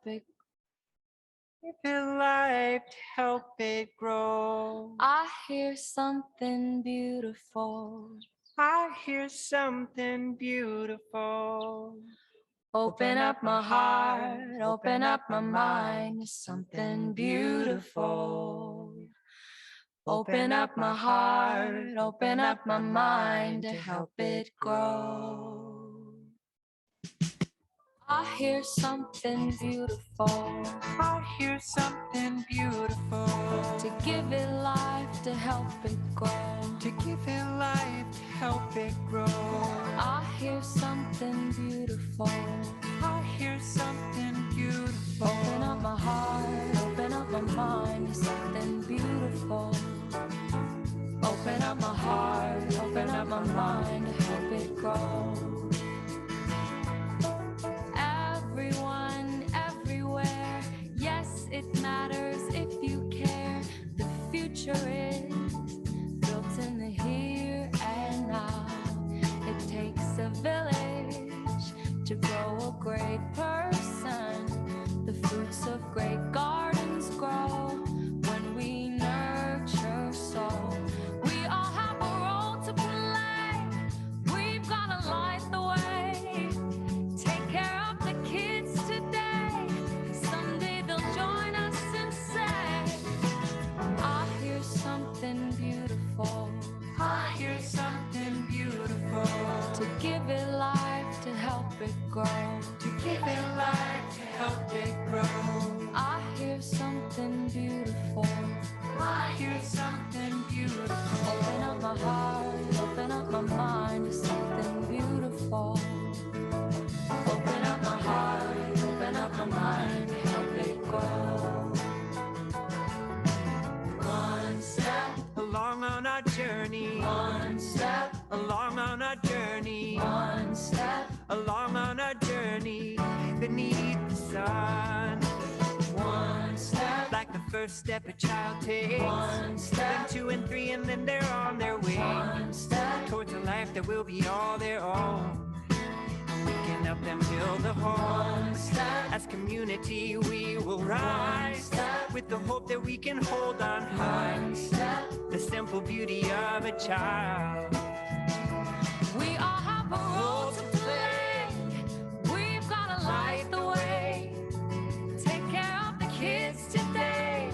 it. Give it life to help it grow. I hear something beautiful. I hear something beautiful. Open up my heart, open up my mind to something beautiful. Open up my heart, open up my mind to help it grow. I hear something beautiful. I hear something beautiful. To give it life, to help it grow. To give it life, to help it grow. I hear something beautiful. I hear something beautiful. Open up my heart, open up my mind to something beautiful. Open up my heart, open up my mind to help it grow. Everyone, everywhere, yes, it matters if you care. The future is built in the here and now. It takes a village to grow a great person. The fruits of great gardens grow when we nurture soul. We all have a role to play. We've gotta light the way. Take care of the kids today. Someday they'll join us and say, I hear something beautiful. I hear something beautiful. To give it life, to help it grow. To give it life, to help it grow. I hear something beautiful. I hear something beautiful. Open up my heart, open up my mind to something beautiful. Open up my heart, open up my mind to help it grow. One step, Along on our journey. one step, Along on our journey. one step, Along on our journey beneath the sun. one step, Like the first step a child takes. one Then step, 2 and 3 and then they're on their way one step, towards a life that will be all their own. We can help them build a home. one step, As community we will rise with the hope that we can hold on high. one step. The simple beauty of a child. We all have a role to play. We've gotta light the way. Take care of the kids today.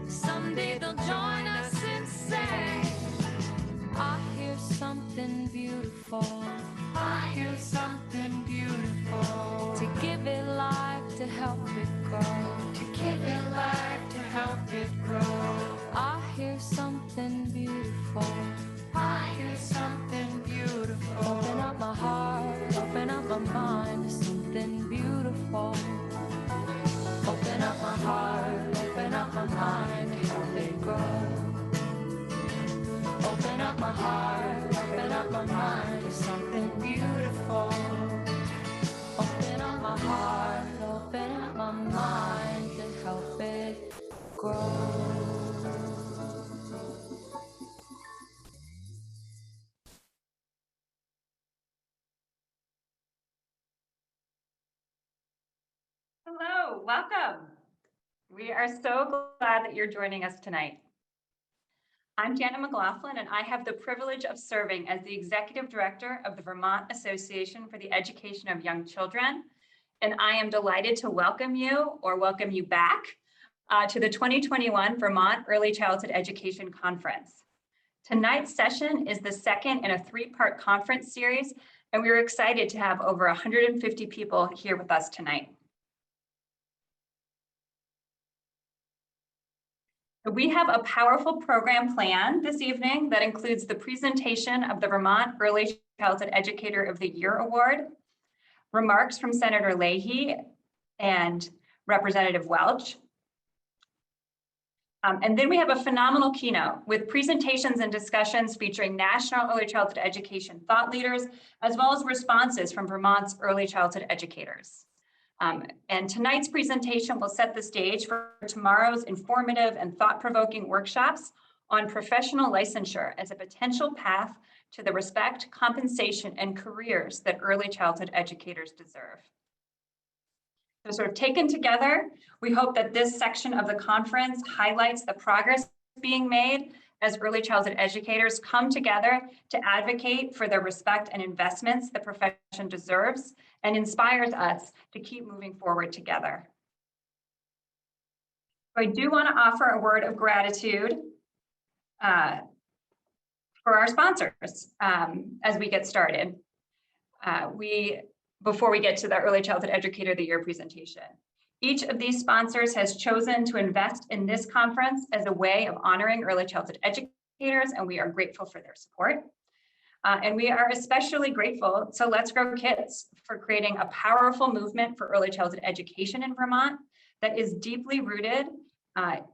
Someday they'll join us and say, I hear something beautiful. I hear something beautiful. To give it life, to help it grow. To give it life, to help it grow. I hear something beautiful. I hear something beautiful. Open up my heart, open up my mind to something beautiful. Open up my heart, open up my mind to help it grow. Open up my heart, open up my mind to something beautiful. Open up my heart, open up my mind to help it grow. Hello, welcome. We are so glad that you're joining us tonight. I'm Janet McLaughlin, and I have the privilege of serving as the Executive Director of the Vermont Association for the Education of Young Children. And I am delighted to welcome you back to the 2021 Vermont Early Childhood Education Conference. Tonight's session is the second in a three-part conference series, and we are excited to have over 150 people here with us tonight. We have a powerful program planned this evening that includes the presentation of the Vermont Early Childhood Educator of the Year Award, remarks from Senator Leahy and Representative Welch. And then we have a phenomenal keynote with presentations and discussions featuring national early childhood education thought leaders, as well as responses from Vermont's early childhood educators. And tonight's presentation will set the stage for tomorrow's informative and thought-provoking workshops on professional licensure as a potential path to the respect, compensation, and careers that early childhood educators deserve. So sort of taken together, we hope that this section of the conference highlights the progress being made as early childhood educators come together to advocate for the respect and investments the profession deserves, and inspires us to keep moving forward together. I do want to offer a word of gratitude for our sponsors as we get started. Before we get to the Early Childhood Educator of the Year presentation. Each of these sponsors has chosen to invest in this conference as a way of honoring early childhood educators, and we are grateful for their support. And we are especially grateful to Let's Grow Kids for creating a powerful movement for early childhood education in Vermont that is deeply rooted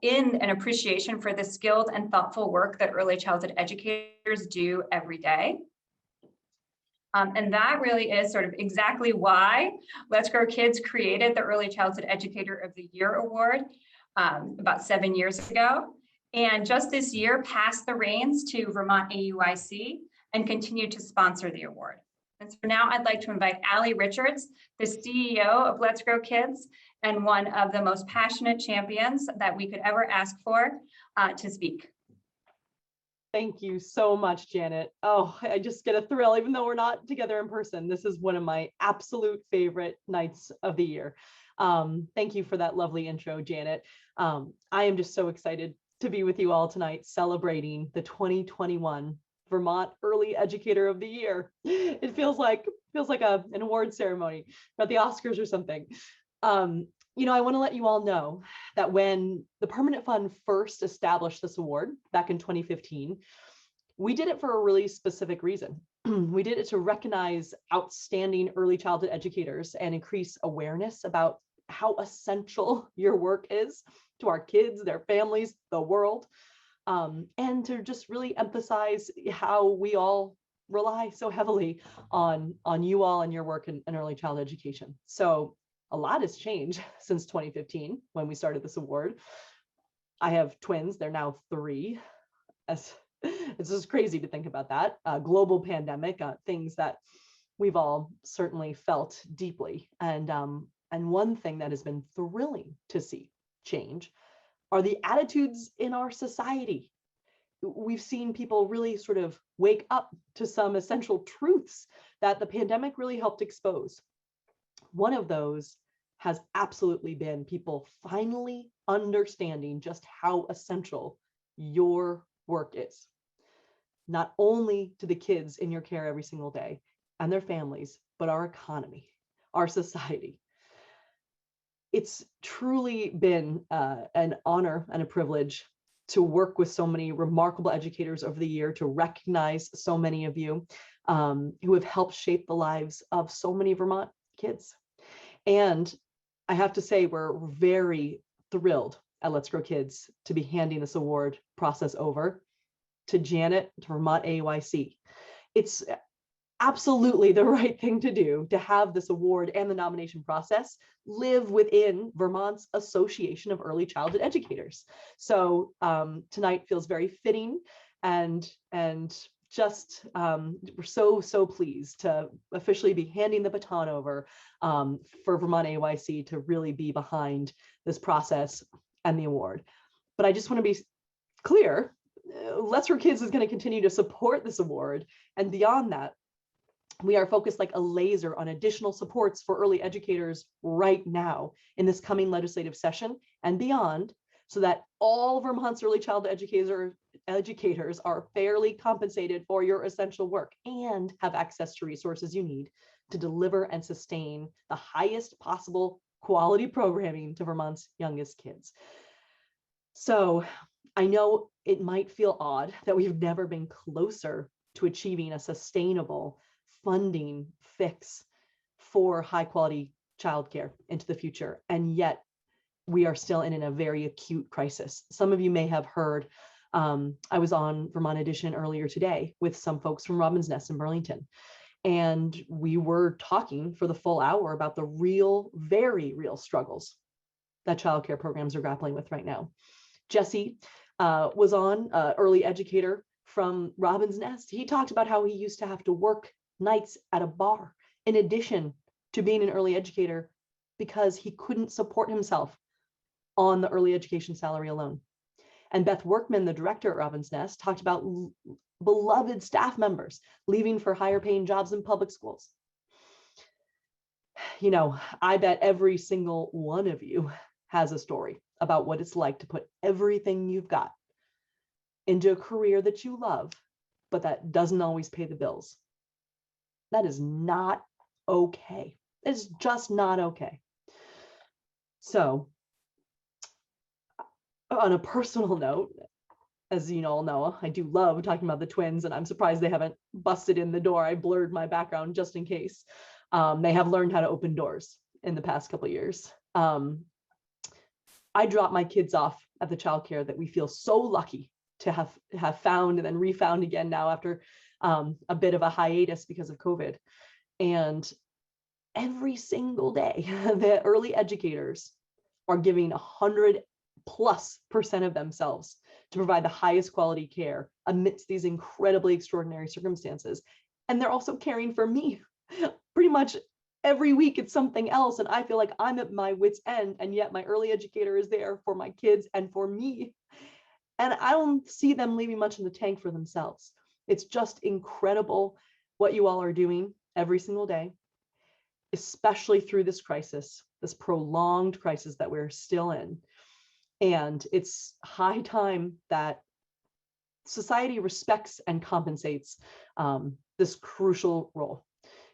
in an appreciation for the skilled and thoughtful work that early childhood educators do every day. And that really is sort of exactly why Let's Grow Kids created the Early Childhood Educator of the Year Award about 7 years ago. And just this year passed the reins to Vermont AUIC and continued to sponsor the award. And so now I'd like to invite Allie Richards, the CEO of Let's Grow Kids and one of the most passionate champions that we could ever ask for, to speak. Thank you so much, Janet. Oh, I just get a thrill, even though we're not together in person. This is one of my absolute favorite nights of the year. Thank you for that lovely intro, Janet. I am just so excited to be with you all tonight, celebrating the 2021 Vermont Early Educator of the Year. It feels like an award ceremony, not the Oscars or something. You know, I want to let you all know that when the Permanent Fund first established this award back in 2015, we did it for a really specific reason. We did it to recognize outstanding early childhood educators and increase awareness about how essential your work is to our kids, their families, the world, and to just really emphasize how we all rely so heavily on you all and your work in early childhood education. So a lot has changed since 2015 when we started this award. I have twins, they're now 3. It's just crazy to think about that. Global pandemic, things that we've all certainly felt deeply. And one thing that has been thrilling to see change are the attitudes in our society. We've seen people really sort of wake up to some essential truths that the pandemic really helped expose. One of those has absolutely been people finally understanding just how essential your work is, not only to the kids in your care every single day and their families, but our economy, our society. It's truly been an honor and a privilege to work with so many remarkable educators over the year, to recognize so many of you who have helped shape the lives of so many Vermont kids. And I have to say, we're very thrilled at Let's Grow Kids to be handing this award process over to Janet, to Vermont AUIC. It's absolutely the right thing to do to have this award and the nomination process live within Vermont's Association of Early Childhood Educators. So tonight feels very fitting, and just we're so pleased to officially be handing the baton over for Vermont AUIC to really be behind this process and the award. But I just want to be clear, Let's Grow Kids is going to continue to support this award, and beyond that, we are focused like a laser on additional supports for early educators right now in this coming legislative session and beyond, so that all Vermont's early childhood educators are fairly compensated for your essential work and have access to resources you need to deliver and sustain the highest possible quality programming to Vermont's youngest kids. So I know it might feel odd that we've never been closer to achieving a sustainable funding fix for high quality childcare into the future. And yet we are still in a very acute crisis. Some of you may have heard, I was on Vermont Edition earlier today with some folks from Robin's Nest in Burlington. And we were talking for the full hour about the very real struggles that childcare programs are grappling with right now. Jesse was on, early educator from Robin's Nest. He talked about how he used to have to work nights at a bar in addition to being an early educator because he couldn't support himself on the early education salary alone. And Beth Workman, the director at Robin's Nest, talked about beloved staff members leaving for higher paying jobs in public schools. You know, I bet every single one of you has a story about what it's like to put everything you've got into a career that you love, but that doesn't always pay the bills. That is not okay. It's just not okay. So, on a personal note, as you all know, I do love talking about the twins, and I'm surprised they haven't busted in the door. I blurred my background just in case. They have learned how to open doors in the past couple of years. I dropped my kids off at the childcare that we feel so lucky to have found and then refound again now after a bit of a hiatus because of COVID. And every single day, the early educators are giving 100+% of themselves to provide the highest quality care amidst these incredibly extraordinary circumstances. And they're also caring for me. Pretty much every week it's something else. And I feel like I'm at my wit's end, and yet my early educator is there for my kids and for me. And I don't see them leaving much in the tank for themselves. It's just incredible what you all are doing every single day, especially through this crisis, this prolonged crisis that we're still in. And it's high time that society respects and compensates this crucial role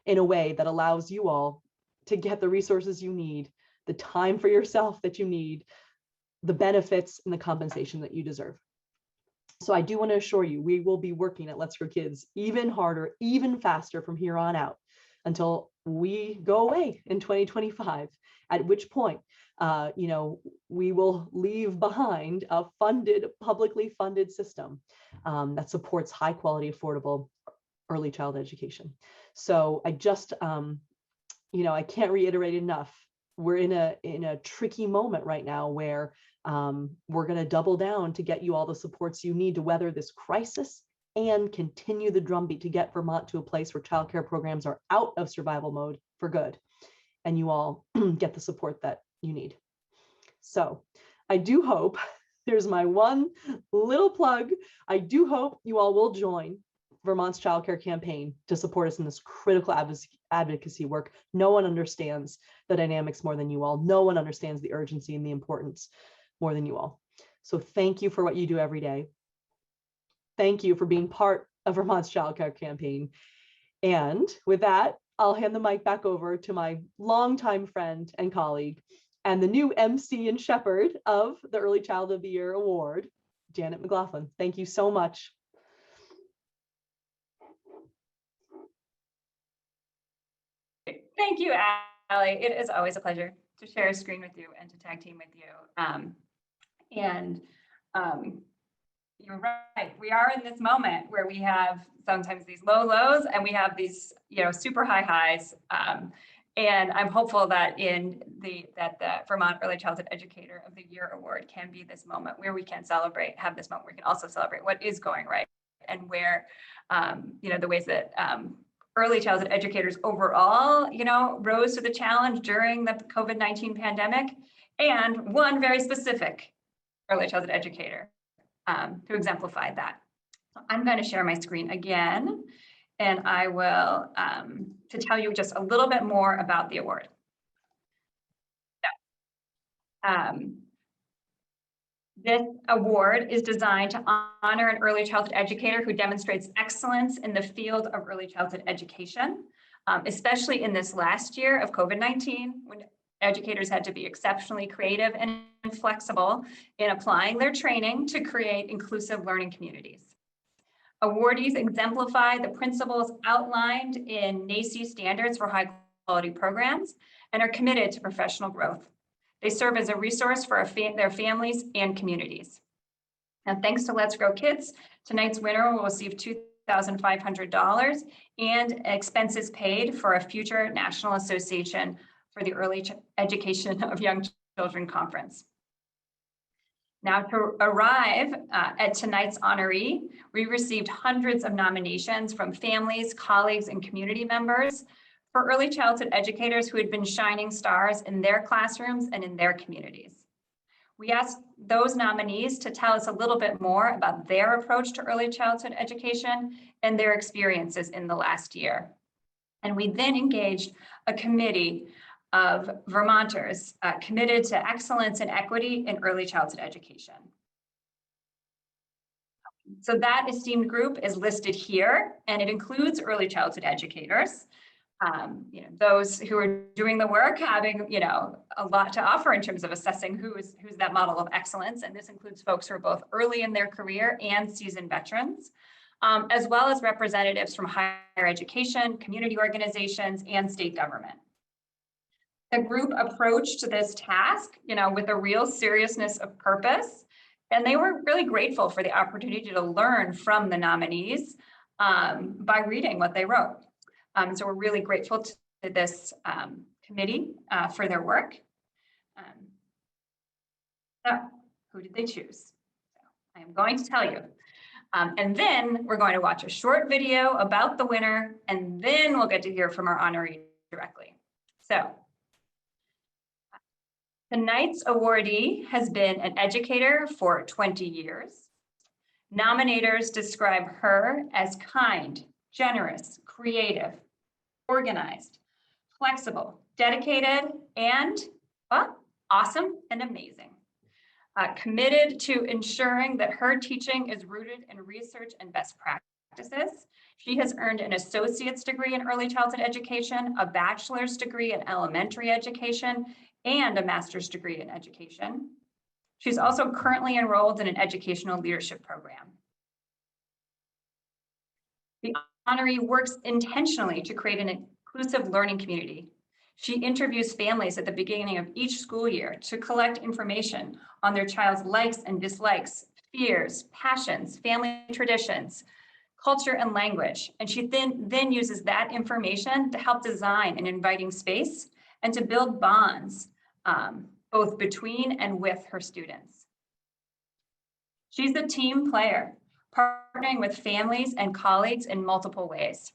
in a way that allows you all to get the resources you need, the time for yourself that you need, the benefits and the compensation that you deserve. So I do want to assure you, we will be working at Let's Grow Kids even harder, even faster from here on out until we go away in 2025, at which point, we will leave behind a publicly funded system that supports high quality, affordable early childhood education. So I just, I can't reiterate enough. We're in a tricky moment right now where we're going to double down to get you all the supports you need to weather this crisis and continue the drumbeat to get Vermont to a place where childcare programs are out of survival mode for good, and you all get the support that you need. So I do hope, there's my one little plug, I do hope you all will join Vermont's childcare campaign to support us in this critical advocacy work. No one understands the dynamics more than you all. No one understands the urgency and the importance more than you all. So thank you for what you do every day. Thank you for being part of Vermont's childcare campaign. And with that, I'll hand the mic back over to my longtime friend and colleague and the new MC and shepherd of the Early Childhood of the Year Award, Janet McLaughlin. Thank you so much. Thank you, Callie. It is always a pleasure to share a screen with you and to tag team with you. You're right. We are in this moment where we have sometimes these low lows and we have these, super high highs. And I'm hopeful that the Vermont Early Childhood Educator of the Year Award can be this moment where we can have this moment where we can also celebrate what is going right and where, the ways that early childhood educators overall, rose to the challenge during the COVID-19 pandemic, and one very specific early childhood educator to exemplify that. So I'm going to share my screen again, and I will to tell you just a little bit more about the award. So, this award is designed to honor an early childhood educator who demonstrates excellence in the field of early childhood education, especially in this last year of COVID-19, when educators had to be exceptionally creative and flexible in applying their training to create inclusive learning communities. Awardees exemplify the principles outlined in NAEYC standards for high quality programs and are committed to professional growth. They serve as a resource for their families and communities. And thanks to Let's Grow Kids, tonight's winner will receive $2,500 and expenses paid for a future National Association for the Early Education of Young Children conference. Now, to arrive at tonight's honoree, we received hundreds of nominations from families, colleagues, and community members for early childhood educators who had been shining stars in their classrooms and in their communities. We asked those nominees to tell us a little bit more about their approach to early childhood education and their experiences in the last year. And we then engaged a committee of Vermonters committed to excellence and equity in early childhood education. So that esteemed group is listed here, and it includes early childhood educators, those who are doing the work, having a lot to offer in terms of assessing who's that model of excellence. And this includes folks who are both early in their career and seasoned veterans, as well as representatives from higher education, community organizations, and state government. The group approached this task, with a real seriousness of purpose, and they were really grateful for the opportunity to learn from the nominees by reading what they wrote. So we're really grateful to this committee for their work. So who did they choose? So I am going to tell you. And then we're going to watch a short video about the winner, and then we'll get to hear from our honoree directly. So tonight's awardee has been an educator for 20 years. Nominators describe her as kind, generous, creative, organized, flexible, dedicated, and awesome and amazing. Committed to ensuring that her teaching is rooted in research and best practices. She has earned an associate's degree in early childhood education, a bachelor's degree in elementary education, and a master's degree in education. She's also currently enrolled in an educational leadership program. The honoree works intentionally to create an inclusive learning community. She interviews families at the beginning of each school year to collect information on their child's likes and dislikes, fears, passions, family traditions, culture, and language. And she then uses that information to help design an inviting space and to build bonds, both between and with her students. She's a team player, partnering with families and colleagues in multiple ways.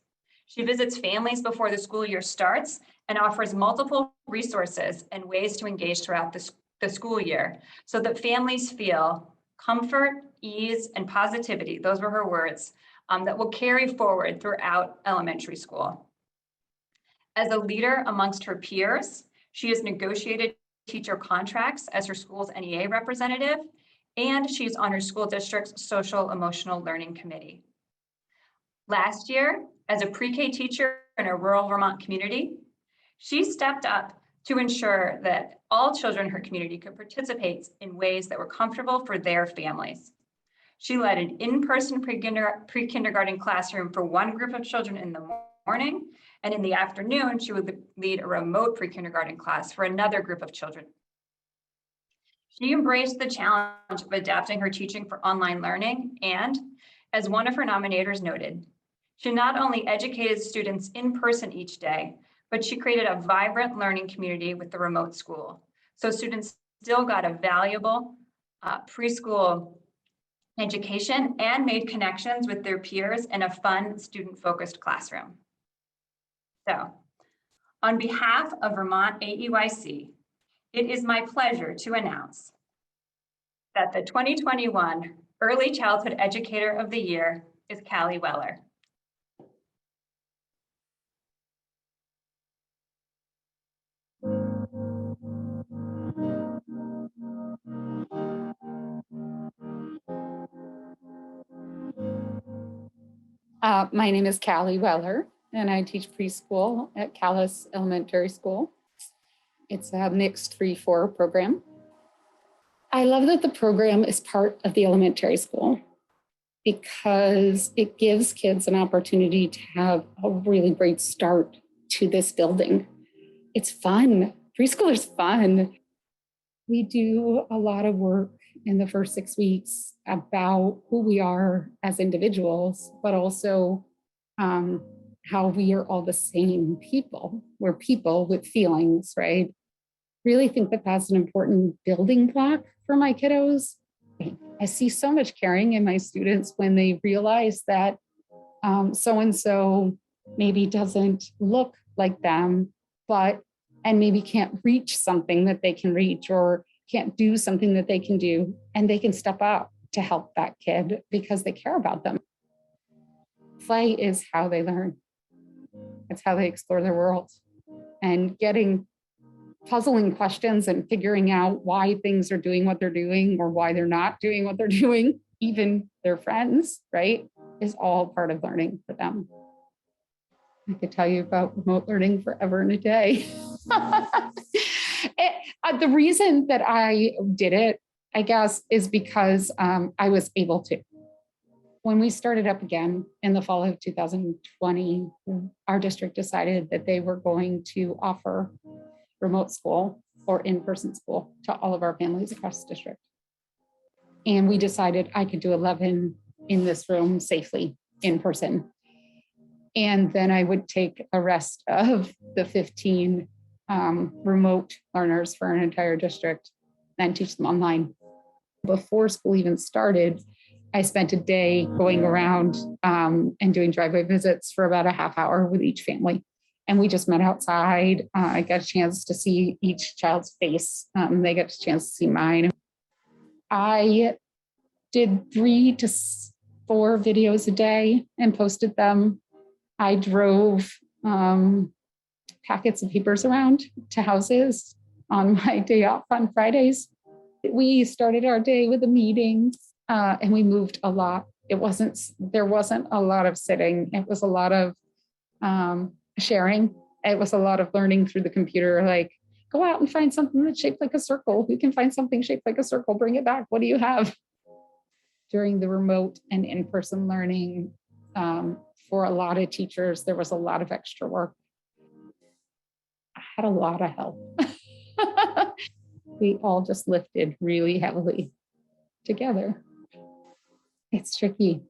She visits families before the school year starts and offers multiple resources and ways to engage throughout the school year so that families feel comfort, ease, and positivity, those were her words, that will carry forward throughout elementary school. As a leader amongst her peers, she has negotiated teacher contracts as her school's NEA representative, and she's on her school district's social emotional learning committee. Last year, as a pre-K teacher in a rural Vermont community, she stepped up to ensure that all children in her community could participate in ways that were comfortable for their families. She led an in-person pre-kindergarten classroom for one group of children in the morning, and in the afternoon, she would lead a remote pre-kindergarten class for another group of children. She embraced the challenge of adapting her teaching for online learning, and as one of her nominators noted, she not only educated students in person each day, but she created a vibrant learning community with the remote school. So students still got a valuable preschool education and made connections with their peers in a fun, student-focused classroom. So, on behalf of Vermont AEYC, it is my pleasure to announce that the 2021 Early Childhood Educator of the Year is Callie Weller. My name is Callie Weller, and I teach preschool at Callis Elementary School. It's a mixed 3-4 program. I love that the program is part of the elementary school because it gives kids an opportunity to have a really great start to this building. It's fun. Preschool is fun. We do a lot of work in the first 6 weeks about who we are as individuals, but also how we are all the same people. We're people with feelings, right? Really think that that's an important building block for my kiddos. I see so much caring in my students when they realize that so-and-so maybe doesn't look like them, and maybe can't reach something that they can reach or can't do something that they can do, and they can step up to help that kid because they care about them. Play is how they learn. It's how they explore their world, and getting puzzling questions and figuring out why things are doing what they're doing or why they're not doing what they're doing, even their friends, right, is all part of learning for them. I could tell you about remote learning forever and a day. The reason that I did it, I guess, is because I was able to. When we started up again in the fall of 2020, our district decided that they were going to offer remote school or in-person school to all of our families across the district. And we decided I could do 11 in this room safely in person. And then I would take the rest of the 15 remote learners for an entire district and teach them online. Before school even started, I spent a day going around and doing driveway visits for about a half hour with each family. And we just met outside. I got a chance to see each child's face. They got a chance to see mine. I did 3 to 4 videos a day and posted them. I drove packets of papers around to houses on my day off on Fridays. We started our day with a meeting and we moved a lot. There wasn't a lot of sitting. It was a lot of sharing. It was a lot of learning through the computer, like go out and find something that's shaped like a circle. Who can find something shaped like a circle? Bring it back. What do you have? During the remote and in-person learning, for a lot of teachers, there was a lot of extra work. I had a lot of help. We all just lifted really heavily together. It's tricky,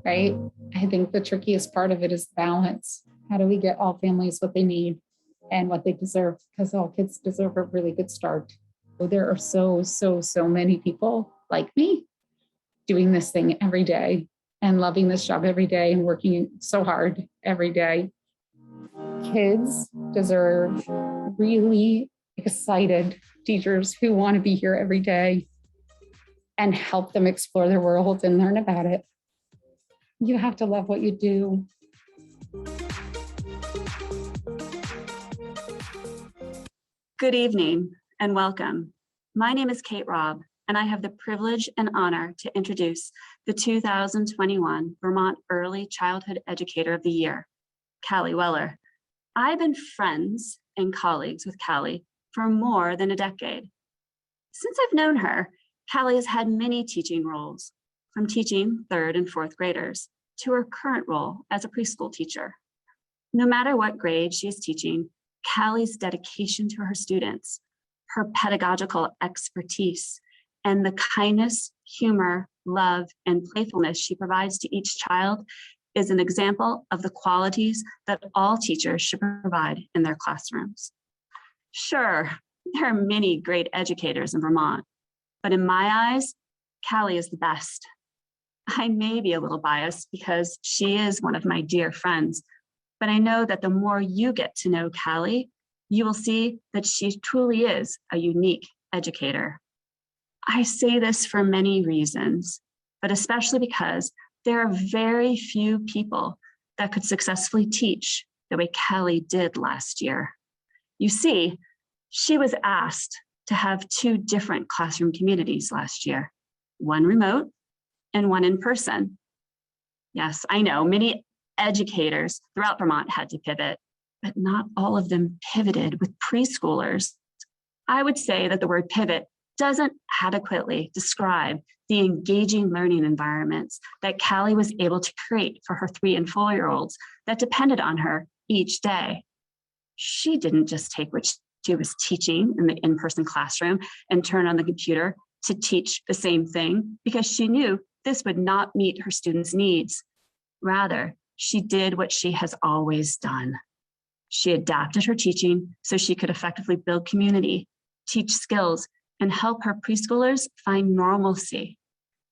right? I think the trickiest part of it is balance. How do we get all families what they need and what they deserve? Because all kids deserve a really good start. There are so many people like me doing this thing every day and loving this job every day and working so hard every day. Kids deserve really excited teachers who want to be here every day and help them explore their world and learn about it. You have to love what you do. Good evening and welcome. My name is Kate Robb, and I have the privilege and honor to introduce the 2021 Vermont Early Childhood Educator of the Year, Callie Weller. I've been friends and colleagues with Callie for more than a decade. Since I've known her, Callie has had many teaching roles, from teaching 3rd and 4th graders to her current role as a preschool teacher. No matter what grade she is teaching, Callie's dedication to her students, her pedagogical expertise, and the kindness, humor, love, and playfulness she provides to each child is an example of the qualities that all teachers should provide in their classrooms. Sure, there are many great educators in Vermont, but in my eyes, Callie is the best. I may be a little biased because she is one of my dear friends, but I know that the more you get to know Callie, you will see that she truly is a unique educator. I say this for many reasons, but especially because there are very few people that could successfully teach the way Callie did last year. You see, she was asked to have 2 different classroom communities last year, one remote and one in person. Yes, I know many educators throughout Vermont had to pivot, but not all of them pivoted with preschoolers. I would say that the word pivot doesn't adequately describe the engaging learning environments that Callie was able to create for her 3- and 4-year-olds that depended on her each day. She didn't just take what she was teaching in the in-person classroom and turn on the computer to teach the same thing because she knew this would not meet her students' needs. Rather, she did what she has always done. She adapted her teaching so she could effectively build community, teach skills, and help her preschoolers find normalcy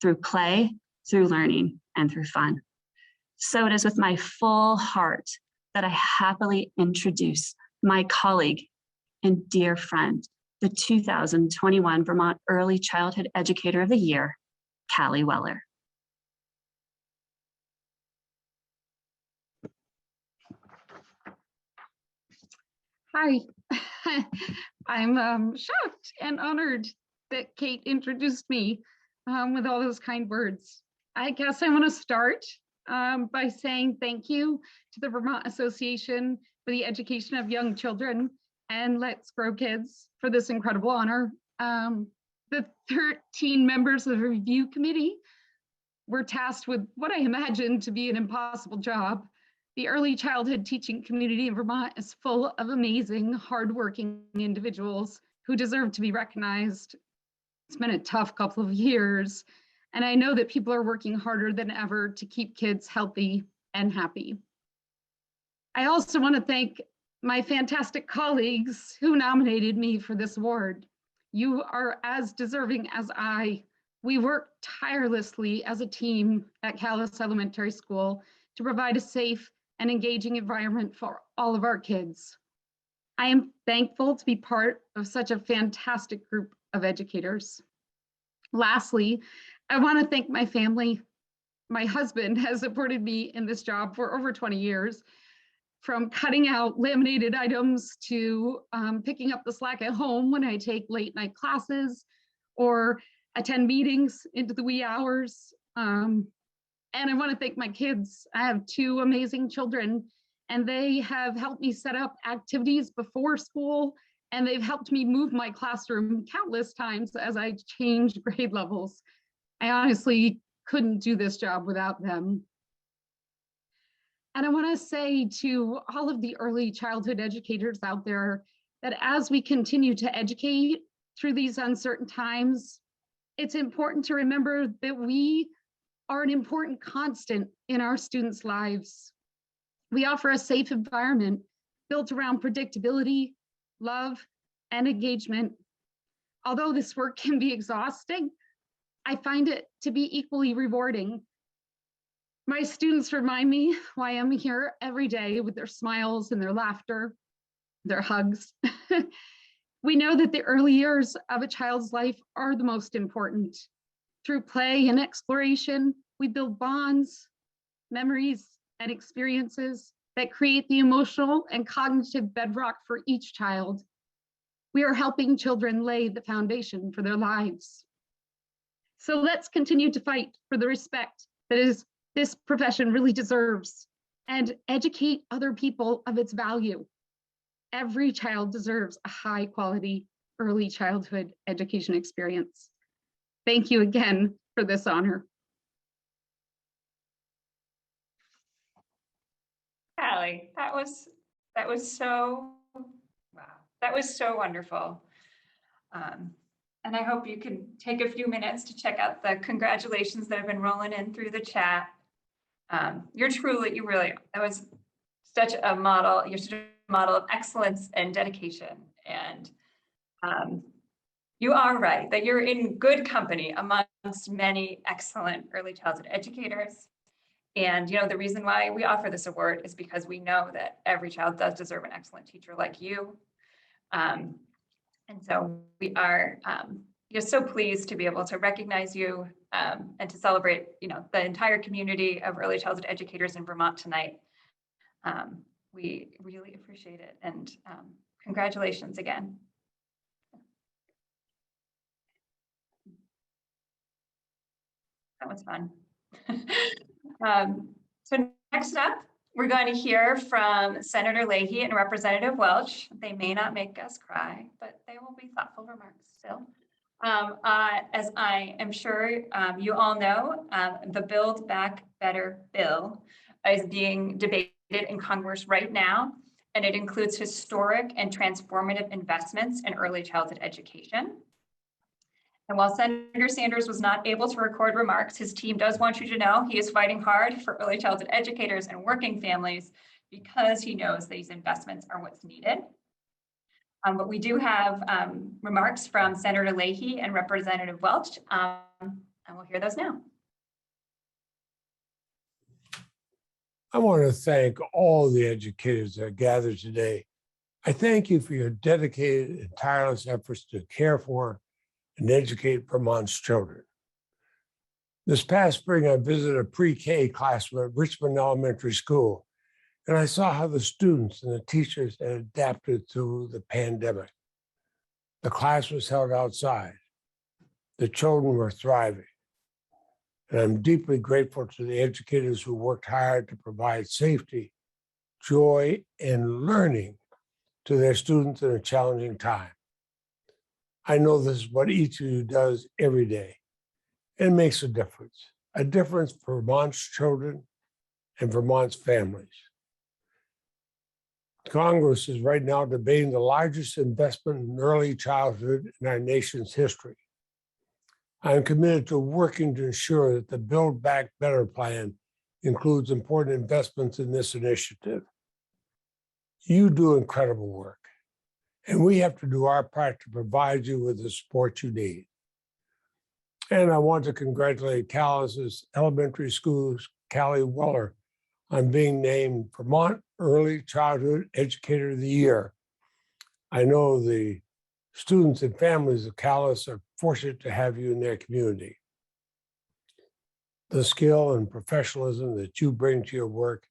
through play, through learning, and through fun. So it is with my full heart that I happily introduce my colleague and dear friend, the 2021 Vermont Early Childhood Educator of the Year, Callie Weller. Hi, I'm shocked and honored that Kate introduced me with all those kind words. I guess I want to start by saying thank you to the Vermont Association for the Education of Young Children and Let's Grow Kids for this incredible honor. The 13 members of the review committee were tasked with what I imagine to be an impossible job. The early childhood teaching community in Vermont is full of amazing, hardworking individuals who deserve to be recognized. It's been a tough couple of years, and I know that people are working harder than ever to keep kids healthy and happy. I also want to thank my fantastic colleagues who nominated me for this award. You are as deserving as I. We work tirelessly as a team at Calais Elementary School to provide a safe and engaging environment for all of our kids. I am thankful to be part of such a fantastic group of educators. Lastly, I want to thank my family. My husband has supported me in this job for over 20 years, from cutting out laminated items to picking up the slack at home when I take late night classes or attend meetings into the wee hours. And I want to thank my kids. I have two amazing children, and they have helped me set up activities before school, and they've helped me move my classroom countless times as I changed grade levels. I honestly couldn't do this job without them. And I want to say to all of the early childhood educators out there that as we continue to educate through these uncertain times, it's important to remember that we are an important constant in our students' lives. We offer a safe environment built around predictability, love, and engagement. Although this work can be exhausting, I find it to be equally rewarding. My students remind me why I'm here every day with their smiles and their laughter, their hugs. We know that the early years of a child's life are the most important. Through play and exploration, we build bonds, memories, and experiences that create the emotional and cognitive bedrock for each child. We are helping children lay the foundation for their lives. So let's continue to fight for the respect that this profession really deserves and educate other people of its value. Every child deserves a high quality early childhood education experience. Thank you again for this honor. Callie, that was so, wow, that was so wonderful. And I hope you can take a few minutes to check out the congratulations that have been rolling in through the chat. That was such a model, you're such a model of excellence and dedication. And you are right that you're in good company amongst many excellent early childhood educators. And the reason why we offer this award is because we know that every child does deserve an excellent teacher like you. And so we are just so pleased to be able to recognize you and to celebrate, the entire community of early childhood educators in Vermont tonight. We really appreciate it, and congratulations again. That was fun. So next up, we're going to hear from Senator Leahy and Representative Welch. They may not make us cry, but they will be thoughtful remarks still. As I am sure you all know, the Build Back Better bill is being debated in Congress right now, and it includes historic and transformative investments in early childhood education. And while Senator Sanders was not able to record remarks, his team does want you to know he is fighting hard for early childhood educators and working families because he knows these investments are what's needed. But we do have remarks from Senator Leahy and Representative Welch, and we'll hear those now. I want to thank all the educators that are gathered today. I thank you for your dedicated and tireless efforts to care for and educate Vermont's children. This past spring, I visited a pre-K classroom at Richmond Elementary School, and I saw how the students and the teachers had adapted to the pandemic. The class was held outside. The children were thriving. And I'm deeply grateful to the educators who worked hard to provide safety, joy, and learning to their students in a challenging time. I know this is what each of you does every day. It makes a difference for Vermont's children and Vermont's families. Congress is right now debating the largest investment in early childhood in our nation's history. I am committed to working to ensure that the Build Back Better plan includes important investments in this initiative. You do incredible work, and we have to do our part to provide you with the support you need. And I want to congratulate Calais Elementary School's Callie Weller on being named Vermont Early Childhood Educator of the Year. I know the students and families of Calais are fortunate to have you in their community. The skill and professionalism that you bring to your work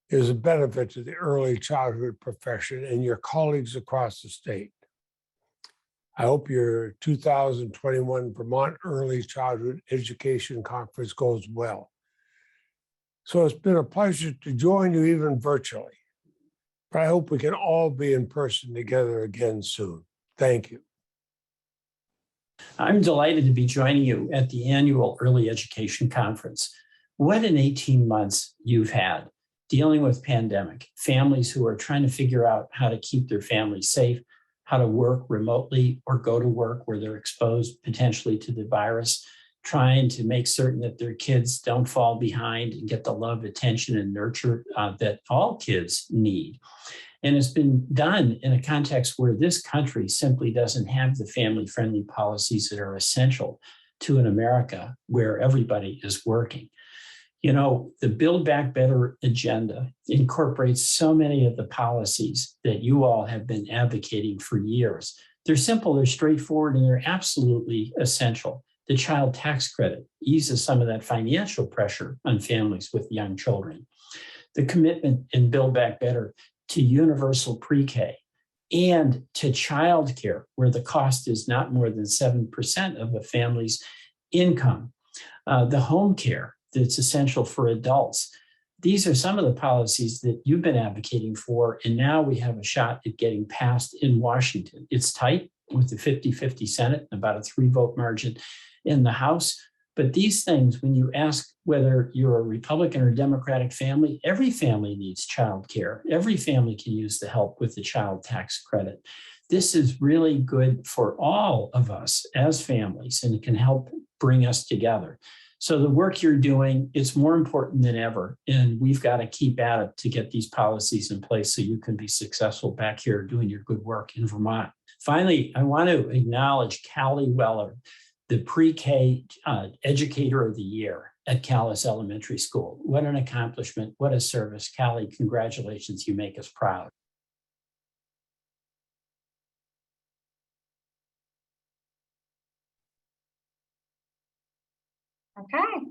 is a benefit to the early childhood profession and your colleagues across the state. I hope your 2021 Vermont Early Childhood Education Conference goes well. So it's been a pleasure to join you even virtually, but I hope we can all be in person together again soon. Thank you. I'm delighted to be joining you at the annual Early Education Conference. What an 18 months you've had dealing with pandemic, families who are trying to figure out how to keep their families safe, how to work remotely or go to work where they're exposed potentially to the virus, trying to make certain that their kids don't fall behind and get the love, attention, and nurture that all kids need. And it's been done in a context where this country simply doesn't have the family-friendly policies that are essential to an America where everybody is working. You know, the Build Back Better agenda incorporates so many of the policies that you all have been advocating for years. They're simple, they're straightforward, and they're absolutely essential. The child tax credit eases some of that financial pressure on families with young children. The commitment in Build Back Better to universal pre-K and to childcare, where the cost is not more than 7% of a family's income. The home care that's essential for adults. These are some of the policies that you've been advocating for, and now we have a shot at getting passed in Washington. It's tight with the 50-50 Senate and about a 3-vote margin in the House. But these things, when you ask whether you're a Republican or Democratic family, every family needs childcare. Every family can use the help with the child tax credit. This is really good for all of us as families, and it can help bring us together. So the work you're doing, it's more important than ever, and we've got to keep at it to get these policies in place so you can be successful back here doing your good work in Vermont. Finally, I want to acknowledge Callie Weller, the pre-K Educator of the Year at Calais Elementary School. What an accomplishment, what a service. Callie, congratulations, you make us proud. Okay.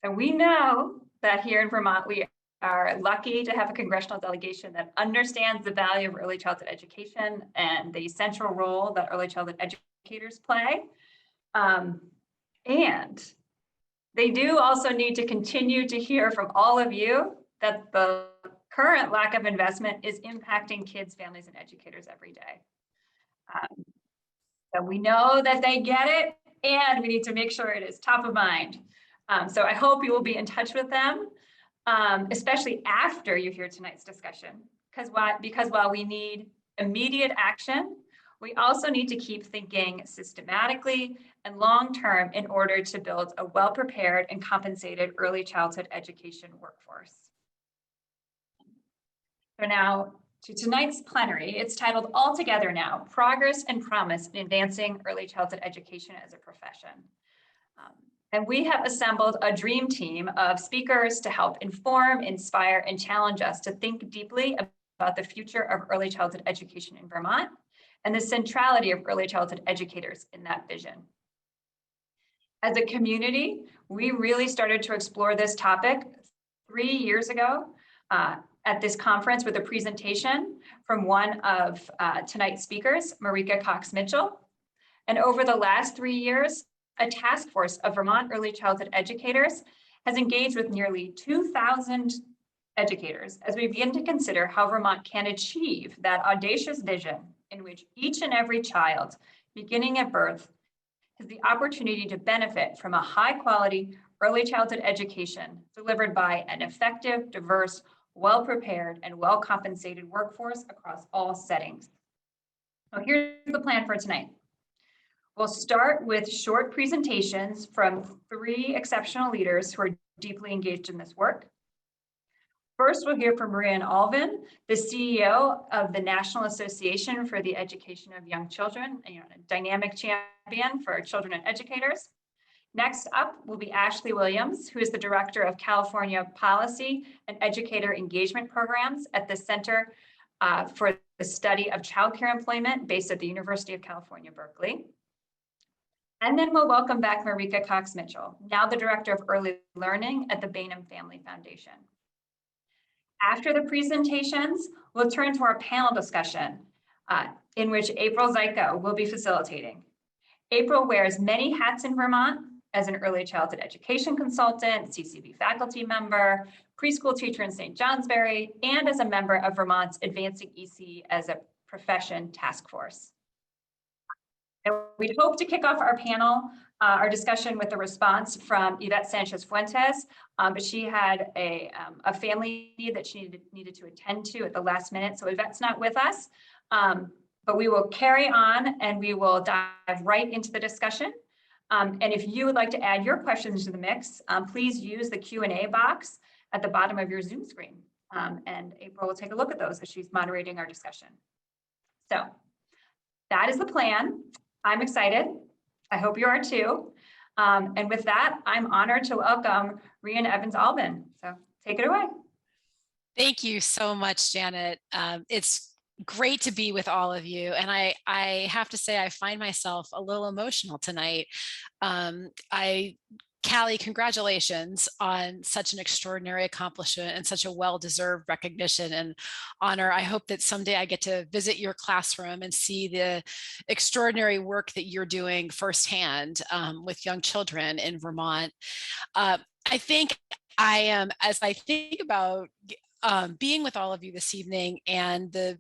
So we know that here in Vermont, we are lucky to have a congressional delegation that understands the value of early childhood education and the central role that early childhood educators play. And they do also need to continue to hear from all of you that the current lack of investment is impacting kids, families, and educators every day. So we know that they get it, and we need to make sure it is top of mind. So I hope you will be in touch with them, especially after you hear tonight's discussion, because while we need immediate action, we also need to keep thinking systematically and long-term in order to build a well-prepared and compensated early childhood education workforce. So now to tonight's plenary, it's titled All Together Now, Progress and Promise in Advancing Early Childhood Education as a Profession. And we have assembled a dream team of speakers to help inform, inspire, and challenge us to think deeply about the future of early childhood education in Vermont and the centrality of early childhood educators in that vision. As a community, we really started to explore this topic 3 years ago at this conference with a presentation from one of tonight's speakers, Marica Cox Mitchell. And over the last 3 years, a task force of Vermont early childhood educators has engaged with nearly 2,000 educators as we begin to consider how Vermont can achieve that audacious vision in which each and every child, beginning at birth, has the opportunity to benefit from a high-quality early childhood education delivered by an effective, diverse, well-prepared, and well-compensated workforce across all settings. Now, here's the plan for tonight. We'll start with short presentations from 3 exceptional leaders who are deeply engaged in this work. First, we'll hear from Rhian Allvin, the CEO of the National Association for the Education of Young Children, a dynamic champion for children and educators. Next up will be Ashley Williams, who is the Director of California Policy and Educator Engagement Programs at the Center for the Study of Childcare Employment based at the University of California, Berkeley. And then we'll welcome back Marica Cox Mitchell, now the Director of Early Learning at the Bainum Family Foundation. After the presentations, we'll turn to our panel discussion in which April Zyko will be facilitating. April wears many hats in Vermont as an early childhood education consultant, CCB faculty member, preschool teacher in St. Johnsbury, and as a member of Vermont's Advancing ECE as a Profession Task Force. And we hope to kick off our panel, our discussion with a response from Yvette Sanchez Fuentes, but she had a family need that she needed to attend to at the last minute. So Yvette's not with us, but we will carry on and we will dive right into the discussion. And if you would like to add your questions to the mix, please use the Q&A box at the bottom of your Zoom screen. And April will take a look at those as she's moderating our discussion. So that is the plan. I'm excited. I hope you are too. And with that, I'm honored to welcome Rhian Evans Allvin. So take it away. Thank you so much, Janet. It's great to be with all of you. And I have to say, I find myself a little emotional tonight. Callie, congratulations on such an extraordinary accomplishment and such a well-deserved recognition and honor. I hope that someday I get to visit your classroom and see the extraordinary work that you're doing firsthand with young children in Vermont. I think as I think about being with all of you this evening and the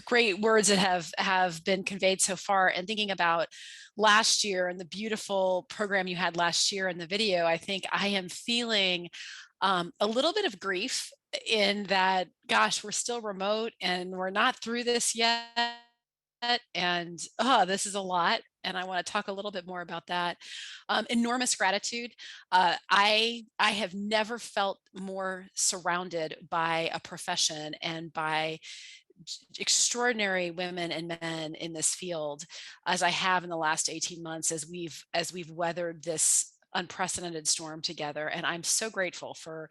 great words that have been conveyed so far, and thinking about last year and the beautiful program you had last year in the video, I think I am feeling a little bit of grief in that, gosh, we're still remote and we're not through this yet. And this is a lot. And I want to talk a little bit more about that. Enormous gratitude. I have never felt more surrounded by a profession and by extraordinary women and men in this field as I have in the last 18 months as we've weathered this unprecedented storm together. And I'm so grateful for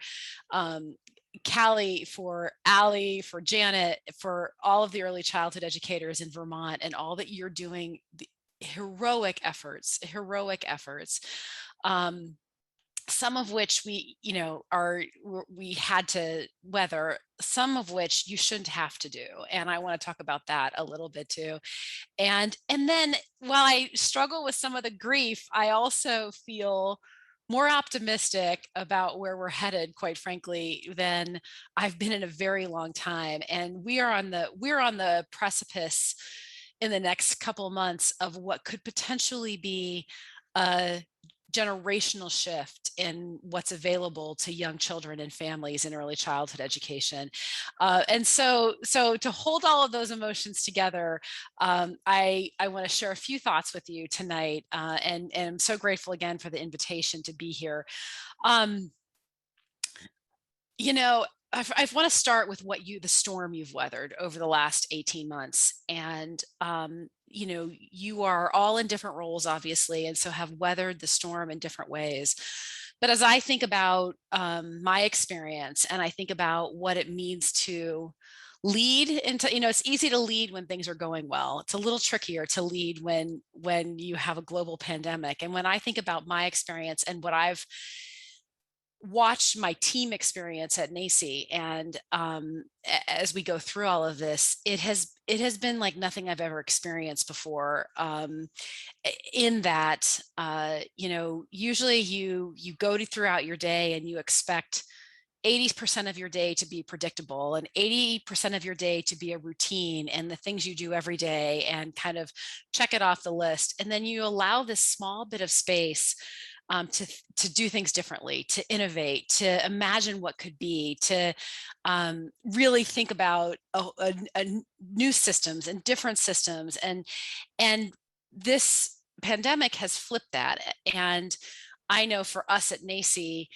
Callie, for Allie, for Janet, for all of the early childhood educators in Vermont and all that you're doing, the heroic efforts. Some of which we had to weather, some of which you shouldn't have to do. And I want to talk about that a little bit too. And then while I struggle with some of the grief, I also feel more optimistic about where we're headed, quite frankly, than I've been in a very long time. And we're on the precipice in the next couple of months of what could potentially be a generational shift in what's available to young children and families in early childhood education. And so to hold all of those emotions together, I want to share a few thoughts with you tonight. And I'm so grateful again for the invitation to be here. I want to start with the storm you've weathered over the last 18 months. And, you know, you are all in different roles, obviously, and so have weathered the storm in different ways. But as I think about my experience, and I think about what it means to lead into, you know, it's easy to lead when things are going well. It's a little trickier to lead when you have a global pandemic. And when I think about my experience and what I've watched my team experience at NAEYC, and as we go through all of this, it has been like nothing I've ever experienced before. In that, you know, usually you go throughout your day and you expect 80% of your day to be predictable and 80% of your day to be a routine and the things you do every day and kind of check it off the list. And then you allow this small bit of space to do things differently, to innovate, to imagine what could be, to really think about new systems and different systems. And this pandemic has flipped that. And I know for us at NAEYC,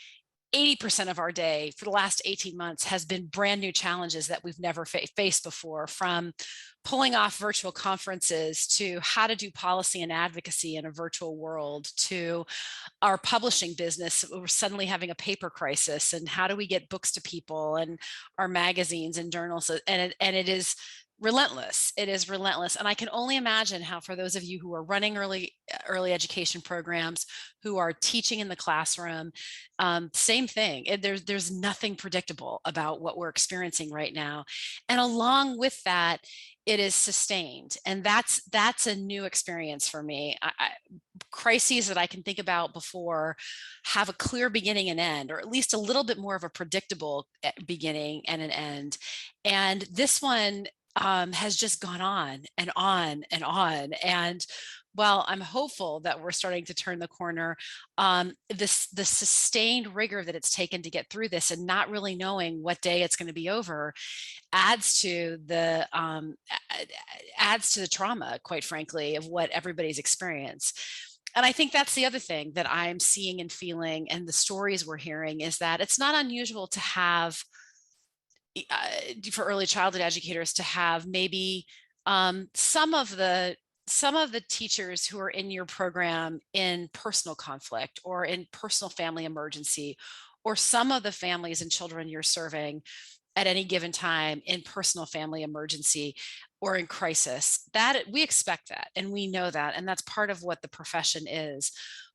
80% of our day for the last 18 months has been brand new challenges that we've never faced before, from pulling off virtual conferences to how to do policy and advocacy in a virtual world, to our publishing business. We're suddenly having a paper crisis, and how do we get books to people, and our magazines and journals, and it is relentless. It is relentless. And I can only imagine how, for those of you who are running early education programs, who are teaching in the classroom, same thing. There's nothing predictable about what we're experiencing right now. And along with that, it is sustained. And that's a new experience for me. Crises that I can think about before have a clear beginning and end, or at least a little bit more of a predictable beginning and an end. And this one has just gone on and on and on. And while I'm hopeful that we're starting to turn the corner, the sustained rigor that it's taken to get through this and not really knowing what day it's going to be over adds to the trauma, quite frankly, of what everybody's experienced. And I think that's the other thing that I'm seeing and feeling, and the stories we're hearing, is that it's not unusual to have for early childhood educators to have maybe some of the teachers who are in your program in personal conflict or in personal family emergency, or some of the families and children you're serving at any given time in personal family emergency or in crisis. That we expect that, and we know that, and that's part of what the profession is.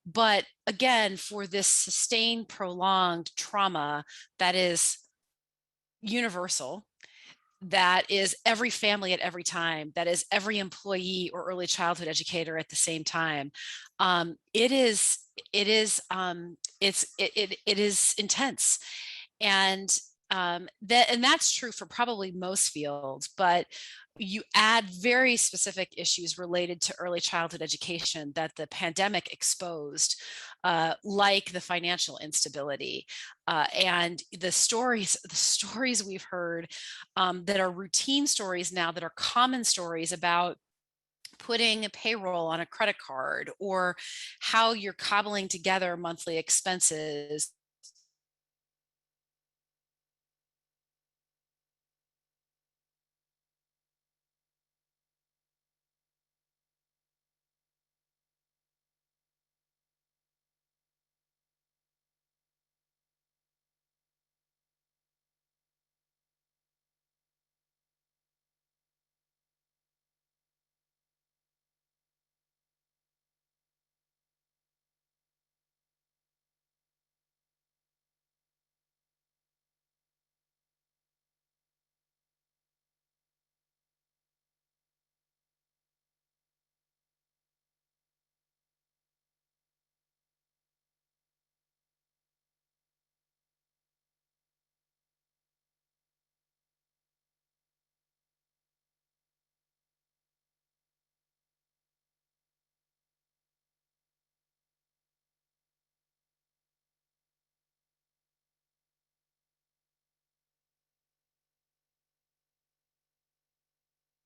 But again, for this sustained, prolonged trauma that is universal, that is every family at every time, that is every employee or early childhood educator at the same time, it is intense. And that's true for probably most fields, but you add very specific issues related to early childhood education that the pandemic exposed, like the financial instability, and the stories we've heard that are routine stories now, that are common stories about putting a payroll on a credit card, or how you're cobbling together monthly expenses.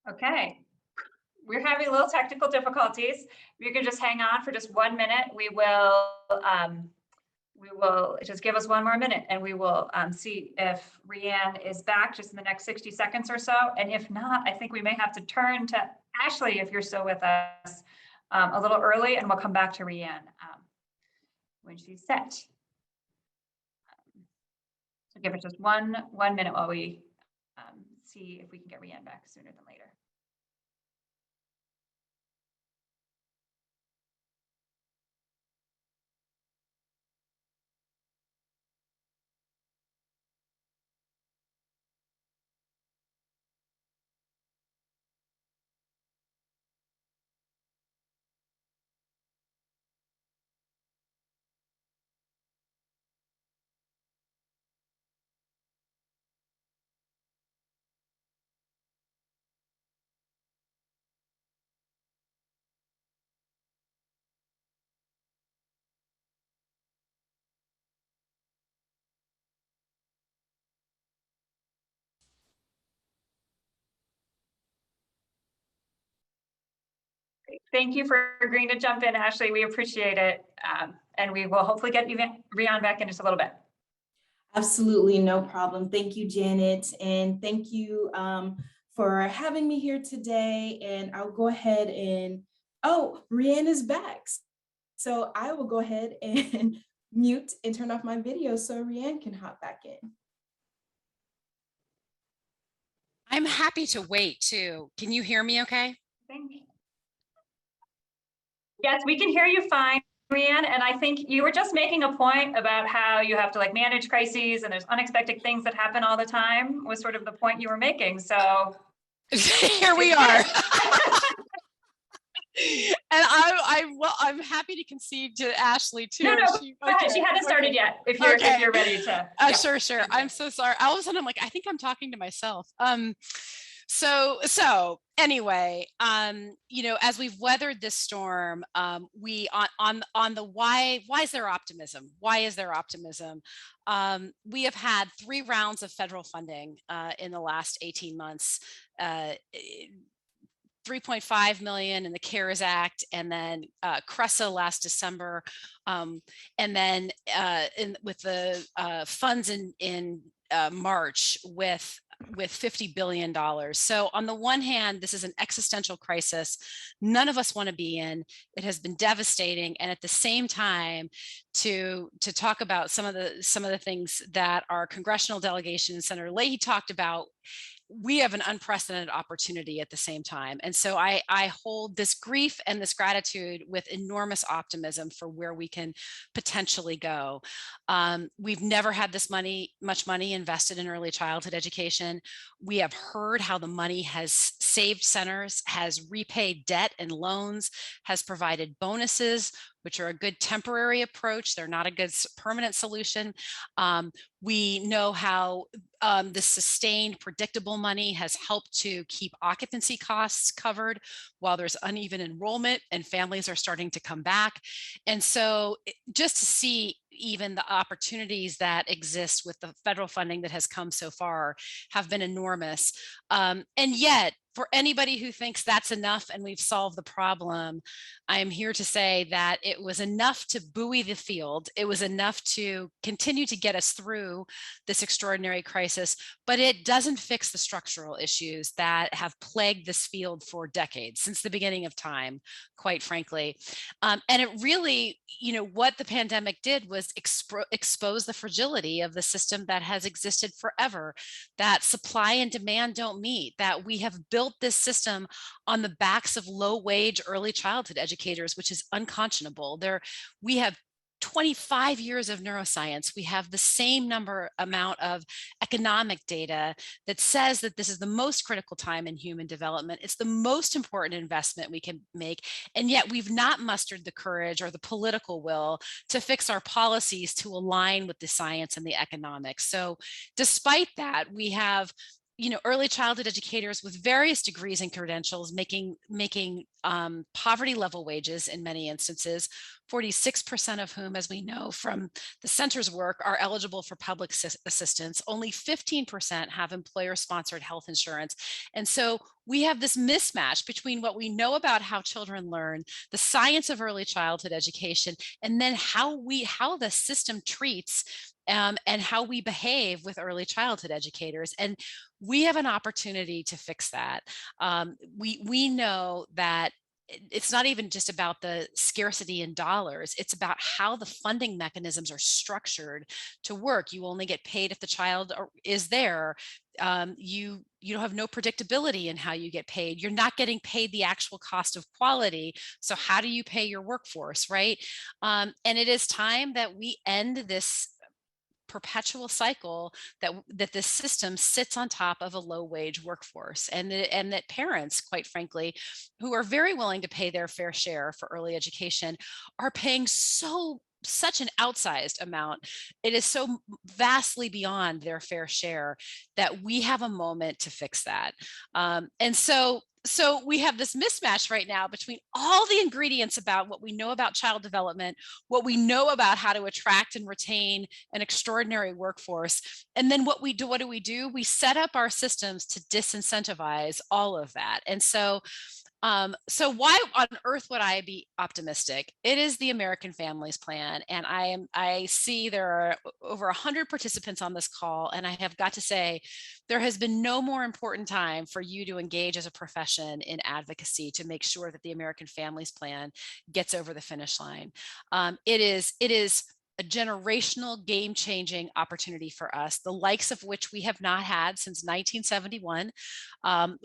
Okay, we're having a little technical difficulties. If you can just hang on for just 1 minute, we will just give us 1 more minute, and we will see if Rhian is back just in the next 60 seconds or so. And if not, I think we may have to turn to Ashley, if you're still with us, a little early, and we'll come back to Rhian when she's set. So give it just one minute while we see if we can get Rhian back sooner than later. Thank you for agreeing to jump in, Ashley. We appreciate it. And we will hopefully get Rhian back in just a little bit. Absolutely, no problem. Thank you, Janet. And thank you for having me here today. And I'll go ahead and, oh, Rhian is back. So I will go ahead and mute and turn off my video so Rhian can hop back in. I'm happy to wait too. Can you hear me okay? Thank you. Yes, we can hear you fine, Rhian. And I think you were just making a point about how you have to like manage crises and there's unexpected things that happen all the time was sort of the point you were making. So here we are. And I'm happy to concede to Ashley too. No, go ahead. She hadn't started yet. If you're ready to. Yeah. Sure. I'm so sorry. All of a sudden I'm like, I think I'm talking to myself. So anyway, you know, as we've weathered this storm, we on the why is there optimism? Why is there optimism? We have had 3 rounds of federal funding in the last 18 months. 3.5 million in the CARES Act, and then CRESA last December, and then with the funds in March with $50 billion. So on the one hand, this is an existential crisis none of us want to be in. It has been devastating, and at the same time, to talk about some of the things that our congressional delegation and Senator Leahy talked about, we have an unprecedented opportunity at the same time. And so I hold this grief and this gratitude with enormous optimism for where we can potentially go. We've never had this much money invested in early childhood education. We have heard how the money has saved centers, has repaid debt and loans, has provided bonuses, which are a good temporary approach. They're not a good permanent solution. We know how the sustained predictable money has helped to keep occupancy costs covered while there's uneven enrollment and families are starting to come back. And so just to see even the opportunities that exist with the federal funding that has come so far have been enormous. And yet, for anybody who thinks that's enough and we've solved the problem, I am here to say that it was enough to buoy the field. It was enough to continue to get us through this extraordinary crisis, but it doesn't fix the structural issues that have plagued this field for decades, since the beginning of time, quite frankly. And it really, you know, what the pandemic did was expose the fragility of the system that has existed forever, that supply and demand don't meet, that we have built this system on the backs of low-wage early childhood educators, which is unconscionable. We have 25 years of neuroscience. We have the same amount of economic data that says that this is the most critical time in human development. It's the most important investment we can make. And yet we've not mustered the courage or the political will to fix our policies to align with the science and the economics. So despite that, we have early childhood educators with various degrees and credentials making poverty level wages in many instances, 46% of whom, as we know from the center's work, are eligible for public assistance. Only 15% have employer sponsored health insurance. And so we have this mismatch between what we know about how children learn, the science of early childhood education, and then how the system treats and how we behave with early childhood educators. And we have an opportunity to fix that. We know that it's not even just about the scarcity in dollars. It's about how the funding mechanisms are structured to work. You only get paid if the child is there. You don't have no predictability in how you get paid. You're not getting paid the actual cost of quality. So how do you pay your workforce, right? And it is time that we end this perpetual cycle that this system sits on top of a low wage workforce, and that parents, quite frankly, who are very willing to pay their fair share for early education, are paying such an outsized amount. It is so vastly beyond their fair share that we have a moment to fix that. And so we have this mismatch right now between all the ingredients about what we know about child development, what we know about how to attract and retain an extraordinary workforce, and then what do we do? We set up our systems to disincentivize all of that. And so why on earth would I be optimistic? It is the American Families Plan, and I see there are over 100 participants on this call, and I have got to say, there has been no more important time for you to engage as a profession in advocacy to make sure that the American Families Plan gets over the finish line. It is a generational, game-changing opportunity for us, the likes of which we have not had since 1971,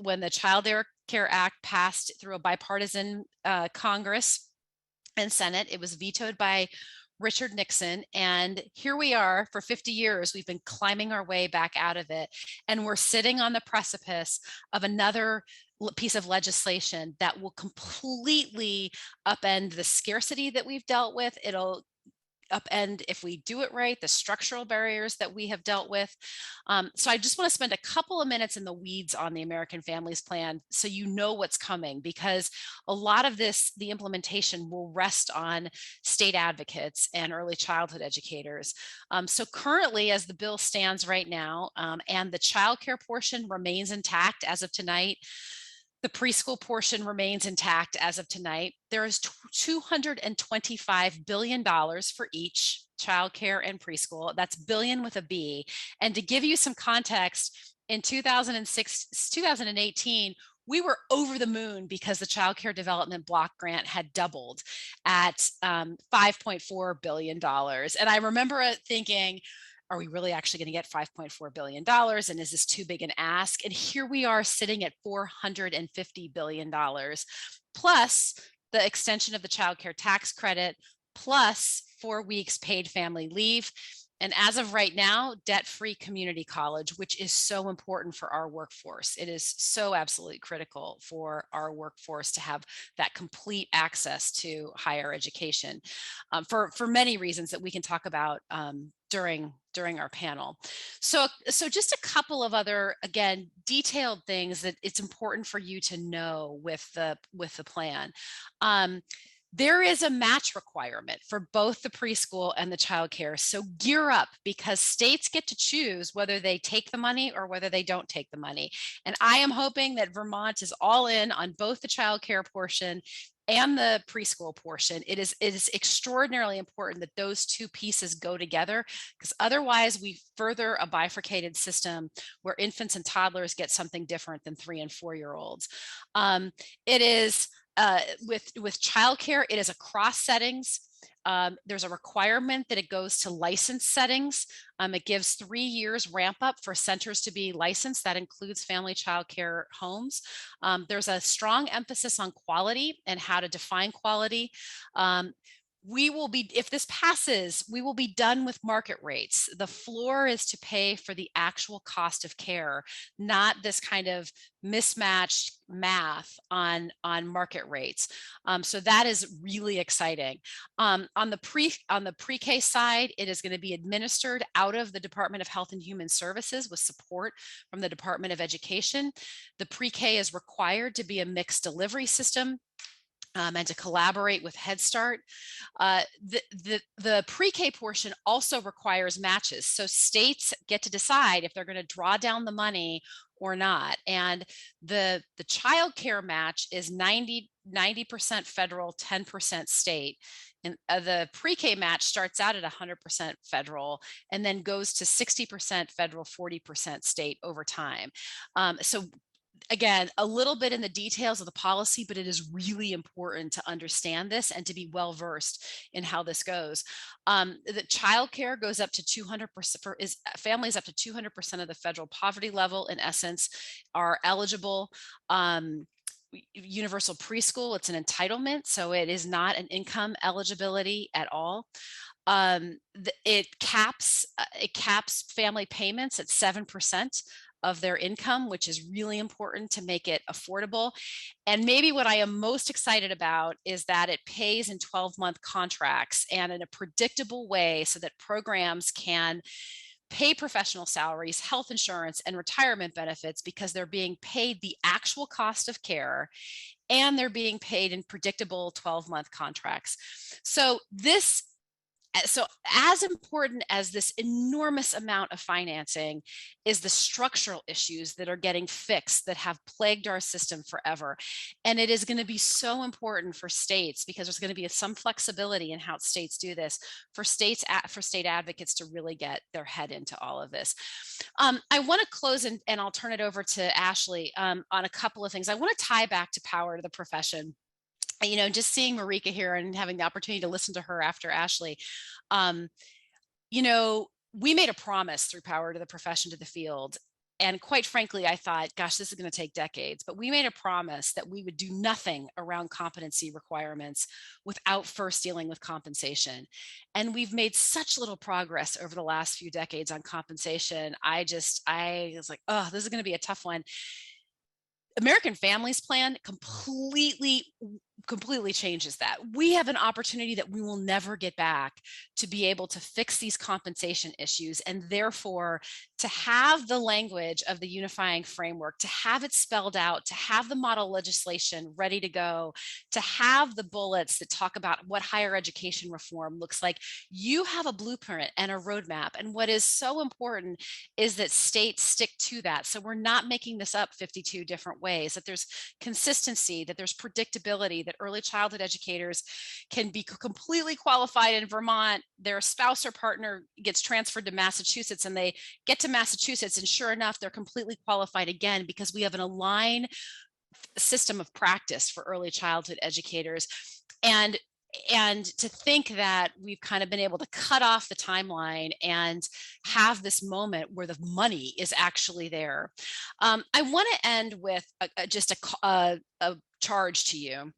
when the Child Care Act passed through a bipartisan Congress and Senate. It was vetoed by Richard Nixon, and here we are for 50 years. We've been climbing our way back out of it, and we're sitting on the precipice of another piece of legislation that will completely upend the scarcity that we've dealt with. It'll upend, if we do it right, the structural barriers that we have dealt with. So I just want to spend a couple of minutes in the weeds on the American Families Plan so you know what's coming, because a lot of this, the implementation, will rest on state advocates and early childhood educators. So currently, as the bill stands right now, and the child care portion remains intact as of tonight, the preschool portion remains intact as of tonight. There is $225 billion for each, childcare and preschool. That's billion with a B. And to give you some context, in 2018, we were over the moon because the Child Care Development Block Grant had doubled at $5.4 billion. And I remember thinking, are we really actually going to get $5.4 billion? And is this too big an ask? And here we are sitting at $450 billion, plus the extension of the child care tax credit, plus 4 weeks paid family leave. And as of right now, debt-free community college, which is so important for our workforce. It is so absolutely critical for our workforce to have that complete access to higher education, for many reasons that we can talk about during our panel. So just a couple of other, again, detailed things that it's important for you to know with the plan. There is a match requirement for both the preschool and the childcare. So gear up, because states get to choose whether they take the money or whether they don't take the money. And I am hoping that Vermont is all in on both the childcare portion and the preschool portion. It is extraordinarily important that those two pieces go together, because otherwise we further a bifurcated system where infants and toddlers get something different than 3 and 4-year-olds. It is with childcare, it is across settings. There's a requirement that it goes to licensed settings. It gives 3 years ramp up for centers to be licensed. That includes family childcare homes. There's a strong emphasis on quality and how to define quality. We will be, if this passes, we will be done with market rates. The floor is to pay for the actual cost of care, not this kind of mismatched math on market rates. So that is really exciting. On the pre-K side, it is going to be administered out of the Department of Health and Human Services with support from the Department of Education. The pre-K is required to be a mixed delivery system. and to collaborate with Head Start. The pre-K portion also requires matches. So states get to decide if they're going to draw down the money or not. And the child care match is 90% federal, 10% state. And the pre-K match starts out at 100% federal and then goes to 60% federal, 40% state over time. So again, a little bit in the details of the policy, but it is really important to understand this and to be well versed in how this goes. The child care goes up to 200% for families up to 200% of the federal poverty level, in essence, are eligible. Universal preschool, it's an entitlement, so it is not an income eligibility at all. It caps family payments at 7% of their income, which is really important to make it affordable. And maybe what I am most excited about is that it pays in 12-month contracts and in a predictable way so that programs can pay professional salaries, health insurance, and retirement benefits because they're being paid the actual cost of care and they're being paid in predictable 12-month contracts. So as important as this enormous amount of financing is the structural issues that are getting fixed that have plagued our system forever. And it is going to be so important for states, because there's going to be some flexibility in how states do this, for state advocates to really get their head into all of this. I want to close and I'll turn it over to Ashley on a couple of things. I want to tie back to power to the profession. You know, just seeing Marica here and having the opportunity to listen to her after Ashley, you know, we made a promise through Power to the Profession to the Field. And quite frankly, I thought, gosh, this is going to take decades. But we made a promise that we would do nothing around competency requirements without first dealing with compensation. And we've made such little progress over the last few decades on compensation. I was like, oh, this is going to be a tough one. American Families Plan completely changes that. We have an opportunity that we will never get back to be able to fix these compensation issues, and therefore to have the language of the unifying framework, to have it spelled out, to have the model legislation ready to go, to have the bullets that talk about what higher education reform looks like. You have a blueprint and a roadmap. And what is so important is that states stick to that. So we're not making this up 52 different ways, that there's consistency, that there's predictability, that early childhood educators can be completely qualified in Vermont. Their spouse or partner gets transferred to Massachusetts and they get to Massachusetts, and sure enough, they're completely qualified again, because we have an aligned system of practice for early childhood educators. And to think that we've kind of been able to cut off the timeline and have this moment where the money is actually there. I want to end with just a charge to you.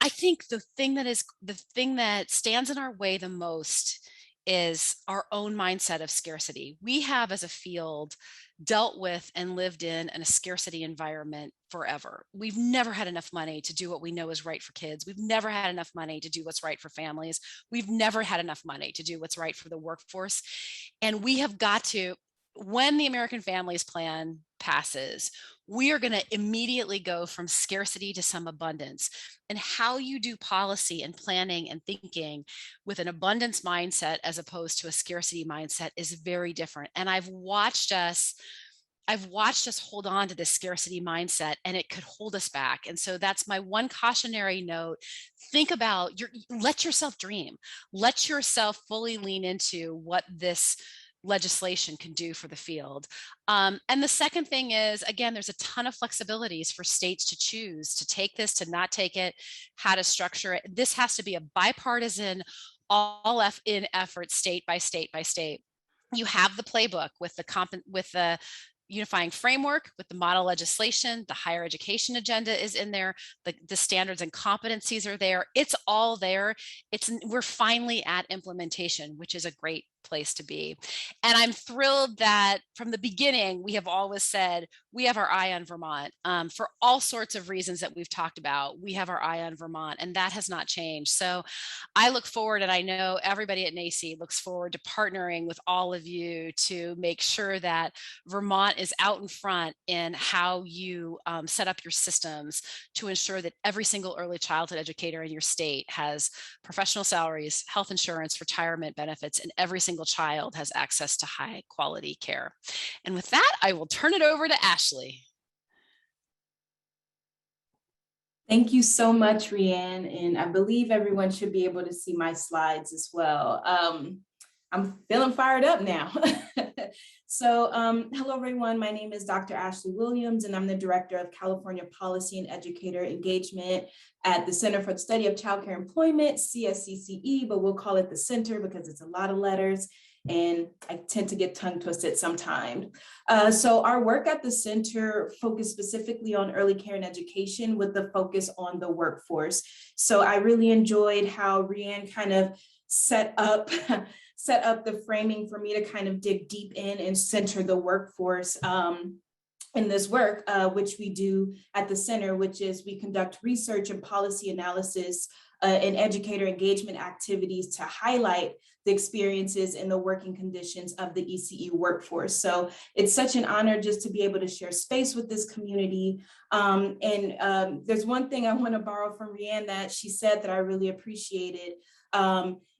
I think the thing that stands in our way the most is our own mindset of scarcity. We have, as a field, dealt with and lived in a scarcity environment forever. We've never had enough money to do what we know is right for kids. We've never had enough money to do what's right for families. We've never had enough money to do what's right for the workforce. And we have got to, when the American Families Plan passes, we are going to immediately go from scarcity to some abundance. And how you do policy and planning and thinking with an abundance mindset as opposed to a scarcity mindset is very different. And I've watched us hold on to this scarcity mindset, and it could hold us back. And so that's my one cautionary note. Think about let yourself dream, let yourself fully lean into what this legislation can do for the field. And the second thing is, again, there's a ton of flexibilities for states to choose to take this, to not take it, how to structure it. This has to be a bipartisan, all-in effort, state by state by state. You have the playbook with the unifying framework, with the model legislation. The higher education agenda is in there. The standards and competencies are there. It's all there. We're finally at implementation, which is a great place to be. And I'm thrilled that from the beginning, we have always said we have our eye on Vermont for all sorts of reasons that we've talked about. We have our eye on Vermont, and that has not changed. So I look forward, and I know everybody at NAEYC looks forward to partnering with all of you to make sure that Vermont Vermont is out in front in how you set up your systems to ensure that every single early childhood educator in your state has professional salaries, health insurance, retirement benefits, and every single child has access to high quality care. And with that, I will turn it over to Ashley. Thank you so much, Rhian. And I believe everyone should be able to see my slides as well. I'm feeling fired up now. So hello, everyone. My name is Dr. Ashley Williams, and I'm the Director of California Policy and Educator Engagement at the Center for the Study of Childcare Employment, CSCCE, but we'll call it the Center because it's a lot of letters, and I tend to get tongue twisted sometimes. So our work at the center focused specifically on early care and education with the focus on the workforce. So I really enjoyed how Rhian kind of set up the framing for me to kind of dig deep in and center the workforce in this work, which we do at the center, which is we conduct research and policy analysis and educator engagement activities to highlight the experiences and the working conditions of the ECE workforce. So it's such an honor just to be able to share space with this community. There's one thing I want to borrow from Rhian that she said that I really appreciated,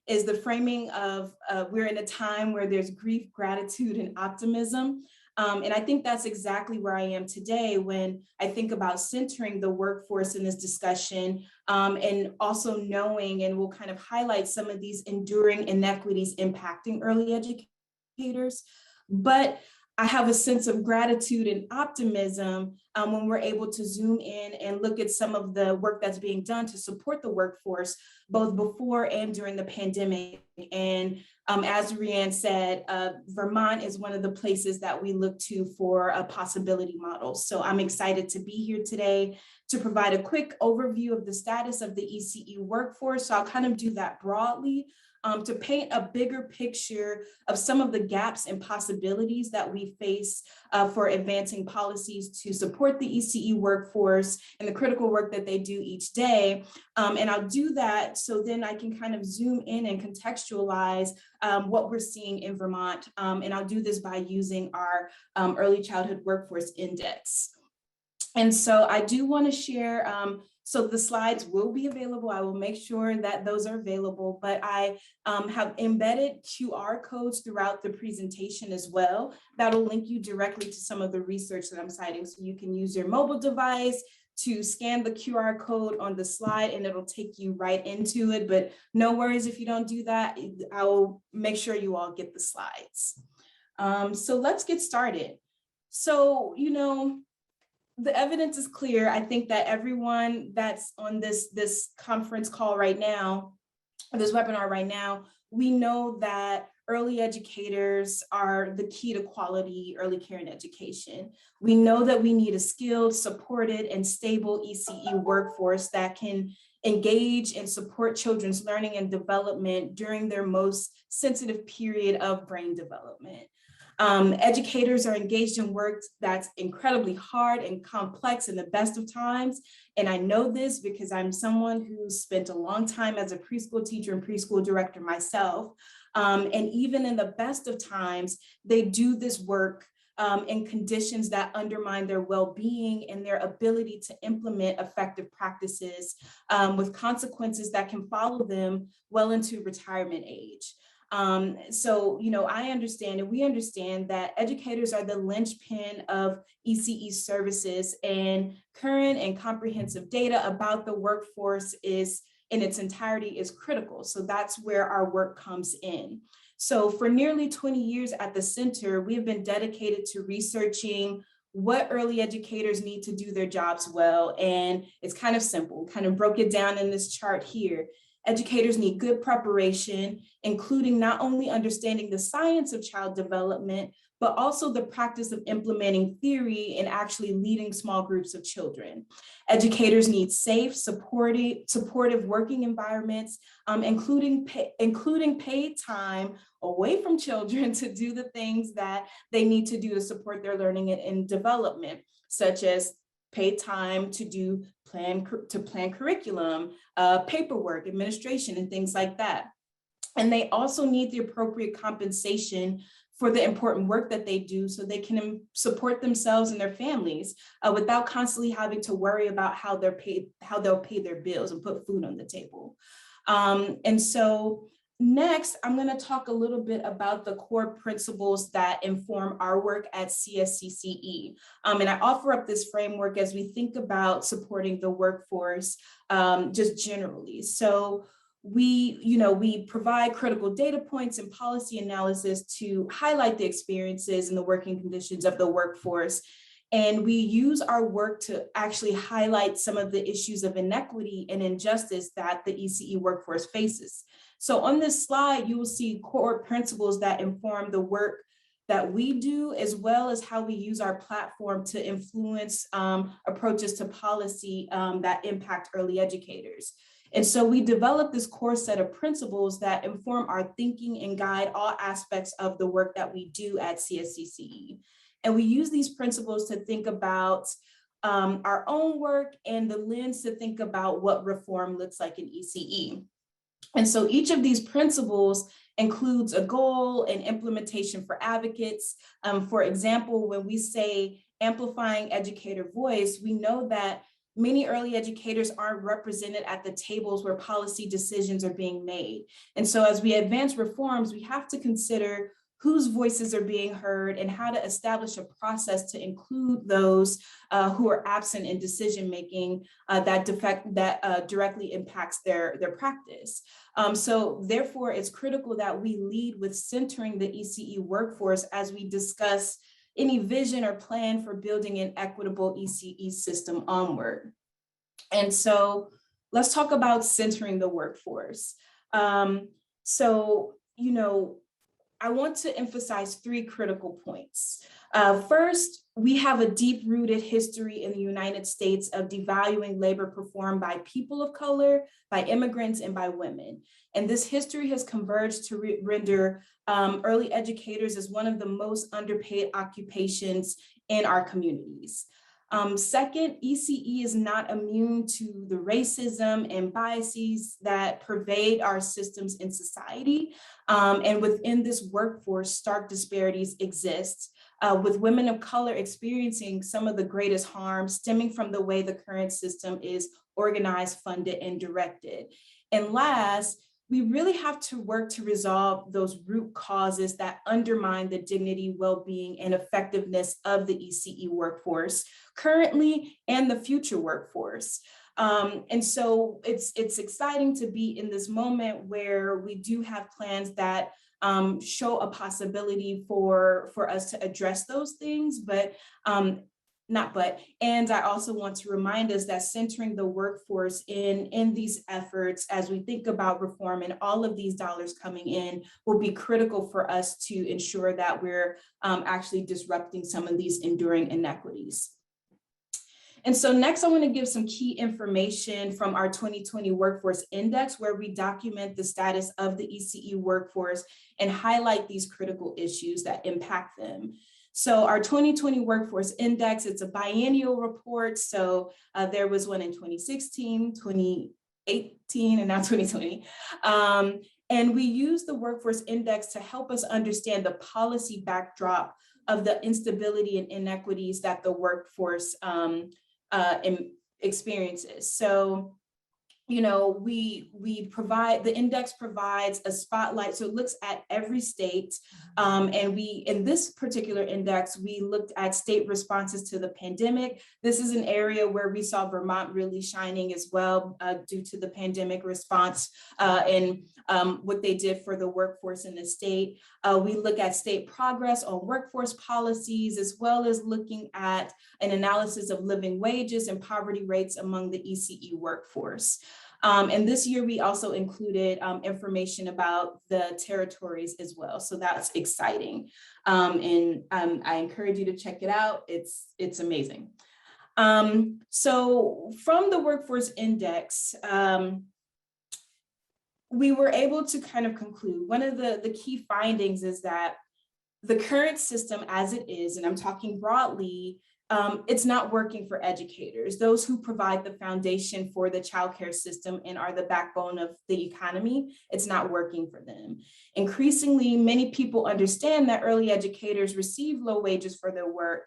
is the framing of we're in a time where there's grief, gratitude, and optimism. And I think that's exactly where I am today when I think about centering the workforce in this discussion, and also knowing, and we'll kind of highlight some of these enduring inequities impacting early educators. But I have a sense of gratitude and optimism when we're able to zoom in and look at some of the work that's being done to support the workforce, both before and during the pandemic. And as Rhian said, Vermont is one of the places that we look to for a possibility model. So I'm excited to be here today to provide a quick overview of the status of the ECE workforce. So I'll kind of do that broadly, to paint a bigger picture of some of the gaps and possibilities that we face for advancing policies to support the ECE workforce and the critical work that they do each day. And I'll do that so then I can kind of zoom in and contextualize what we're seeing in Vermont. And I'll do this by using our Early Childhood Workforce Index. And so I do want to share, so the slides will be available. I will make sure that those are available, but I have embedded QR codes throughout the presentation as well. That'll link you directly to some of the research that I'm citing. So you can use your mobile device to scan the QR code on the slide and it'll take you right into it. But no worries if you don't do that. I'll make sure you all get the slides. So let's get started. So, you know, the evidence is clear. I think that everyone that's on this conference call right now, or this webinar right now, we know that early educators are the key to quality early care and education. We know that we need a skilled, supported, and stable ECE workforce that can engage and support children's learning and development during their most sensitive period of brain development. Educators are engaged in work that's incredibly hard and complex in the best of times. And I know this because I'm someone who spent a long time as a preschool teacher and preschool director myself. And even in the best of times, they do this work in conditions that undermine their well-being and their ability to implement effective practices with consequences that can follow them well into retirement age. So, you know, I understand and we understand that educators are the linchpin of ECE services, and current and comprehensive data about the workforce is in its entirety is critical. So that's where our work comes in. So for nearly 20 years at the center, we have been dedicated to researching what early educators need to do their jobs well. And it's kind of simple, kind of broke it down in this chart here. Educators need good preparation, including not only understanding the science of child development, but also the practice of implementing theory and actually leading small groups of children. Educators need safe, supportive working environments, including paid time away from children to do the things that they need to do to support their learning and development, such as paid time to plan curriculum, paperwork, administration, and things like that. And they also need the appropriate compensation for the important work that they do so they can support themselves and their families without constantly having to worry about how they'll pay their bills and put food on the table. And so next, I'm going to talk a little bit about the core principles that inform our work at CSCCE. And I offer up this framework as we think about supporting the workforce just generally. So we provide critical data points and policy analysis to highlight the experiences and the working conditions of the workforce. And we use our work to actually highlight some of the issues of inequity and injustice that the ECE workforce faces. So on this slide, you will see core principles that inform the work that we do, as well as how we use our platform to influence approaches to policy that impact early educators. And so we developed this core set of principles that inform our thinking and guide all aspects of the work that we do at CSCCE. And we use these principles to think about our own work and the lens to think about what reform looks like in ECE. And so each of these principles includes a goal and implementation for advocates. For example, when we say amplifying educator voice, we know that many early educators aren't represented at the tables where policy decisions are being made. And so as we advance reforms, we have to consider whose voices are being heard and how to establish a process to include those who are absent in decision-making that directly impacts their practice. So therefore, it's critical that we lead with centering the ECE workforce as we discuss any vision or plan for building an equitable ECE system onward. And so let's talk about centering the workforce. I want to emphasize 3 critical points. First, we have a deep-rooted history in the United States of devaluing labor performed by people of color, by immigrants, and by women. And this history has converged to render early educators as one of the most underpaid occupations in our communities. Second, ECE is not immune to the racism and biases that pervade our systems in society. And within this workforce, stark disparities exist, with women of color experiencing some of the greatest harm stemming from the way the current system is organized, funded, and directed. And last, we really have to work to resolve those root causes that undermine the dignity, well-being, and effectiveness of the ECE workforce currently and the future workforce. And so it's exciting to be in this moment where we do have plans that show a possibility for us to address those things, and I also want to remind us that centering the workforce in these efforts as we think about reform and all of these dollars coming in will be critical for us to ensure that we're actually disrupting some of these enduring inequities. And so next, I want to give some key information from our 2020 Workforce Index, where we document the status of the ECE workforce and highlight these critical issues that impact them. So our 2020 Workforce Index, it's a biennial report. So there was one in 2016, 2018, and now 2020. And we use the Workforce Index to help us understand the policy backdrop of the instability and inequities that the workforce experiences. So, we provide, the index provides a spotlight. So it looks at every state. And in this particular index, we looked at state responses to the pandemic. This is an area where we saw Vermont really shining as well due to the pandemic response and what they did for the workforce in the state. We look at state progress on workforce policies, as well as looking at an analysis of living wages and poverty rates among the ECE workforce. And this year, we also included information about the territories as well. So that's exciting. And I encourage you to check it out. It's amazing. So from the Workforce Index, we were able to kind of conclude one of the key findings is that the current system as it is, and I'm talking broadly, it's not working for educators, those who provide the foundation for the childcare system and are the backbone of the economy. It's not working for them. Increasingly, many people understand that early educators receive low wages for their work,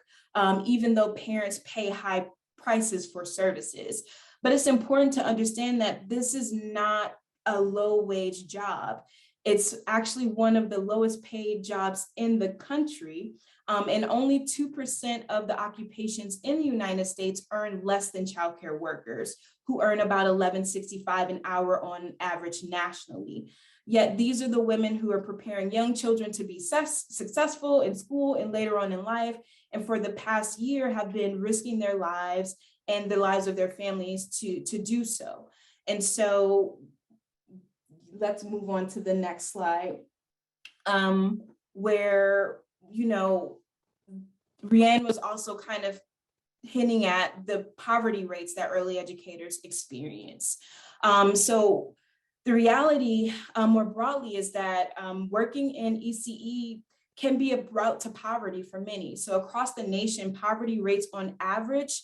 even though parents pay high prices for services. But it's important to understand that this is not a low wage job. It's actually one of the lowest paid jobs in the country. And only 2% of the occupations in the United States earn less than childcare workers, who earn about $11.65 an hour on average nationally. Yet these are the women who are preparing young children to be successful in school and later on in life, and for the past year have been risking their lives and the lives of their families to do so. And so let's move on to the next slide, where, you know, Rhian was also kind of hinting at the poverty rates that early educators experience. So the reality more broadly is that working in ECE can be a route to poverty for many. So across the nation, poverty rates on average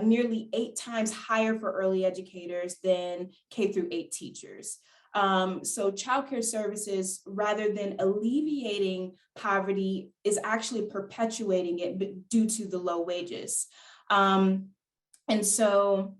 nearly 8 times higher for early educators than K through 8 teachers. So childcare services, rather than alleviating poverty, is actually perpetuating it due to the low wages. And so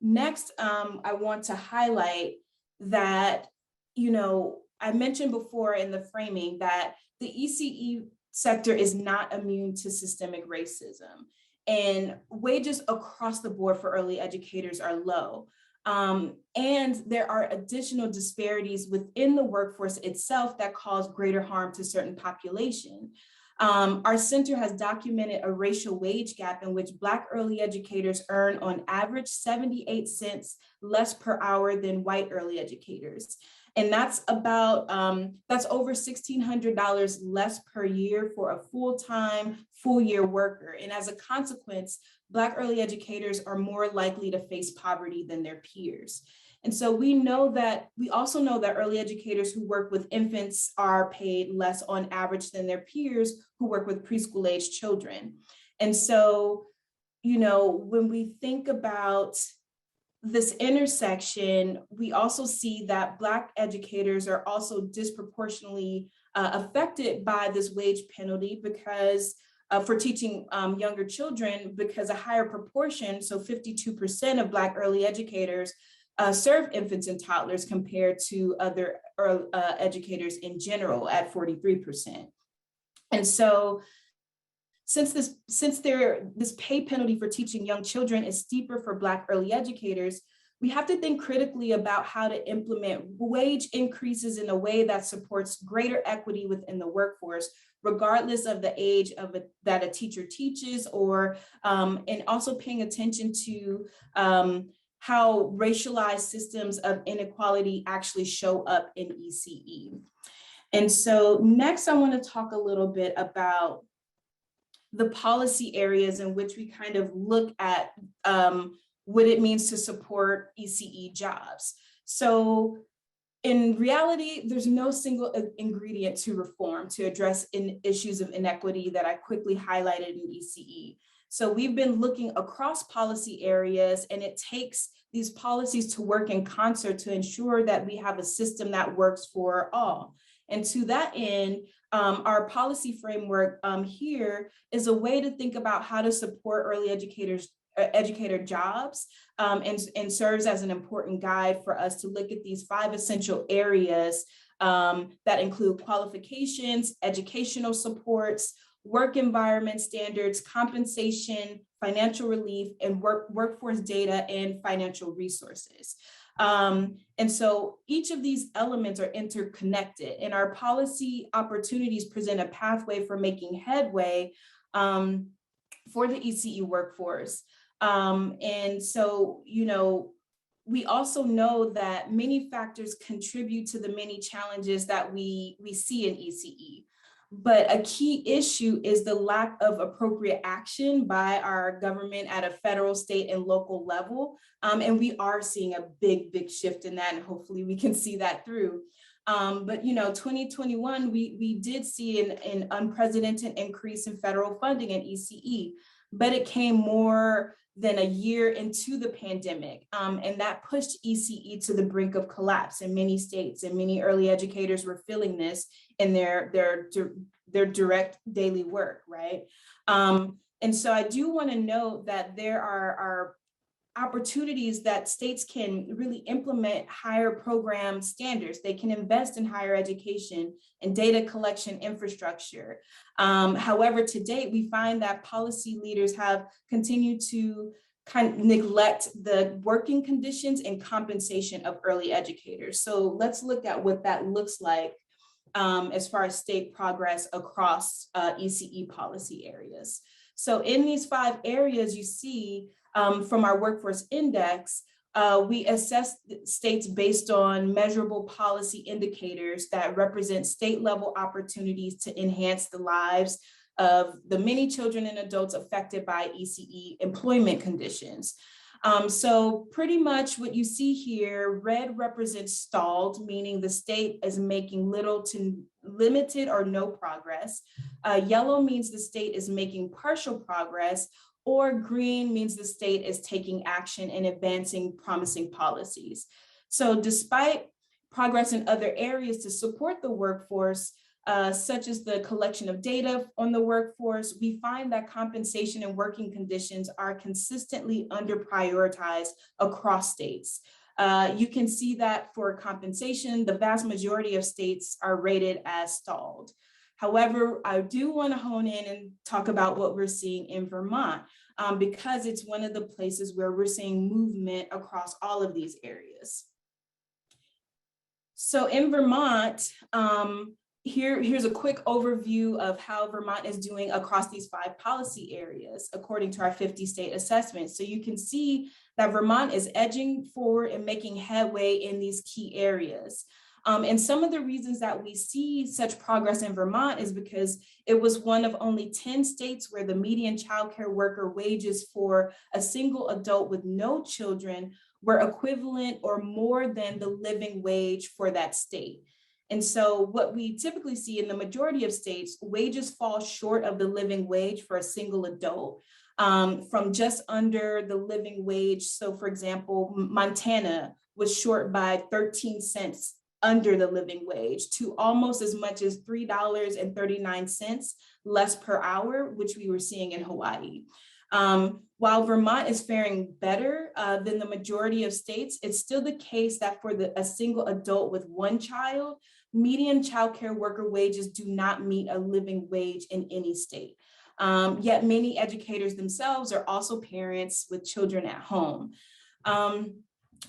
next, I want to highlight that, you know, I mentioned before in the framing that the ECE sector is not immune to systemic racism, and wages across the board for early educators are low. And there are additional disparities within the workforce itself that cause greater harm to certain population. Our center has documented a racial wage gap in which Black early educators earn on average 78 cents less per hour than white early educators. And that's about, that's over $1,600 less per year for a full-time, full-year worker. And as a consequence, Black early educators are more likely to face poverty than their peers. And so we also know that early educators who work with infants are paid less on average than their peers who work with preschool age children. And so, you know, when we think about this intersection, we also see that Black educators are also disproportionately affected by this wage penalty because for teaching younger children, because a higher proportion, so 52% of Black early educators serve infants and toddlers compared to other educators in general at 43%. And so since this pay penalty for teaching young children is steeper for Black early educators, we have to think critically about how to implement wage increases in a way that supports greater equity within the workforce, regardless of the age that a teacher teaches, or and also paying attention to how racialized systems of inequality actually show up in ECE. And so next, I want to talk a little bit about the policy areas in which we kind of look at what it means to support ECE jobs. So in reality, there's no single ingredient to reform to address issues of inequity that I quickly highlighted in ECE. So we've been looking across policy areas, and it takes these policies to work in concert to ensure that we have a system that works for all. And to that end, our policy framework here is a way to think about how to support early educator jobs and serves as an important guide for us to look at these 5 essential areas that include qualifications, educational supports, work environment standards, compensation, financial relief, and workforce data and financial resources. And so each of these elements are interconnected, and our policy opportunities present a pathway for making headway for the ECE workforce. And so, you know, we also know that many factors contribute to the many challenges that we see in ECE. But a key issue is the lack of appropriate action by our government at a federal, state, and local level. And we are seeing a big shift in that, and hopefully we can see that through. But, you know, 2021, we did see an unprecedented increase in federal funding in ECE. but it came more than a year into the pandemic. And that pushed ECE to the brink of collapse in many states, and many early educators were feeling this in their direct daily work, right? And so I do want to note that there are opportunities that states can really implement higher program standards. They can invest in higher education and data collection infrastructure. However, to date, we find that policy leaders have continued to kind of neglect the working conditions and compensation of early educators. So let's look at what that looks like as far as state progress across ECE policy areas. So in these 5 areas, you see from our workforce index, we assess states based on measurable policy indicators that represent state level opportunities to enhance the lives of the many children and adults affected by ECE employment conditions. So pretty much what you see here, red represents stalled, meaning the state is making little to limited or no progress. Yellow means the state is making partial progress, or green means the state is taking action and advancing promising policies. So despite progress in other areas to support the workforce, such as the collection of data on the workforce, we find that compensation and working conditions are consistently under prioritized across states. You can see that for compensation, the vast majority of states are rated as stalled. However, I do want to hone in and talk about what we're seeing in Vermont, because it's one of the places where we're seeing movement across all of these areas. So in Vermont, here's a quick overview of how Vermont is doing across these 5 policy areas, according to our 50-state assessment. So you can see that Vermont is edging forward and making headway in these key areas. And some of the reasons that we see such progress in Vermont is because it was one of only 10 states where the median childcare worker wages for a single adult with no children were equivalent or more than the living wage for that state. And so what we typically see in the majority of states, wages fall short of the living wage for a single adult, from just under the living wage. So for example, Montana was short by 13 cents under the living wage to almost as much as $3.39 less per hour, which we were seeing in Hawaii. While Vermont is faring better than the majority of states, it's still the case that for a single adult with 1 child, median childcare worker wages do not meet a living wage in any state. Yet many educators themselves are also parents with children at home.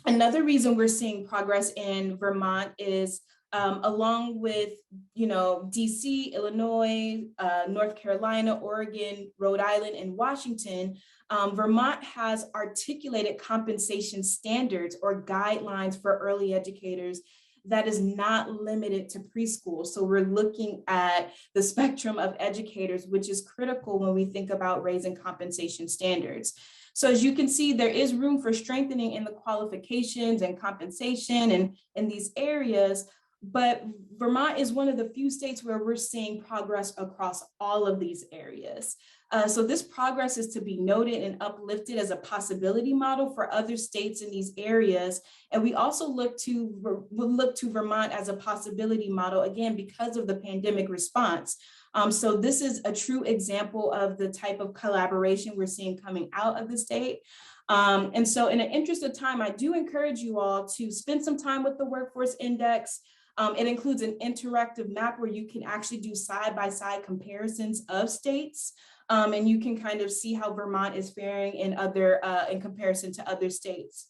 Another reason we're seeing progress in Vermont is along with, DC, Illinois, North Carolina, Oregon, Rhode Island, and Washington, Vermont has articulated compensation standards or guidelines for early educators that is not limited to preschool. So we're looking at the spectrum of educators, which is critical when we think about raising compensation standards. So as you can see, there is room for strengthening in the qualifications and compensation and in these areas, but Vermont is one of the few states where we're seeing progress across all of these areas. So this progress is to be noted and uplifted as a possibility model for other states in these areas. And we also look to Vermont as a possibility model, again, because of the pandemic response. So this is a true example of the type of collaboration we're seeing coming out of the state. And so in the interest of time, I do encourage you all to spend some time with the Workforce Index. It includes an interactive map where you can actually do side-by-side comparisons of states. And you can kind of see how Vermont is faring in comparison to other states.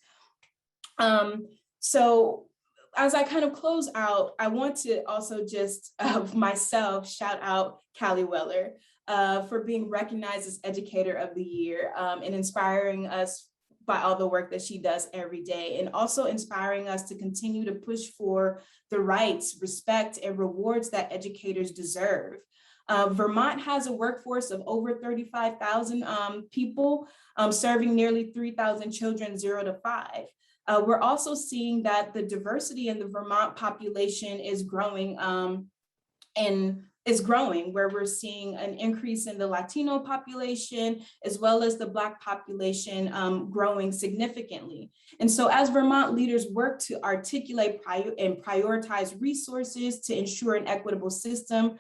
So as I kind of close out, I want to also just myself shout out Callie Weller for being recognized as Educator of the Year and inspiring us by all the work that she does every day, and also inspiring us to continue to push for the rights, respect, and rewards that educators deserve. Vermont has a workforce of over 35,000 people, serving nearly 3,000 children 0 to 5. We're also seeing that the diversity in the Vermont population is growing in is growing, where we're seeing an increase in the Latino population, as well as the Black population growing significantly. And so as Vermont leaders work to articulate and prioritize resources to ensure an equitable system,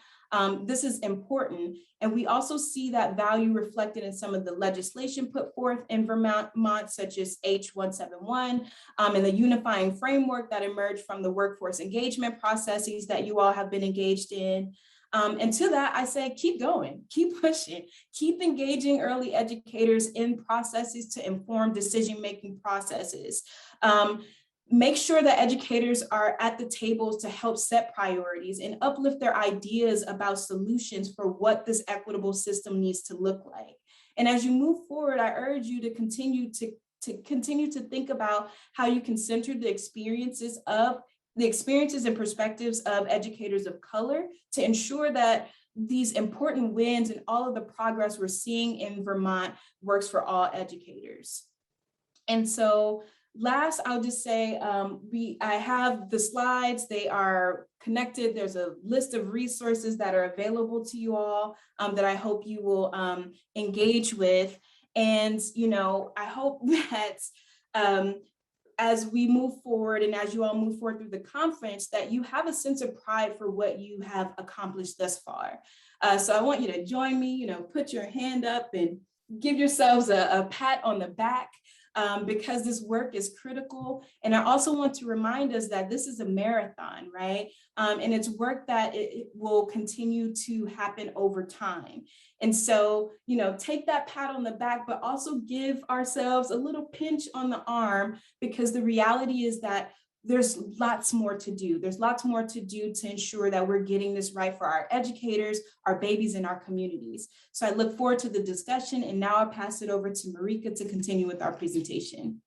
this is important. And we also see that value reflected in some of the legislation put forth in Vermont, such as H171, and the unifying framework that emerged from the workforce engagement processes that you all have been engaged in. And to that, I say, keep going, keep pushing, keep engaging early educators in processes to inform decision-making processes. Make sure that educators are at the tables to help set priorities and uplift their ideas about solutions for what this equitable system needs to look like. And as you move forward, I urge you to continue to think about how you can center the experiences and perspectives of educators of color to ensure that these important wins and all of the progress we're seeing in Vermont works for all educators. And so last, I'll just say, I have the slides, they are connected. There's a list of resources that are available to you all that I hope you will engage with. And, I hope that as we move forward and as you all move forward through the conference, that you have a sense of pride for what you have accomplished thus far. So I want you to join me, put your hand up and give yourselves a pat on the back. Because this work is critical. And I also want to remind us that this is a marathon, right? And it's work that it will continue to happen over time. And so, take that pat on the back, but also give ourselves a little pinch on the arm, because the reality is that there's lots more to do. There's lots more to do to ensure that we're getting this right for our educators, our babies, and our communities. So I look forward to the discussion, and now I'll pass it over to Marica to continue with our presentation.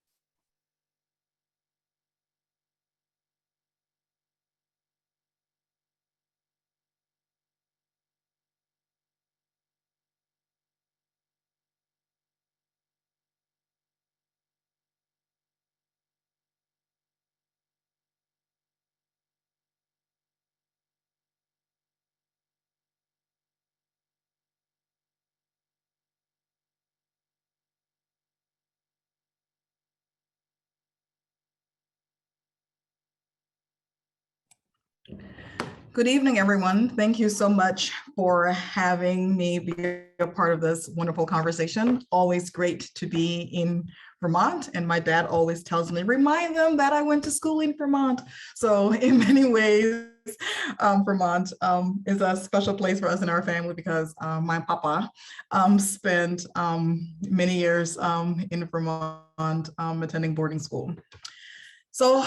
Good evening, everyone. Thank you so much for having me be a part of this wonderful conversation. Always great to be in Vermont. And my dad always tells me, remind them that I went to school in Vermont. So in many ways, Vermont is a special place for us in our family, because my papa spent many years in Vermont attending boarding school. So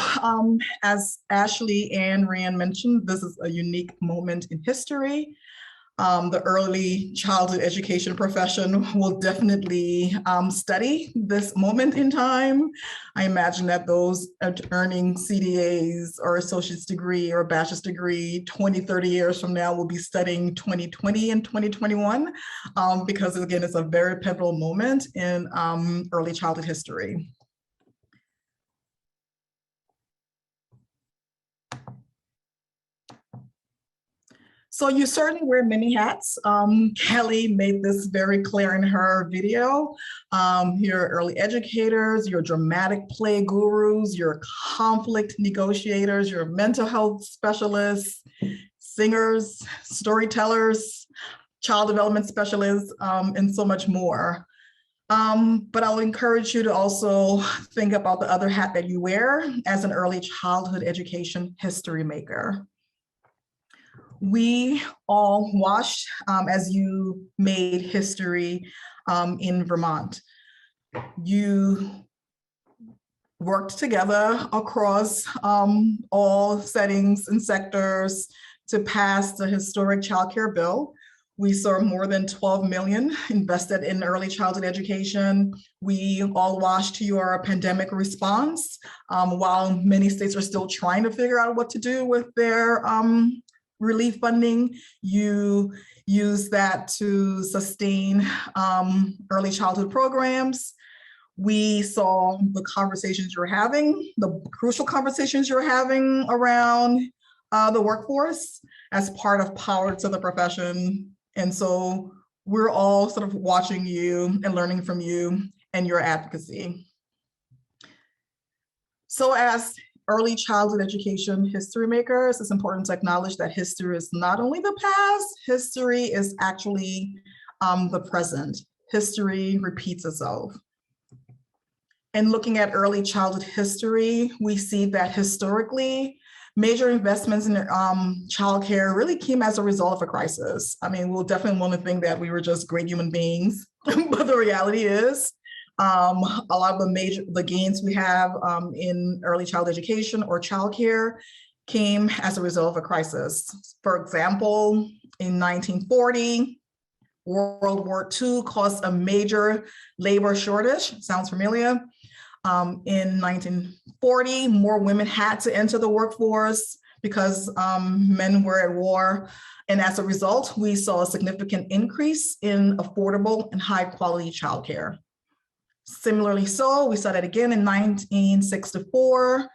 as Ashley and Rhian mentioned, this is a unique moment in history. The early childhood education profession will definitely study this moment in time. I imagine that those earning CDAs or associate's degree or bachelor's degree 20, 30 years from now will be studying 2020 and 2021, because again, it's a very pivotal moment in early childhood history. So you certainly wear many hats. Kelly made this very clear in her video. You're early educators, you're dramatic play gurus, you're conflict negotiators, you're mental health specialists, singers, storytellers, child development specialists, and so much more. But I'll encourage you to also think about the other hat that you wear as an early childhood education history maker. We all watched as you made history in Vermont. You worked together across all settings and sectors to pass the historic child care bill. We saw more than 12 million invested in early childhood education. We all watched your pandemic response while many states are still trying to figure out what to do with their relief funding. You use that to sustain early childhood programs. We saw the conversations you're having, the crucial conversations you're having around the workforce, as part of Power to the Profession. And so we're all sort of watching you and learning from you and your advocacy. So as early childhood education history makers, it's important to acknowledge that history is not only the past, history is actually the present. History repeats itself. And looking at early childhood history, we see that historically, major investments in childcare really came as a result of a crisis. I mean, we'll definitely want to think that we were just great human beings, but the reality is a lot of the gains we have in early childhood education or childcare came as a result of a crisis. For example, in 1940, World War II caused a major labor shortage. Sounds familiar? In 1940, more women had to enter the workforce because men were at war. And as a result, we saw a significant increase in affordable and high quality childcare. Similarly so, we saw that again in 1964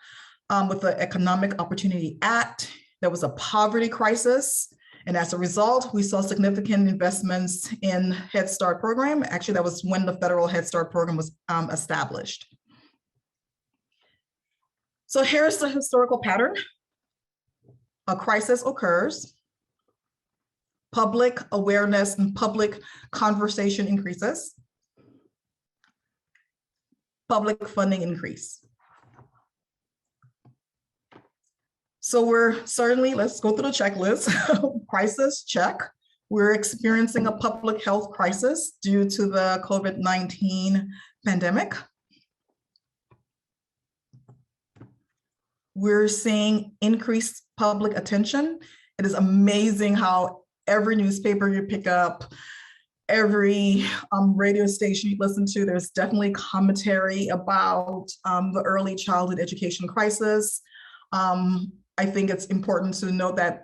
with the Economic Opportunity Act. There was a poverty crisis. And as a result, we saw significant investments in Head Start program. Actually, that was when the federal Head Start program was established. So here's the historical pattern. A crisis occurs, public awareness and public conversation increases, public funding increase. So we're certainly, let's go through the checklist. Crisis, check. We're experiencing a public health crisis due to the COVID-19 pandemic. We're seeing increased public attention. It is amazing how every newspaper you pick up, every radio station you listen to, there's definitely commentary about the early childhood education crisis. I think it's important to note that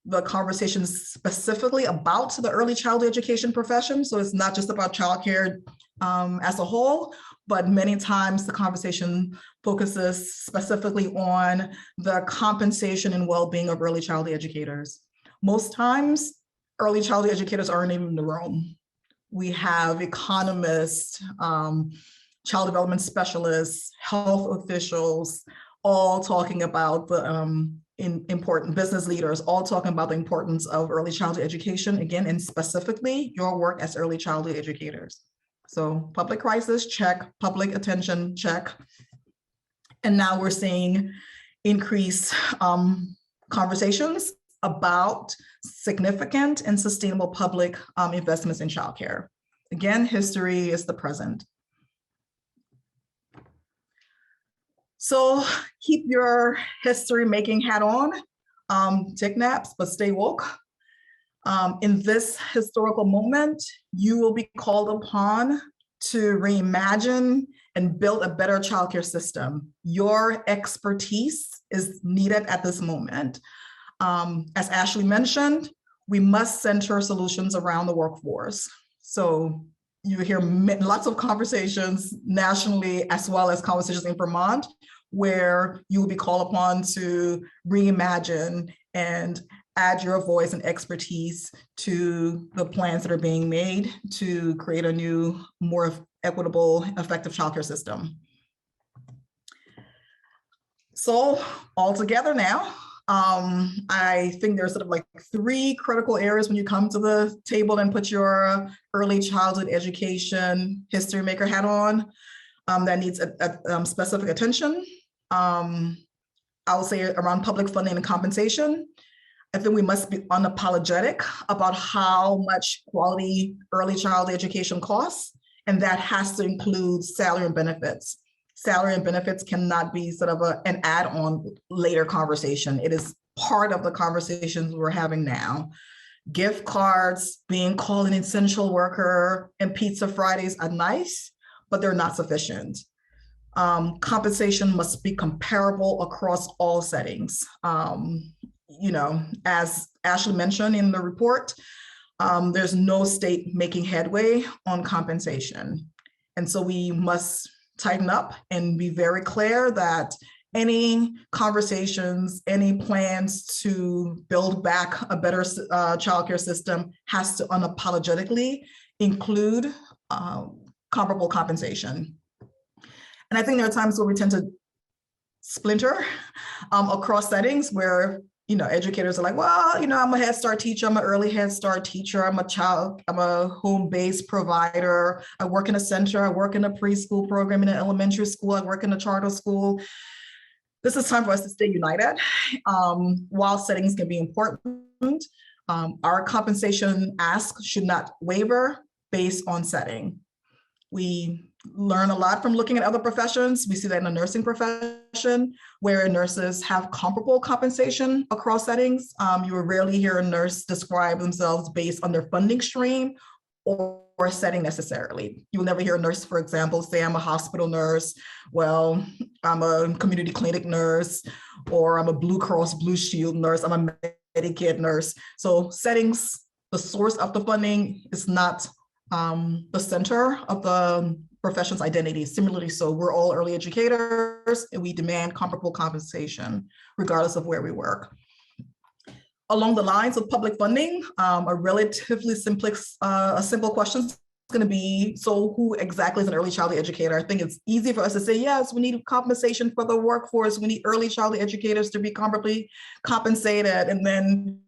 the conversation is specifically about the early childhood education profession. So it's not just about childcare as a whole, but many times the conversation focuses specifically on the compensation and well-being of early childhood educators. Most times, early childhood educators aren't even in the room. We have economists, child development specialists, health officials, all talking about the important business leaders, all talking about the importance of early childhood education, again, and specifically your work as early childhood educators. So public crisis, check. Public attention, check. And now we're seeing increased conversations about significant and sustainable public investments in childcare. Again, history is the present. So keep your history making hat on, take naps, but stay woke. In this historical moment, you will be called upon to reimagine and build a better childcare system. Your expertise is needed at this moment. As Ashley mentioned, we must center solutions around the workforce. So you hear lots of conversations nationally as well as conversations in Vermont, where you will be called upon to reimagine and add your voice and expertise to the plans that are being made to create a new, more equitable, effective childcare system. So all together now, I think there's sort of like 3 critical areas when you come to the table and put your early childhood education history maker hat on that needs a specific attention. I would say around public funding and compensation. I think we must be unapologetic about how much quality early childhood education costs, and that has to include salary and benefits. Salary and benefits cannot be sort of an add-on later conversation. It is part of the conversations we're having now. Gift cards, being called an essential worker, and pizza Fridays are nice, but they're not sufficient. Compensation must be comparable across all settings. You know, as Ashley mentioned in the report, there's no state making headway on compensation. And so we must tighten up and be very clear that any conversations, any plans to build back a better childcare system has to unapologetically include comparable compensation. And I think there are times where we tend to splinter across settings where, you know, educators are like, well, you know, I'm a Head Start teacher, I'm an early Head Start teacher, I'm a home-based provider, I work in a center, I work in a preschool program, in an elementary school, I work in a charter school. This is time for us to stay united. While settings can be important, our compensation ask should not waver based on setting. We learn a lot from looking at other professions. We see that in the nursing profession, where nurses have comparable compensation across settings. You will rarely hear a nurse describe themselves based on their funding stream or setting necessarily. You will never hear a nurse, for example, say, I'm a hospital nurse, well, I'm a community clinic nurse, or I'm a Blue Cross Blue Shield nurse, I'm a Medicaid nurse. So settings, the source of the funding is not the center of the profession's identity. Similarly, so we're all early educators and we demand comparable compensation regardless of where we work. Along the lines of public funding, a relatively simple question is going to be, so who exactly is an early childhood educator? I think it's easy for us to say, yes, we need compensation for the workforce. We need early childhood educators to be comparably compensated. And then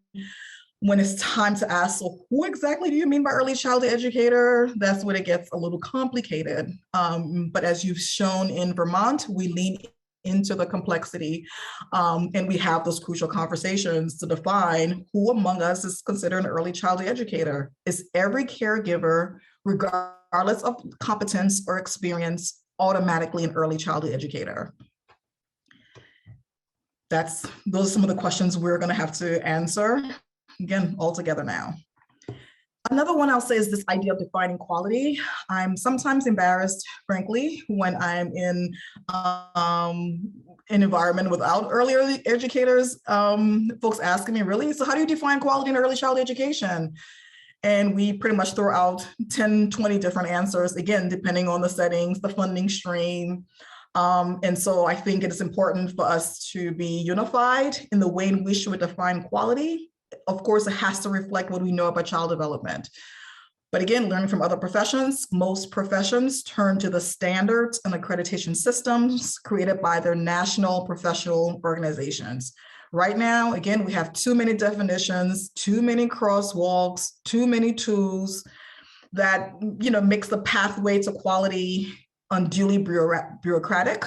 when it's time to ask, so who exactly do you mean by early childhood educator? That's when it gets a little complicated. But as you've shown in Vermont, we lean into the complexity and we have those crucial conversations to define who among us is considered an early childhood educator. Is every caregiver, regardless of competence or experience, automatically an early childhood educator? Those are some of the questions we're going to have to answer. Again, all together now. Another one I'll say is this idea of defining quality. I'm sometimes embarrassed, frankly, when I'm in an environment without early educators, folks asking me, really, so how do you define quality in early childhood education? And we pretty much throw out 10, 20 different answers, again, depending on the settings, the funding stream. And so I think it is important for us to be unified in the way in which we define quality. Of course, it has to reflect what we know about child development. But again, learning from other professions, most professions turn to the standards and accreditation systems created by their national professional organizations. Right now, again, we have too many definitions, too many crosswalks, too many tools that, you know, makes the pathway to quality unduly bureaucratic.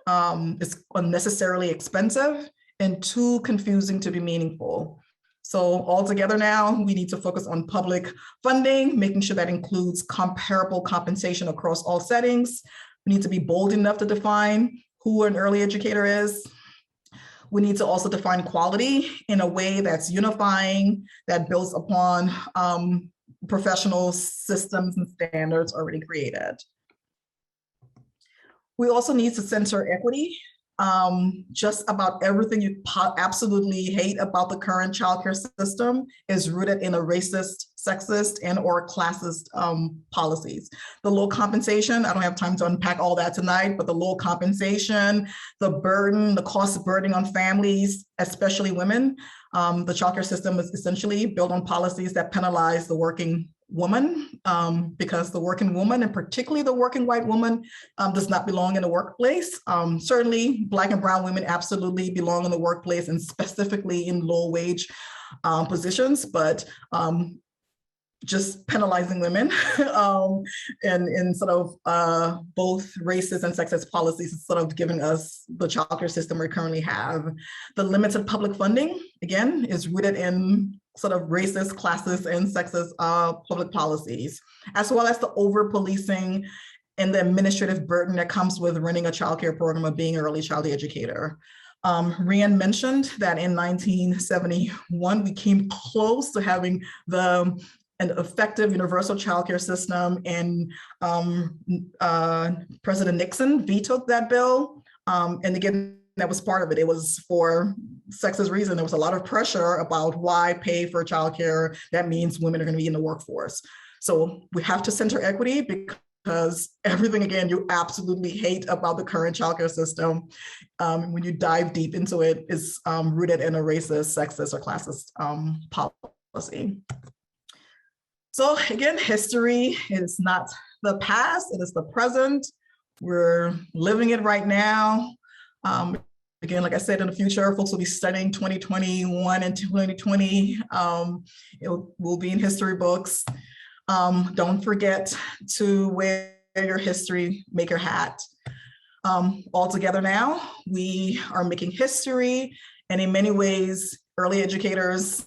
It's unnecessarily expensive and too confusing to be meaningful. So altogether now, we need to focus on public funding, making sure that includes comparable compensation across all settings. We need to be bold enough to define who an early educator is. We need to also define quality in a way that's unifying, that builds upon professional systems and standards already created. We also need to center equity. Just about everything you absolutely hate about the current childcare system is rooted in a racist, sexist, and or classist policies. The low compensation, I don't have time to unpack all that tonight, but the low compensation, the burden, the cost burden on families, especially women. The childcare system is essentially built on policies that penalize the working woman, because the working woman, and particularly the working white woman, does not belong in the workplace. Certainly, Black and brown women absolutely belong in the workplace, and specifically in low wage positions, but just penalizing women and in sort of both racist and sexist policies is sort of giving us the childcare system we currently have. The limited public funding, again, is rooted in sort of racist, classist, and sexist public policies, as well as the over-policing and the administrative burden that comes with running a childcare program of being an early childhood educator. Rhian mentioned that in 1971, we came close to having an effective universal childcare system, and President Nixon vetoed that bill. And again, that was part of it. It was for sexist reason. There was a lot of pressure about why pay for childcare. That means women are going to be in the workforce. So we have to center equity, because everything, again, you absolutely hate about the current childcare system, when you dive deep into it, is rooted in a racist, sexist, or classist policy. So again, history is not the past, it is the present. We're living it right now. Again, like I said, in the future, folks will be studying 2021 and 2020. Will be in history books. Don't forget to wear your history maker hat. All together now, we are making history, and in many ways, early educators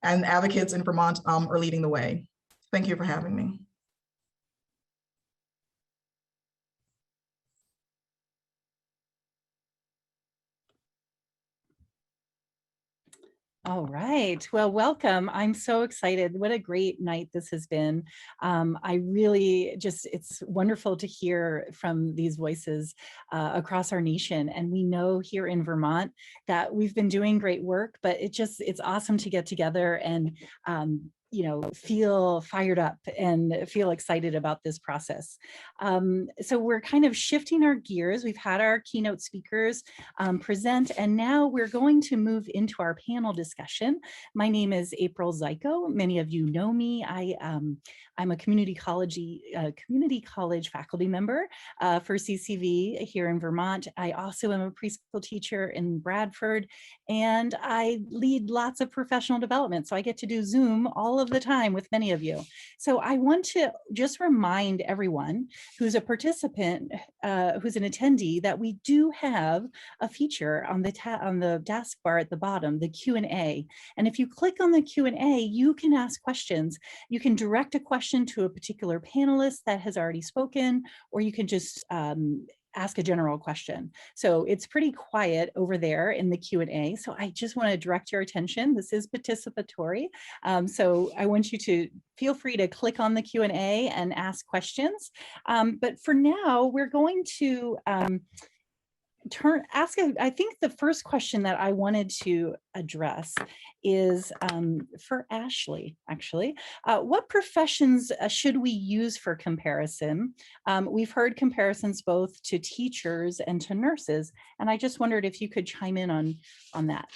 and advocates in Vermont are leading the way. Thank you for having me. All right. Well, welcome. I'm so excited. What a great night this has been. I really it's wonderful to hear from these voices across our nation. And we know here in Vermont that we've been doing great work, but it's awesome to get together and feel fired up and feel excited about this process. So we're kind of shifting our gears. We've had our keynote speakers present, and now we're going to move into our panel discussion. My name is April Zyko. Many of you know me. I'm a community college faculty member for CCV here in Vermont. I also am a preschool teacher in Bradford, and I lead lots of professional development. So I get to do Zoom all of the time with many of you. So I want to just remind everyone who's a participant, who's an attendee, that we do have a feature on the taskbar at the bottom, the Q&A. And if you click on the Q&A, you can ask questions. You can direct a question to a particular panelist that has already spoken, or you can just ask a general question. So it's pretty quiet over there in the Q&A. So I just want to direct your attention. This is participatory. So I want you to feel free to click on the Q&A and ask questions. But for now, we're going to I think the first question that I wanted to address is for Ashley, actually. What professions should we use for comparison? We've heard comparisons both to teachers and to nurses, and I just wondered if you could chime in on that.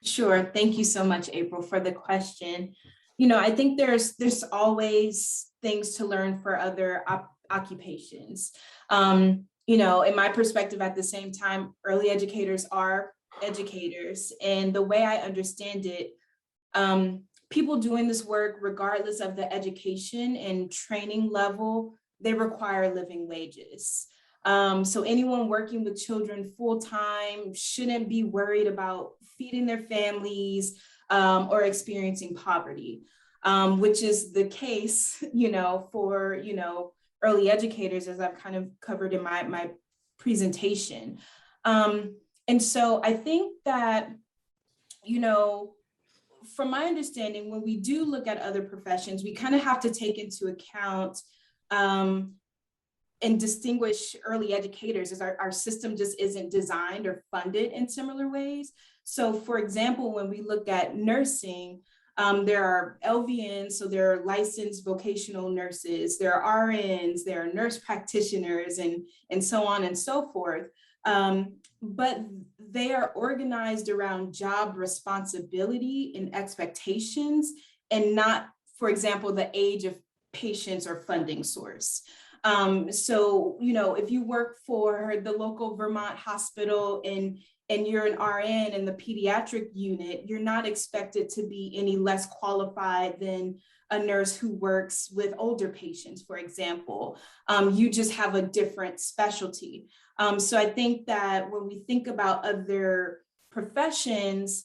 Sure. Thank you so much, April, for the question. I think there's always things to learn for other occupations. In my perspective, at the same time, early educators are educators. And the way I understand it, people doing this work, regardless of the education and training level, they require living wages. So anyone working with children full-time shouldn't be worried about feeding their families or experiencing poverty, which is the case, for, early educators, as I've kind of covered in my presentation. And so I think that, from my understanding, when we do look at other professions, we kind of have to take into account and distinguish early educators, as our system just isn't designed or funded in similar ways. So for example, when we look at nursing, there are LVNs, so there are licensed vocational nurses, there are RNs, there are nurse practitioners, and so on and so forth. But they are organized around job responsibility and expectations, and not, for example, the age of patients or funding source. So, if you work for the local Vermont hospital and you're an RN in the pediatric unit, you're not expected to be any less qualified than a nurse who works with older patients, for example. You just have a different specialty. So I think that when we think about other professions,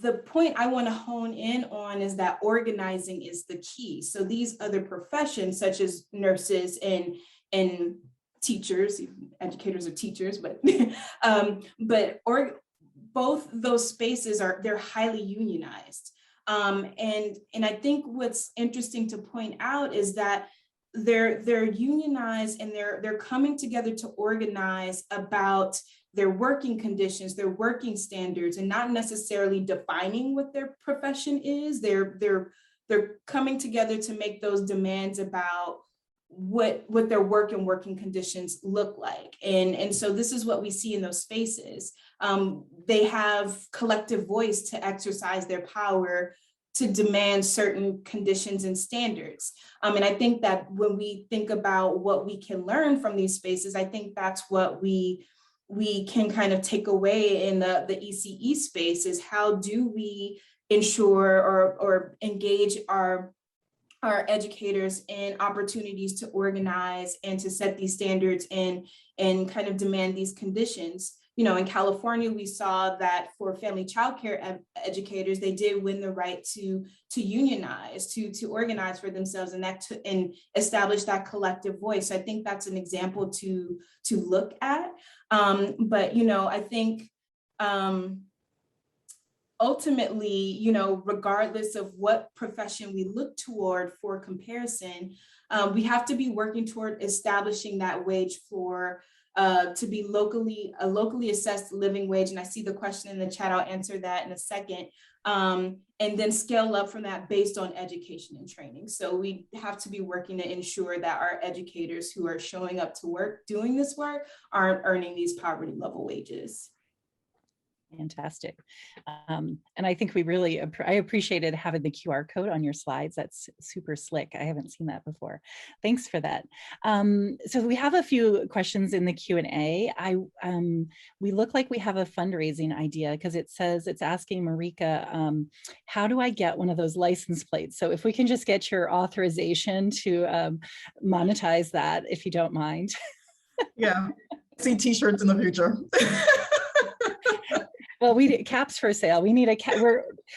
the point I want to hone in on is that organizing is the key. So these other professions, such as nurses and teachers, educators are teachers, but both those spaces they're highly unionized. And I think what's interesting to point out is that they're unionized, and they're coming together to organize about their working conditions, their working standards, and not necessarily defining what their profession is. They're they're coming together to make those demands about what their work and working conditions look like. And so this is what we see in those spaces. They have collective voice to exercise their power to demand certain conditions and standards. And I think that when we think about what we can learn from these spaces, I think that's what we can kind of take away in the ECE space, is how do we ensure or engage our educators in opportunities to organize and to set these standards and kind of demand these conditions. You know, in California, we saw that for family childcare educators, they did win the right to unionize, to organize for themselves, and establish that collective voice. I think that's an example to look at. But, you know, I think ultimately, you know, regardless of what profession we look toward for comparison, we have to be working toward establishing that wage floor to be a locally assessed living wage. And I see the question in the chat, I'll answer that in a second. And then scale up from that based on education and training. So we have to be working to ensure that our educators who are showing up to work, doing this work, aren't earning these poverty level wages. Fantastic. And I think I appreciated having the QR code on your slides. That's super slick. I haven't seen that before. Thanks for that. So we have a few questions in the Q&A. We look like we have a fundraising idea, because it says it's asking Marica, how do I get one of those license plates? So if we can just get your authorization to monetize that, if you don't mind. Yeah, see t-shirts in the future. Well, we did caps for sale. We need a cap.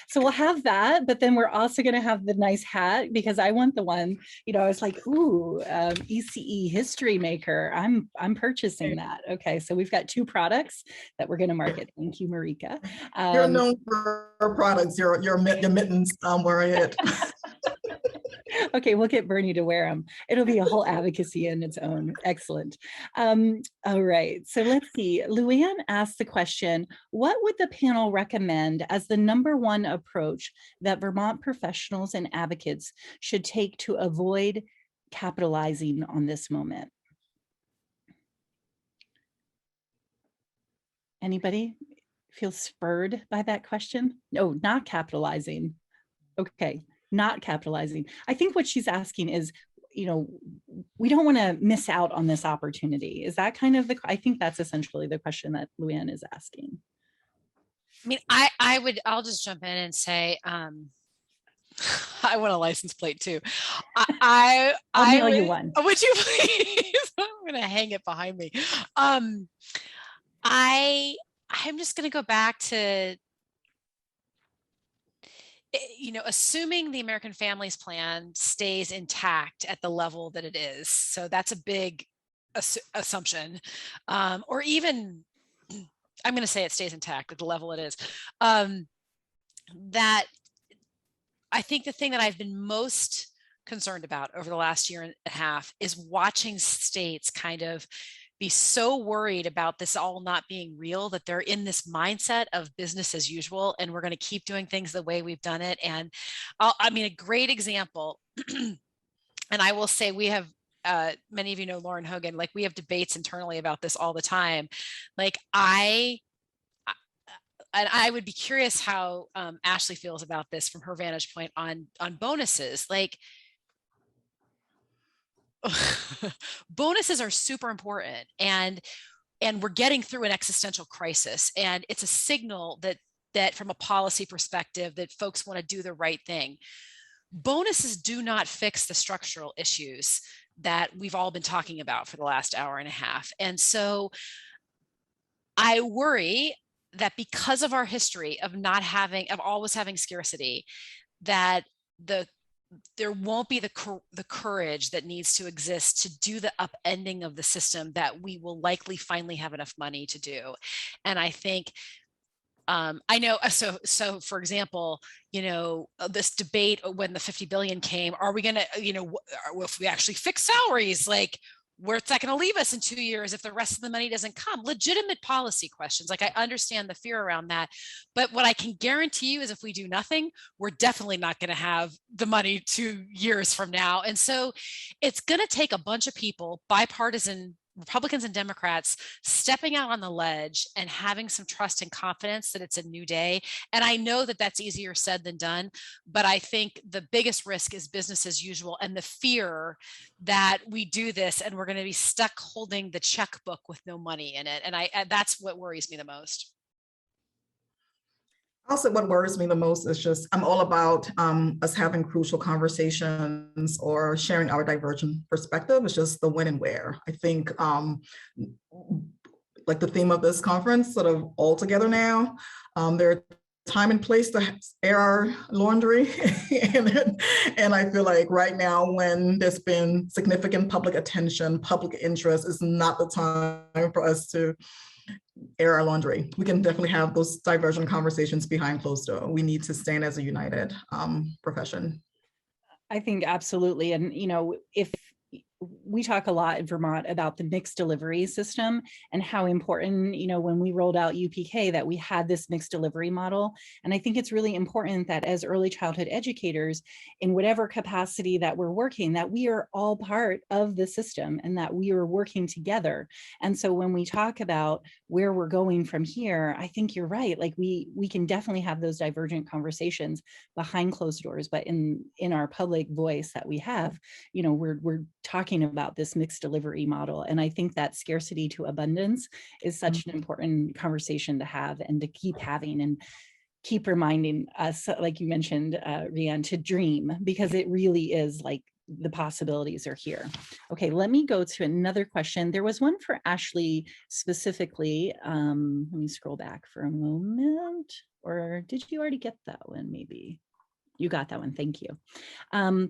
So we'll have that, but then we're also going to have the nice hat, because I want the one, you know, I was like, ooh, ECE history maker. I'm purchasing that. Okay. So we've got two products that we're going to market. Thank you, Marica. You're known for products. Your mittens were it. Okay, we'll get Bernie to wear them. It'll be a whole advocacy in its own. Excellent. All right, so let's see. Luann asked the question, what would the panel recommend as the #1 approach that Vermont professionals and advocates should take to avoid capitalizing on this moment? Anybody feel spurred by that question? No, not capitalizing. Okay. Not capitalizing. I think what she's asking is, you know, we don't want to miss out on this opportunity. Is that kind of I think that's essentially the question that Luann is asking. I mean, I'll just jump in and say, I want a license plate too. I'll mail you one. Would you please? I'm going to hang it behind me. I'm just going to go back to, you know, assuming the American Families Plan stays intact at the level that it is. So that's a big assumption, or even, I'm going to say it stays intact at the level it is. That I think the thing that I've been most concerned about over the last year and a half is watching states kind of be so worried about this all not being real that they're in this mindset of business as usual, and we're going to keep doing things the way we've done it. And I mean, a great example, and I will say we have, many of you know Lauren Hogan, like we have debates internally about this all the time. Like I would be curious how Ashley feels about this from her vantage point on bonuses. Like, bonuses are super important, and we're getting through an existential crisis, and it's a signal that from a policy perspective that folks want to do the right thing. Bonuses do not fix the structural issues that we've all been talking about for the last hour and a half. And so I worry that because of our history of always having scarcity, that there won't be the courage that needs to exist to do the upending of the system that we will likely finally have enough money to do. And I think, I know, so for example, you know, this debate when the 50 billion came, are we going to, you know, if we actually fix salaries, like, where's that going to leave us in 2 years if the rest of the money doesn't come? Legitimate policy questions. Like, I understand the fear around that. But what I can guarantee you is if we do nothing, we're definitely not going to have the money 2 years from now. And so it's going to take a bunch of people, bipartisan Republicans and Democrats, stepping out on the ledge and having some trust and confidence that it's a new day. And I know that that's easier said than done, but I think the biggest risk is business as usual and the fear that we do this and we're going to be stuck holding the checkbook with no money in it. And that's what worries me the most. Also, what worries me the most is just, I'm all about us having crucial conversations or sharing our divergent perspective. It's just the when and where. I think like the theme of this conference, sort of all together now, there are time and place to air our laundry. and I feel like right now, when there's been significant public attention, public interest, is not the time for us to air our laundry. We can definitely have those divergent conversations behind closed door. We need to stand as a united profession. I think absolutely. And, you know, if we talk a lot in Vermont about the mixed delivery system and how important, you know, when we rolled out UPK, that we had this mixed delivery model. And I think it's really important that as early childhood educators, in whatever capacity that we're working, that we are all part of the system and that we are working together. And so when we talk about where we're going from here, I think you're right. Like we can definitely have those divergent conversations behind closed doors, but in our public voice that we have, you know, we're talking about this mixed delivery model. And I think that scarcity to abundance is such an important conversation to have and to keep having and keep reminding us, like you mentioned, Rhian, to dream, because it really is like the possibilities are here. Okay, let me go to another question. There was one for Ashley specifically. Let me scroll back for a moment. Or did you already get that one? Maybe you got that one. Thank you.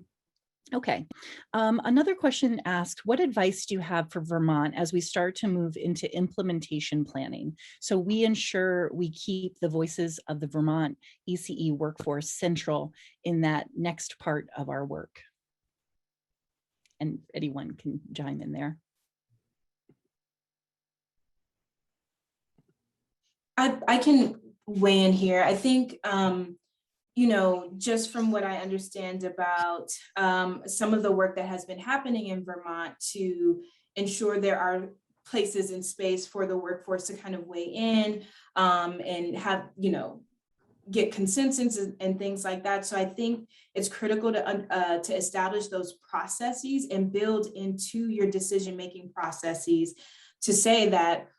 Okay, another question asked, what advice do you have for Vermont as we start to move into implementation planning, so we ensure we keep the voices of the Vermont ECE workforce central in that next part of our work? And anyone can chime in there. I can weigh in here. I think, you know, just from what I understand about some of the work that has been happening in Vermont to ensure there are places in space for the workforce to kind of weigh in and have, you know, get consensus and things like that. So I think it's critical to establish those processes and build into your decision-making processes to say that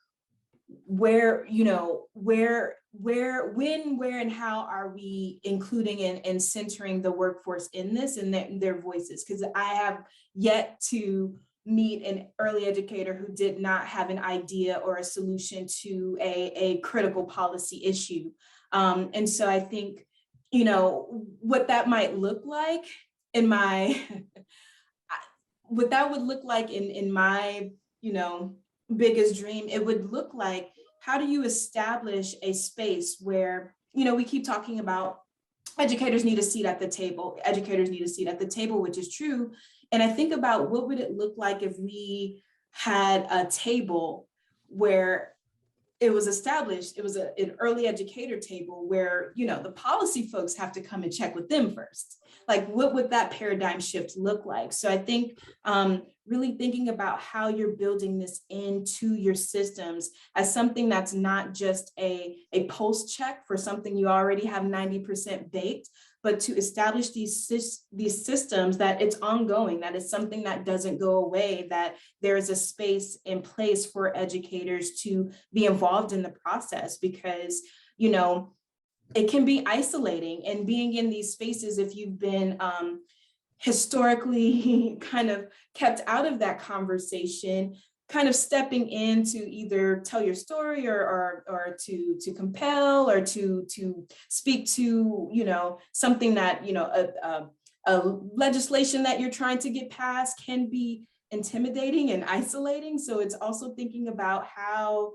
where, you know, when, where, and how are we including and centering the workforce in this and their voices? Because I have yet to meet an early educator who did not have an idea or a solution to a critical policy issue. And so I think, you know, what that might look like in my, what that would look like in my, you know, biggest dream, it would look like, how do you establish a space where, you know, we keep talking about educators need a seat at the table, educators need a seat at the table, which is true. And I think about what would it look like if we had a table where it was established, it was an early educator table where, you know, the policy folks have to come and check with them first. Like, what would that paradigm shift look like? So I think really thinking about how you're building this into your systems as something that's not just a post check for something you already have 90% baked, but to establish these systems that it's ongoing, that it's something that doesn't go away, that there is a space in place for educators to be involved in the process, because, you know, it can be isolating, and being in these spaces, if you've been historically kind of kept out of that conversation, kind of stepping in to either tell your story or to compel or to speak to, you know, something that, you know, a legislation that you're trying to get passed can be intimidating and isolating. So it's also thinking about how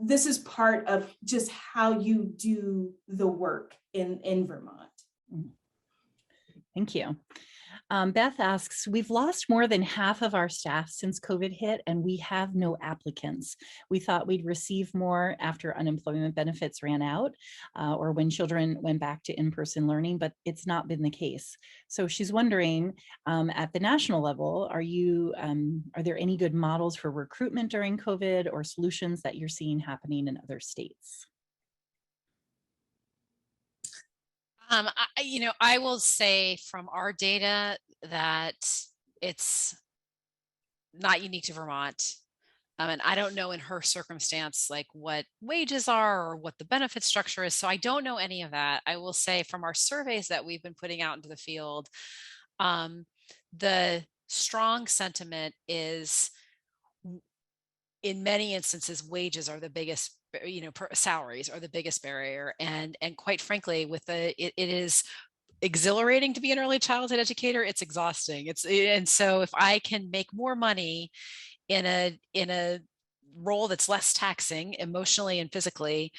this is part of just how you do the work in Vermont. Thank you. Beth asks, we've lost more than half of our staff since COVID hit and we have no applicants. We thought we'd receive more after unemployment benefits ran out or when children went back to in-person learning, but it's not been the case. So she's wondering, at the national level, are there any good models for recruitment during COVID or solutions that you're seeing happening in other states? I will say from our data that it's not unique to Vermont. And I don't know in her circumstance, like what wages are or what the benefit structure is. So I don't know any of that. I will say from our surveys that we've been putting out into the field, the strong sentiment is in many instances, wages are the biggest, salaries are the biggest barrier. And quite frankly, it is exhilarating to be an early childhood educator. It's exhausting. And so if I can make more money in a role that's less taxing emotionally and physically,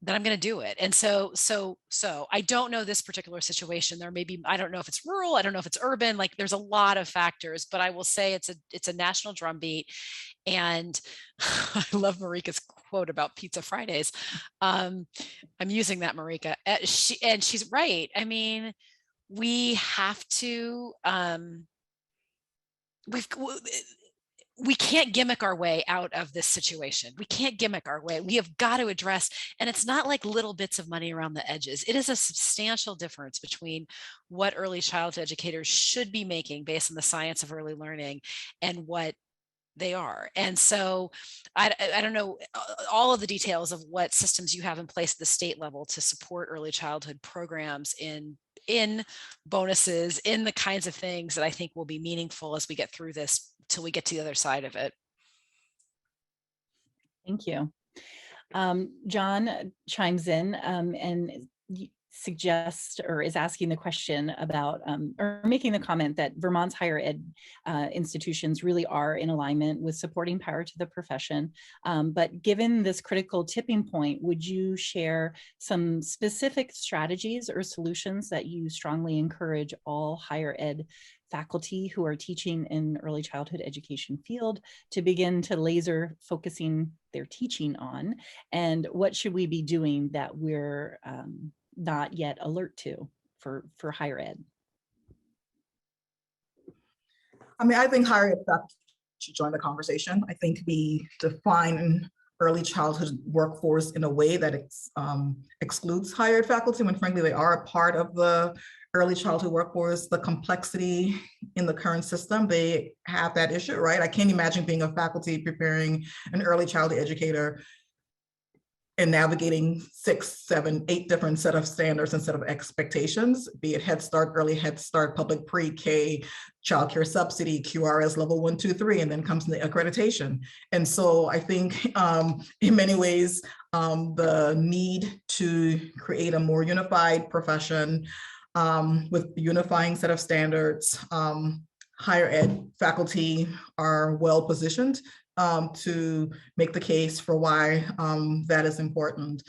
then I'm going to do it. And so I don't know this particular situation. There may be, I don't know if it's rural, I don't know if it's urban, like there's a lot of factors, but I will say it's a national drumbeat. And I love Marica's quote about Pizza Fridays. I'm using that, Marica. And she's right. I mean, we have to, we can't gimmick our way out of this situation. We can't gimmick our way. We have got to address, and it's not like little bits of money around the edges. It is a substantial difference between what early childhood educators should be making based on the science of early learning and what they are. And so I don't know all of the details of what systems you have in place at the state level to support early childhood programs in bonuses, in the kinds of things that I think will be meaningful as we get through this till we get to the other side of it. Thank you. John chimes in and suggests or is asking the question about or making the comment that Vermont's higher ed institutions really are in alignment with supporting power to the profession. But given this critical tipping point, would you share some specific strategies or solutions that you strongly encourage all higher ed faculty who are teaching in early childhood education field to begin to laser focusing their teaching on? And what should we be doing that we're not yet alert to for higher ed? I mean, I think higher ed faculty should join the conversation. I think we define early childhood workforce in a way that excludes higher ed faculty when frankly they are a part of the early childhood workforce. The complexity in the current system, they have that issue, right? I can't imagine being a faculty preparing an early childhood educator and navigating 6, 7, 8 different set of standards and set of expectations, be it Head Start, Early Head Start, Public Pre-K, Child Care Subsidy, QRS level 1, 2, 3, and then comes the accreditation. And so I think in many ways, the need to create a more unified profession with a unifying set of standards, higher ed faculty are well positioned to make the case for why that is important.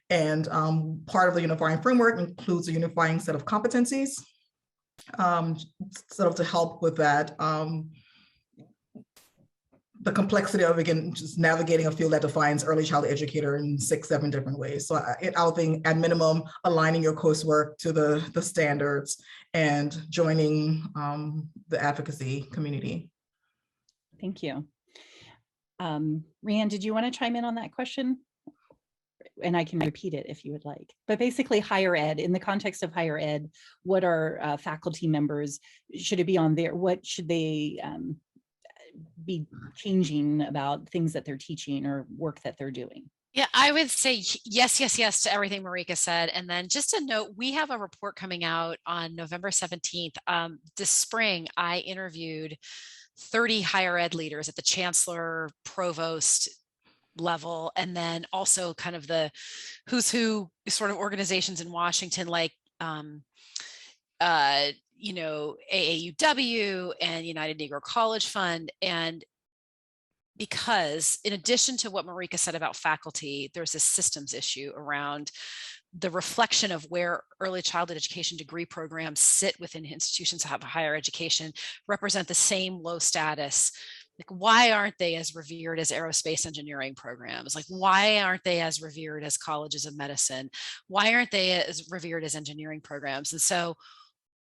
And part of the unifying framework includes a unifying set of competencies, sort of to help with that. The complexity of, again, just navigating a field that defines early childhood educator in 6, 7 different ways. So I think at minimum, aligning your coursework to the standards and joining the advocacy community. Thank you. Rhian, did you want to chime in on that question? And I can repeat it if you would like. But basically higher ed, in the context of higher ed, what are faculty members, should it be on there? What should they be changing about things that they're teaching or work that they're doing? Yeah, I would say yes to everything Marica said. And then just a note, we have a report coming out on November 17th. This spring, I interviewed 30 higher ed leaders at the chancellor, provost level, and then also kind of the who's who sort of organizations in Washington, like AAUW and United Negro College Fund. And because in addition to what Marica said about faculty, there's a systems issue around the reflection of where early childhood education degree programs sit within institutions of higher education represent the same low status. Like, why aren't they as revered as aerospace engineering programs? Like, why aren't they as revered as colleges of medicine? Why aren't they as revered as engineering programs? And so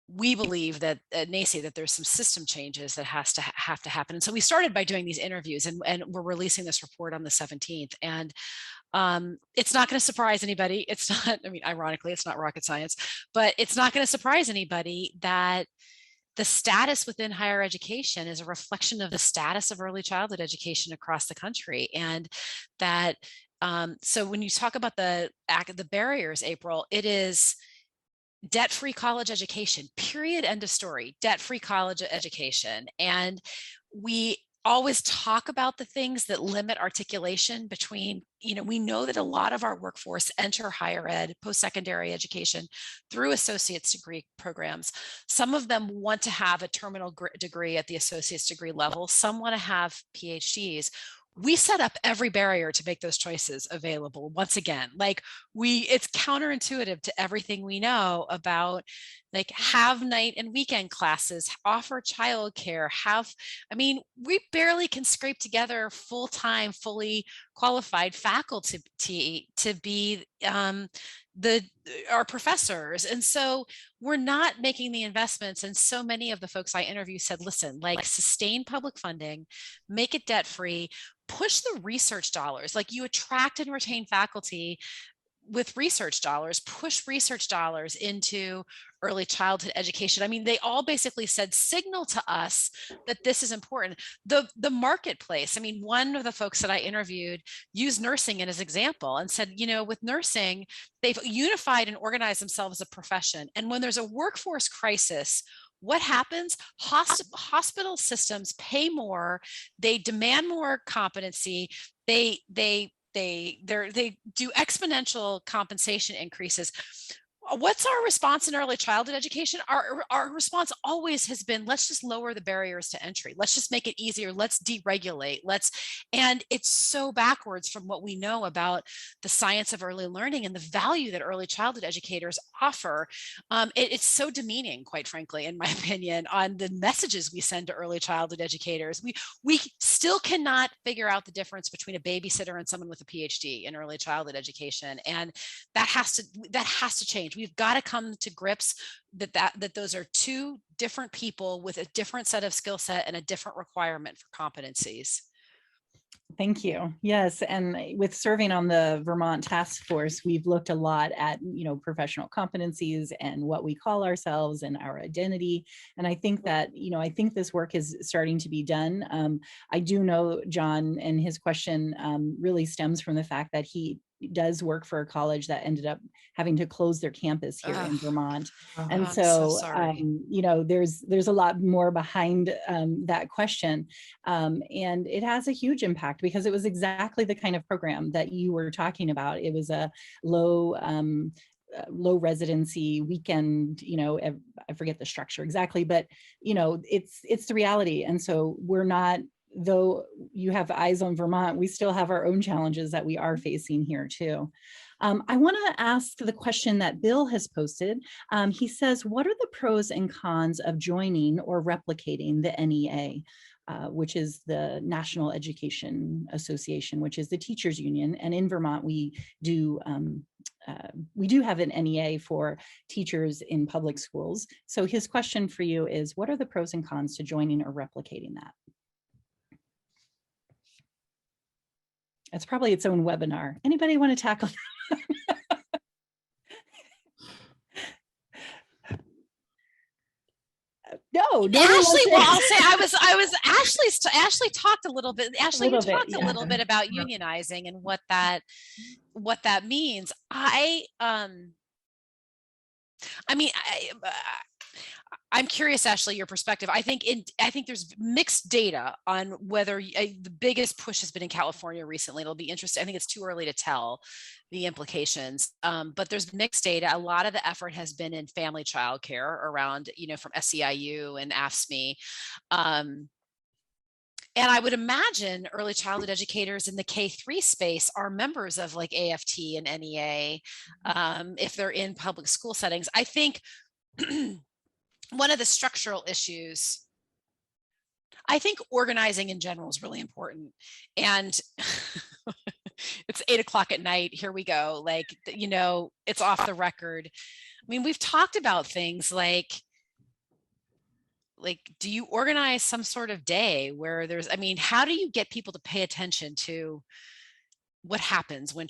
we believe that at NAEYC that there's some system changes that have to happen. And so we started by doing these interviews, and we're releasing this report on the 17th. And it's not going to surprise anybody. It's not, I mean, ironically, it's not rocket science, but it's not going to surprise anybody that the status within higher education is a reflection of the status of early childhood education across the country. And that, so when you talk about the barriers, April, it is debt-free college education, period, end of story, debt-free college education. And we always talk about the things that limit articulation between, we know that a lot of our workforce enter higher ed, post-secondary education through associate's degree programs. Some of them want to have a terminal degree at the associate's degree level. Some want to have PhDs. We set up every barrier to make those choices available. Once again, like it's counterintuitive to everything we know about, like, have night and weekend classes, offer childcare, we barely can scrape together full-time, fully qualified faculty to be our professors. And so we're not making the investments. And so many of the folks I interviewed said, listen, like, sustain public funding, make it debt-free, push the research dollars. Like, you attract and retain faculty with research dollars, push research dollars into early childhood education. I mean, they all basically said, signal to us that this is important. The marketplace, I mean, one of the folks that I interviewed used nursing as an example and said, with nursing, they've unified and organized themselves as a profession. And when there's a workforce crisis, what happens? Hospital systems pay more, they demand more competency, they do exponential compensation increases. What's our response in early childhood education? Our response always has been, let's just lower the barriers to entry. Let's just make it easier. Let's deregulate. And it's so backwards from what we know about the science of early learning and the value that early childhood educators offer. It's so demeaning, quite frankly, in my opinion, on the messages we send to early childhood educators. We still cannot figure out the difference between a babysitter and someone with a PhD in early childhood education. And that has to change. We've got to come to grips that those are two different people with a different set of skill set and a different requirement for competencies. Thank you. Yes, and with serving on the Vermont task force, we've looked a lot at, professional competencies and what we call ourselves and our identity. And I think that, I think this work is starting to be done. I do know John, and his question really stems from the fact that he does work for a college that ended up having to close their campus here in Vermont. And so there's a lot more behind that question. And it has a huge impact because it was exactly the kind of program that you were talking about. It was a low residency weekend, I forget the structure exactly, but it's the reality. And so we're not, though you have eyes on Vermont, we still have our own challenges that we are facing here too. I want to ask the question that Bill has posted. He says, what are the pros and cons of joining or replicating the NEA, which is the National Education Association, which is the teachers union. And in Vermont, we do have an NEA for teachers in public schools. So his question for you is, what are the pros and cons to joining or replicating that? It's probably its own webinar. Anybody want to tackle that? No. Ashley, well, I'll say Ashley talked a little bit. Ashley, you talked a little bit about unionizing and what that means. I'm curious, Ashley, your perspective. I think there's mixed data on whether the biggest push has been in California recently. It'll be interesting. I think it's too early to tell the implications, but there's mixed data. A lot of the effort has been in family childcare around, from SEIU and AFSCME. And I would imagine early childhood educators in the K-3 space are members of like AFT and NEA if they're in public school settings. I think one of the structural issues, I think organizing in general is really important. And it's 8 o'clock at night. Here we go. Like, you know, it's off the record. I mean, we've talked about things like, do you organize some sort of day where there's, I mean, how do you get people to pay attention to what happens when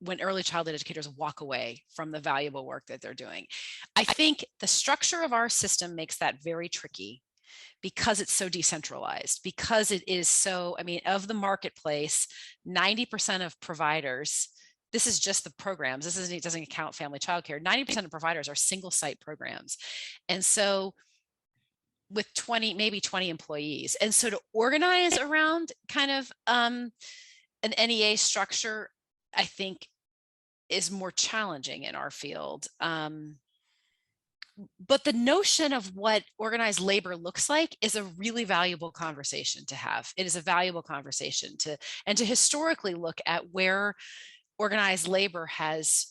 when early childhood educators walk away from the valuable work that they're doing? I think the structure of our system makes that very tricky because it's so decentralized, because it is so, I mean, of the marketplace, 90% of providers, this is just the programs, it doesn't account family childcare, 90% of providers are single site programs. And so with maybe 20 employees. And so to organize around kind of an NEA structure, I think is more challenging in our field. But the notion of what organized labor looks like is a really valuable conversation to have. It is a valuable conversation to historically look at where organized labor has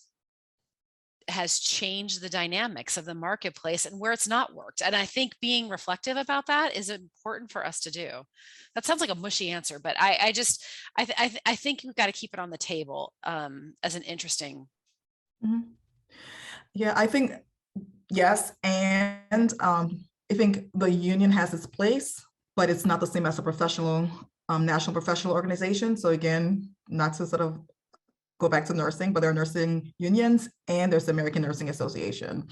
changed the dynamics of the marketplace and where it's not worked. And I think being reflective about that is important for us to do. That sounds like a mushy answer, but I think we've got to keep it on the table as an interesting. Mm-hmm. Yeah, I think, yes. And I think the union has its place, but it's not the same as a professional, national professional organization. So again, not to sort of go back to nursing, but there are nursing unions and there's the American Nursing Association.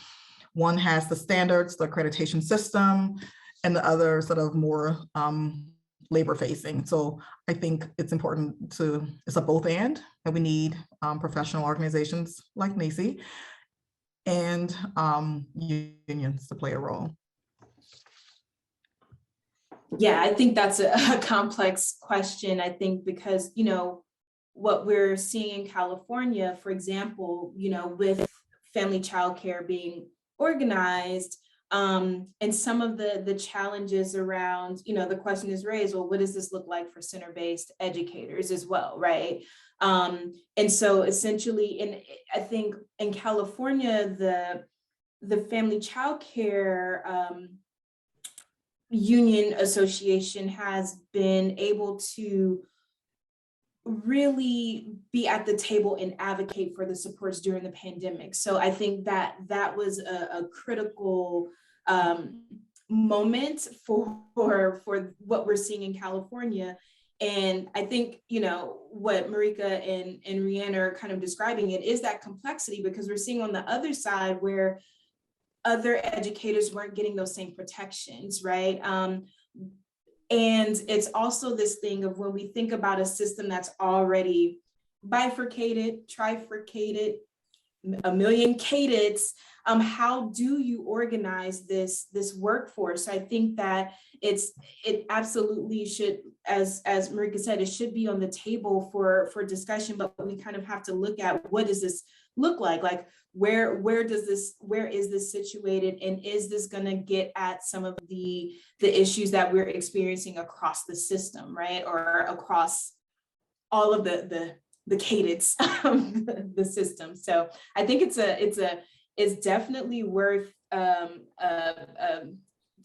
One has the standards, the accreditation system, and the other sort of more labor facing. So I think it's important it's a both and we need professional organizations like NAEYC and unions to play a role. Yeah, I think that's a complex question. I think because, you know, what we're seeing in California, for example, you know, with family childcare being organized, and some of the challenges around, you know, the question is raised, well, what does this look like for center-based educators as well, right? And so essentially, I think in California, the family childcare union association has been able to really be at the table and advocate for the supports during the pandemic. So I think that was a critical moment for what we're seeing in California. And I think, you know, what Marica and Rhian are kind of describing, it is that complexity, because we're seeing on the other side where other educators weren't getting those same protections, right? And it's also this thing of when we think about a system that's already bifurcated, trifurcated, a million cadets, how do you organize this workforce? So I think that it absolutely should, as Marica said, it should be on the table for discussion, but we kind of have to look at what does this look like? Like where is this situated, and is this going to get at some of the issues that we're experiencing across the system, right? Or across all of the cadence of the system. So I think it's definitely worth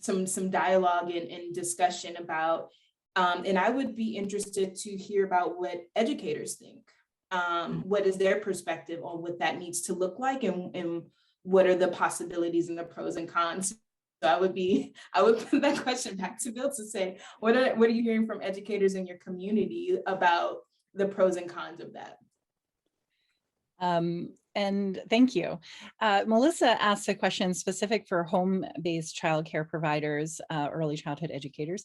some dialogue and discussion about, and I would be interested to hear about what educators think. What is their perspective on what that needs to look like, and what are the possibilities and the pros and cons? So I would put that question back to Bill to say, what are you hearing from educators in your community about the pros and cons of that? And thank you. Melissa asked a question specific for home-based childcare providers, early childhood educators.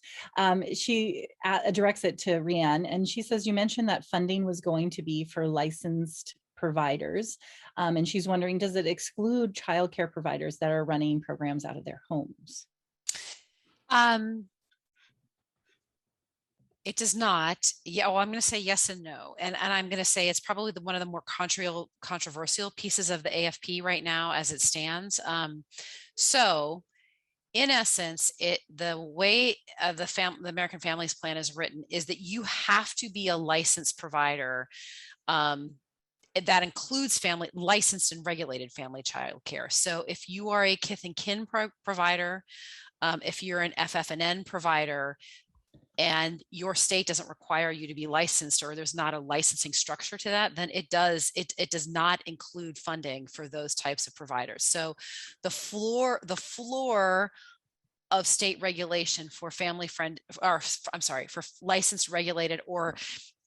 She directs it to Rhian, and she says, you mentioned that funding was going to be for licensed providers. And she's wondering, does it exclude childcare providers that are running programs out of their homes? It does not. Yeah, well, I'm going to say yes and no. And I'm going to say it's probably one of the more controversial pieces of the AFP right now as it stands. So in essence, the way the American Families Plan is written is that you have to be a licensed provider that includes licensed and regulated family child care. So if you are a kith and kin provider, if you're an FF&N provider, and your state doesn't require you to be licensed, or there's not a licensing structure to that, then it does not include funding for those types of providers. So the floor of state regulation for for licensed, regulated, or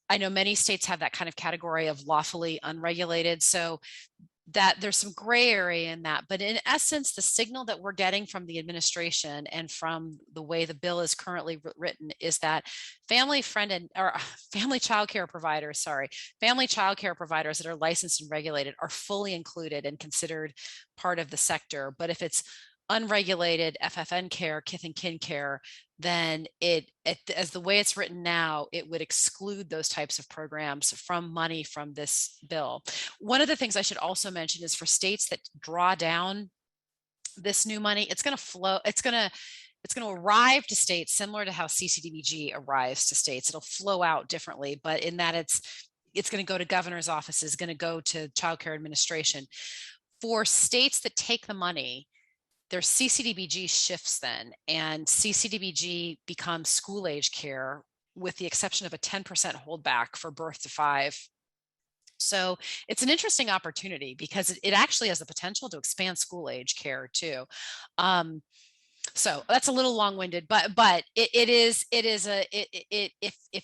I know many states have that kind of category of lawfully unregulated. So that there's some gray area in that, but in essence, the signal that we're getting from the administration and from the way the bill is currently written is that family childcare providers that are licensed and regulated are fully included and considered part of the sector. But if it's unregulated FFN care, kith and kin care, then as the way it's written now, it would exclude those types of programs from money from this bill. One of the things I should also mention is for states that draw down this new money, it's going to arrive to states similar to how CCDBG arrives to states. It'll flow out differently, but in that it's going to go to governor's offices, going to go to child care administration. For states that take the money, their CCDBG shifts then, and CCDBG becomes school age care with the exception of a 10% holdback for birth to 5. So it's an interesting opportunity because it actually has the potential to expand school age care too. So that's a little long-winded, but if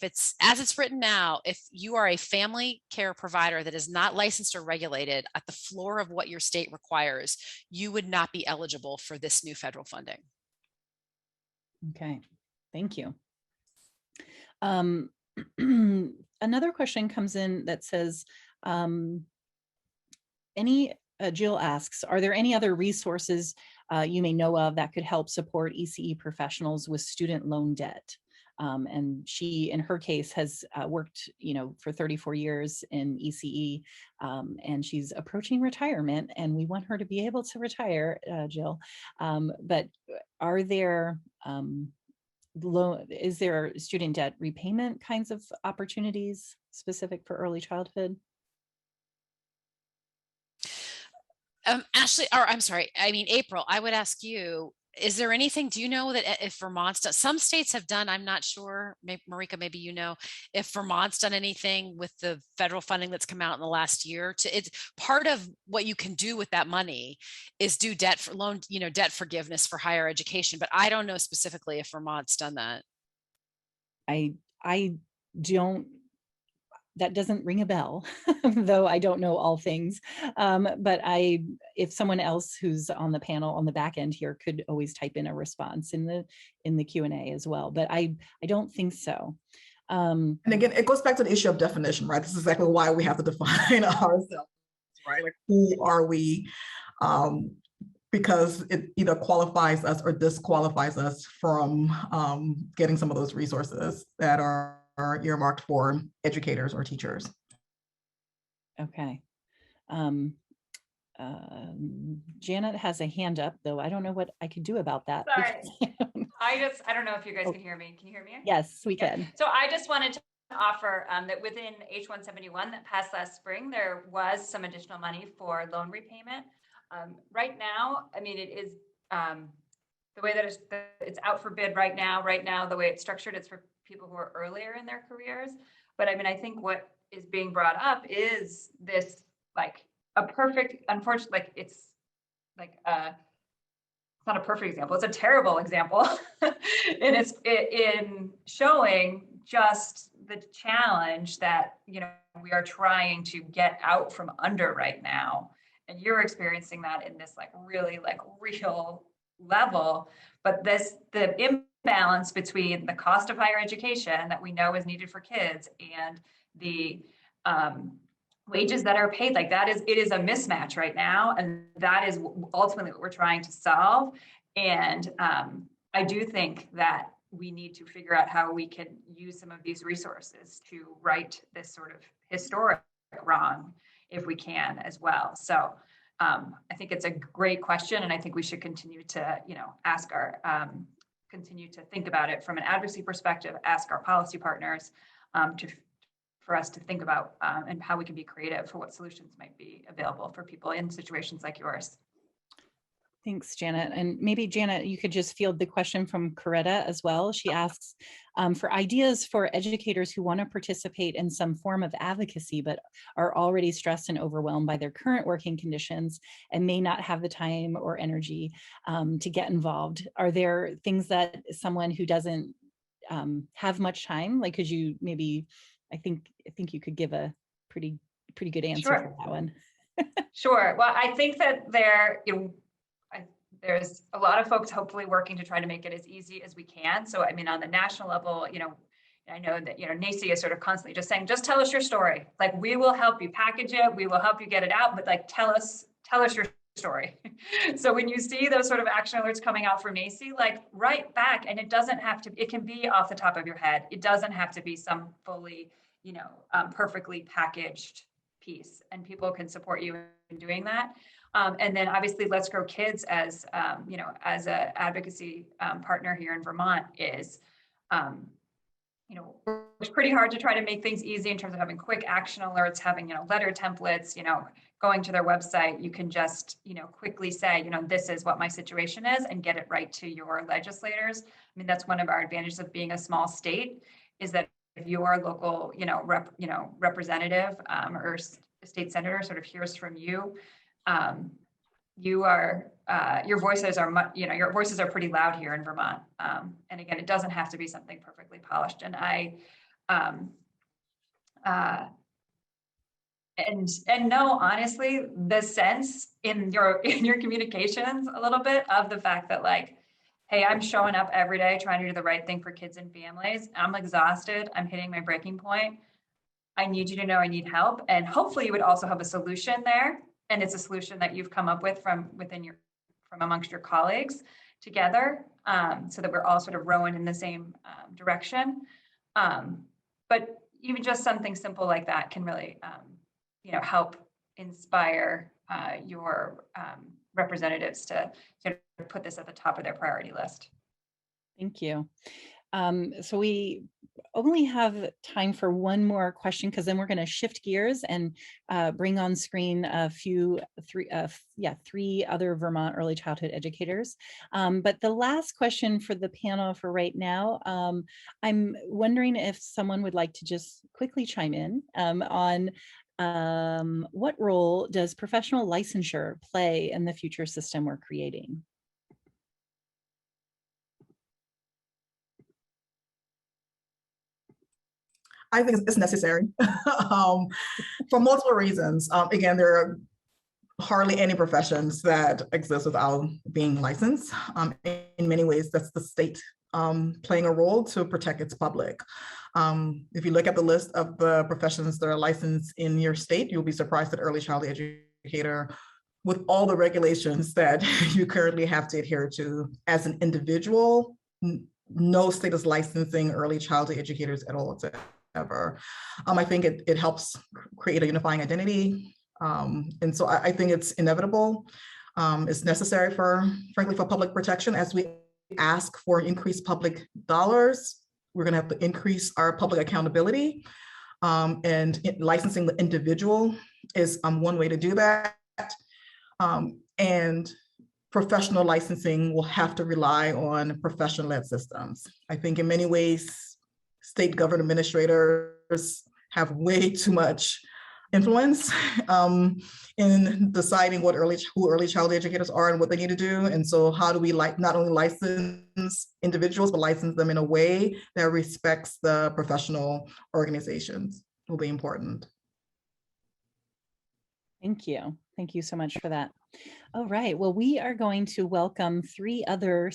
it's as it's written now, if you are a family care provider that is not licensed or regulated at the floor of what your state requires, you would not be eligible for this new federal funding. Okay, thank you. Another question comes in that says, Jill asks, are there any other resources you may know of that could help support ECE professionals with student loan debt? And she, in her case, has worked, for 34 years in ECE, and she's approaching retirement, and we want her to be able to retire, Jill. But are there is there student debt repayment kinds of opportunities specific for early childhood? Ashley, or I'm sorry, April, I would ask you, is there anything, do you know that if Vermont's done, some states have done, I'm not sure, Marica, maybe if Vermont's done anything with the federal funding that's come out in the last year. It's part of what you can do with that money is do debt forgiveness for higher education, but I don't know specifically if Vermont's done that. I don't, that doesn't ring a bell, though I don't know all things. But if someone else who's on the panel on the back end here could always type in a response in the Q&A as well, but I don't think so. And again, it goes back to the issue of definition, right? This is exactly why we have to define ourselves, right? Like, who are we? Because it either qualifies us or disqualifies us from getting some of those resources that are earmarked for educators or teachers. Okay. Janet has a hand up, though I don't know what I could do about that. Sorry. I don't know if you guys can hear me. Can you hear me? Yes, we can. So I just wanted to offer that within H171 that passed last spring, there was some additional money for loan repayment. Right now, it is the way that it's out for bid right now. Right now, the way it's structured, it's for people who are earlier in their careers. But I think what is being brought up is this unfortunately, it's not a perfect example. It's a terrible example. And it's in showing just the challenge that, we are trying to get out from under right now. And you're experiencing that in this really real level, but the imbalance between the cost of higher education that we know is needed for kids and the wages that are paid, it is a mismatch right now, and that is ultimately what we're trying to solve. And I do think that we need to figure out how we can use some of these resources to right this sort of historic wrong if we can as well. So I think it's a great question, and I think we should continue to, ask our, continue to think about it from an advocacy perspective, ask our policy partners for us to think about and how we can be creative for what solutions might be available for people in situations like yours. Thanks, Janet. And maybe Janet, you could just field the question from Coretta as well. She asks for ideas for educators who want to participate in some form of advocacy, but are already stressed and overwhelmed by their current working conditions and may not have the time or energy to get involved. Are there things that someone who doesn't have much time, like could you maybe, I think you could give a pretty good answer Sure. for that one. Sure. Well, I think that there's a lot of folks hopefully working to try to make it as easy as we can. So, I mean, on the national level, I know that, NAEYC is sort of constantly just saying, just tell us your story. Like, we will help you package it. We will help you get it out, but like, tell us your story. So when you see those sort of action alerts coming out from NAEYC, like, write back, and it doesn't have to, it can be off the top of your head. It doesn't have to be some fully, perfectly packaged piece, and people can support you in doing that. And then obviously Let's Grow Kids as, as an advocacy partner here in Vermont is, it's pretty hard to try to make things easy in terms of having quick action alerts, having, letter templates, going to their website. You can just, quickly say, this is what my situation is, and get it right to your legislators. I mean, that's one of our advantages of being a small state, is that if your local, representative or state senator sort of hears from you, your voices are your voices are pretty loud here in Vermont. And again, it doesn't have to be something perfectly polished. And and know, honestly, the sense in your communications a little bit of the fact that, like, hey, I'm showing up every day trying to do the right thing for kids and families. I'm exhausted. I'm hitting my breaking point. I need you to know I need help. And hopefully you would also have a solution there. And it's a solution that you've come up with from amongst your colleagues together, so that we're all sort of rowing in the same direction. But even just something simple like that can really, help inspire your representatives to sort of put this at the top of their priority list. Thank you. So we only have time for one more question, because then we're going to shift gears and bring on screen three other Vermont early childhood educators. But the last question for the panel for right now, I'm wondering if someone would like to just quickly chime in on what role does professional licensure play in the future system we're creating? I think it's necessary for multiple reasons. Again, there are hardly any professions that exist without being licensed. In many ways, that's the state playing a role to protect its public. If you look at the list of the professions that are licensed in your state, you'll be surprised that early childhood educator, with all the regulations that you currently have to adhere to as an individual, no state is licensing early childhood educators at all. Ever. I think it helps create a unifying identity. And so I think it's inevitable. It's necessary frankly, for public protection. As we ask for increased public dollars, we're gonna have to increase our public accountability. And licensing the individual is one way to do that. And professional licensing will have to rely on professional-led systems. I think in many ways, state government administrators have way too much influence in deciding who early childhood educators are and what they need to do. And so how do we not only license individuals, but license them in a way that respects the professional organizations will be important. Thank you. Thank you so much for that. All right, well, we are going to welcome three other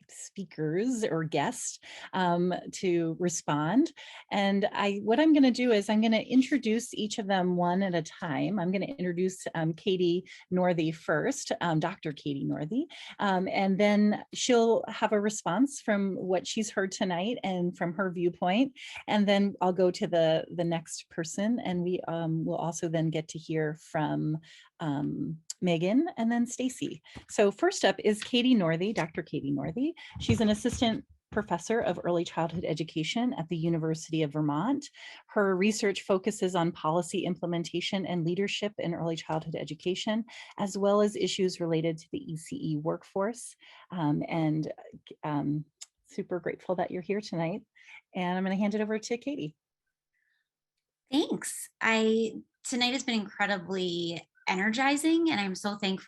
speakers or guests to respond. And what I'm going to do is I'm going to introduce each of them one at a time. I'm going to introduce Katie Northey first, Dr. Katie Northey, and then she'll have a response from what she's heard tonight and from her viewpoint. And then I'll go to the next person, and we will also then get to hear from Megan and then Stacy. So first up is Katie Northey, Dr. Katie Northey. She's an assistant professor of early childhood education at the University of Vermont. Her research focuses on policy implementation and leadership in early childhood education, as well as issues related to the ECE workforce. Super grateful that you're here tonight. And I'm going to hand it over to Katie. Thanks. Tonight has been incredibly energizing, and I'm so thankful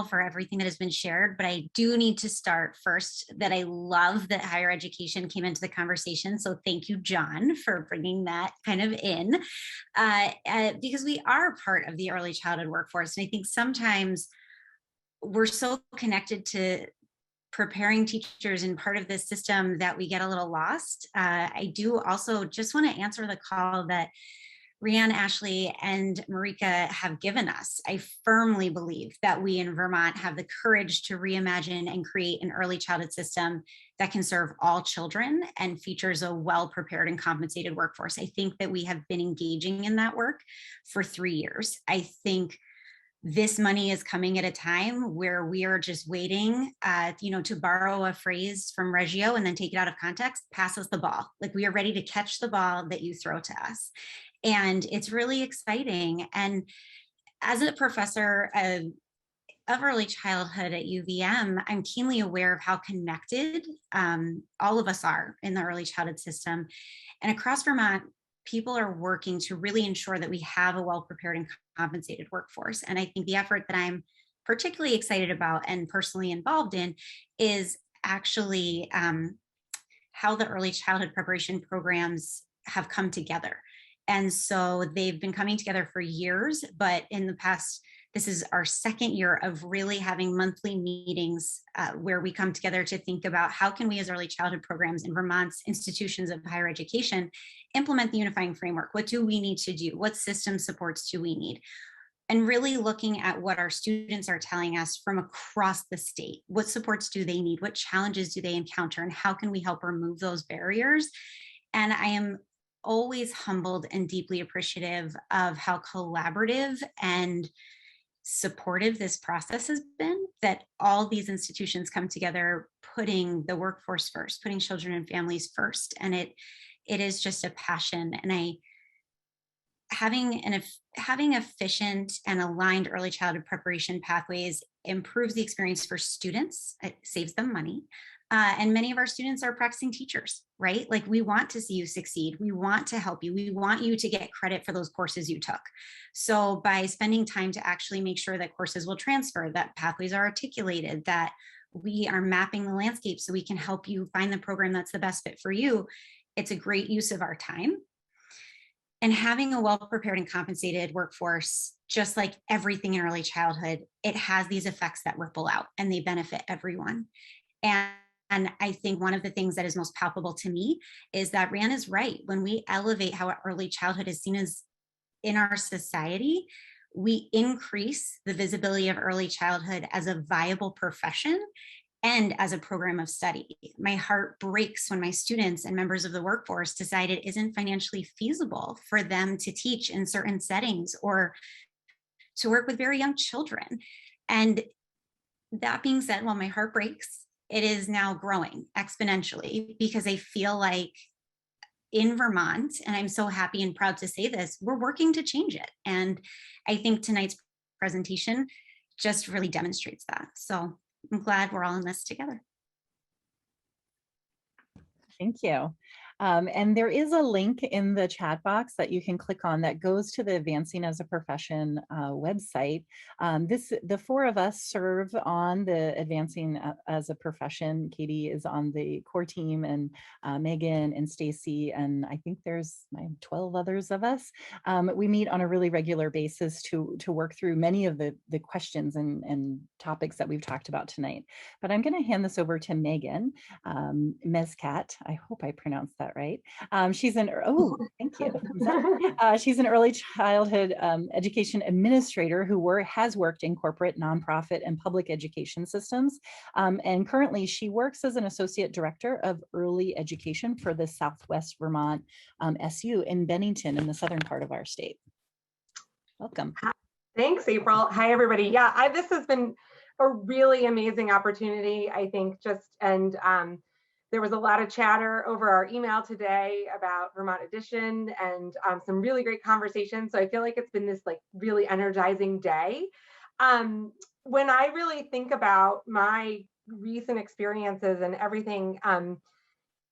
for everything that has been shared. But I do need to start first that I love that higher education came into the conversation. So thank you, John, for bringing that kind of in, because we are part of the early childhood workforce. And I think sometimes we're so connected to preparing teachers and part of this system that we get a little lost. I do also just want to answer the call that Rhian, Ashley, and Marica have given us. I firmly believe that we in Vermont have the courage to reimagine and create an early childhood system that can serve all children and features a well-prepared and compensated workforce. I think that we have been engaging in that work for 3 years. I think this money is coming at a time where we are just waiting, to borrow a phrase from Reggio and then take it out of context, pass us the ball. Like, we are ready to catch the ball that you throw to us. And it's really exciting. And as a professor of early childhood at UVM, I'm keenly aware of how connected all of us are in the early childhood system. And across Vermont, people are working to really ensure that we have a well-prepared and compensated workforce. And I think the effort that I'm particularly excited about and personally involved in is actually how the early childhood preparation programs have come together. And so they've been coming together for years, but in the past, this is our second year of really having monthly meetings where we come together to think about how can we as early childhood programs in Vermont's institutions of higher education implement the unifying framework. What do we need to do? What system supports do we need? And really looking at what our students are telling us from across the state. What supports do they need? What challenges do they encounter? And how can we help remove those barriers? And I am always humbled and deeply appreciative of how collaborative and supportive this process has been, that all these institutions come together putting the workforce first, putting children and families first. And it is just a passion. And having efficient and aligned early childhood preparation pathways improves the experience for students. It saves them money. And many of our students are practicing teachers, right? Like, we want to see you succeed. We want to help you. We want you to get credit for those courses you took. So by spending time to actually make sure that courses will transfer, that pathways are articulated, that we are mapping the landscape so we can help you find the program that's the best fit for you, it's a great use of our time. And having a well-prepared and compensated workforce, just like everything in early childhood, it has these effects that ripple out and they benefit everyone. And I think one of the things that is most palpable to me is that Rhian is right. When we elevate how early childhood is seen as in our society, we increase the visibility of early childhood as a viable profession and as a program of study. My heart breaks when my students and members of the workforce decide it isn't financially feasible for them to teach in certain settings or to work with very young children. And that being said, while my heart breaks, it is now growing exponentially, because I feel like in Vermont, and I'm so happy and proud to say this, we're working to change it. And I think tonight's presentation just really demonstrates that. So I'm glad we're all in this together. Thank you. And there is a link in the chat box that you can click on that goes to the Advancing as a Profession website. The four of us serve on the Advancing as a Profession. Katie is on the core team, and Megan and Stacy, and I think there's 12 others of us. We meet on a really regular basis to work through many of the questions and topics that we've talked about tonight. But I'm going to hand this over to Megan Mezcat. I hope I pronounced that right. She's an thank you. She's an early childhood education administrator who has worked in corporate, nonprofit, and public education systems. And currently, she works as an associate director of early education for the Southwest Vermont SU in Bennington, in the southern part of our state. Welcome. Thanks, April. Hi, everybody. Yeah, this has been a really amazing opportunity, I think, there was a lot of chatter over our email today about Vermont Edition and some really great conversations. So I feel like it's been this really energizing day. When I really think about my recent experiences and everything,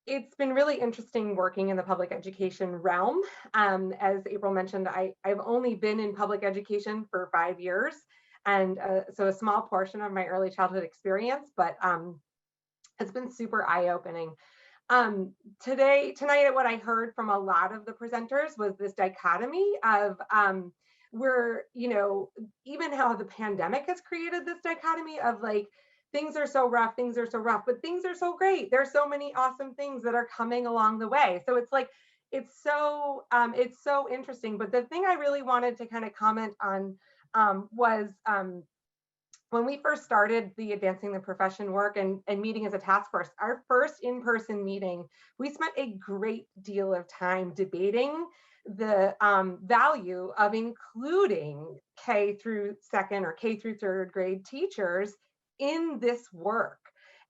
it's been really interesting working in the public education realm. As April mentioned, I've only been in public education for 5 years. And so a small portion of my early childhood experience, but it's been super eye-opening. Tonight, what I heard from a lot of the presenters was this dichotomy of where, even how the pandemic has created this dichotomy of things are so rough, but things are so great. There's so many awesome things that are coming along the way. So it's so interesting. But the thing I really wanted to kind of comment on was when we first started the Advancing the Profession work and meeting as a task force, our first in-person meeting, we spent a great deal of time debating the value of including K through second or K through third grade teachers in this work.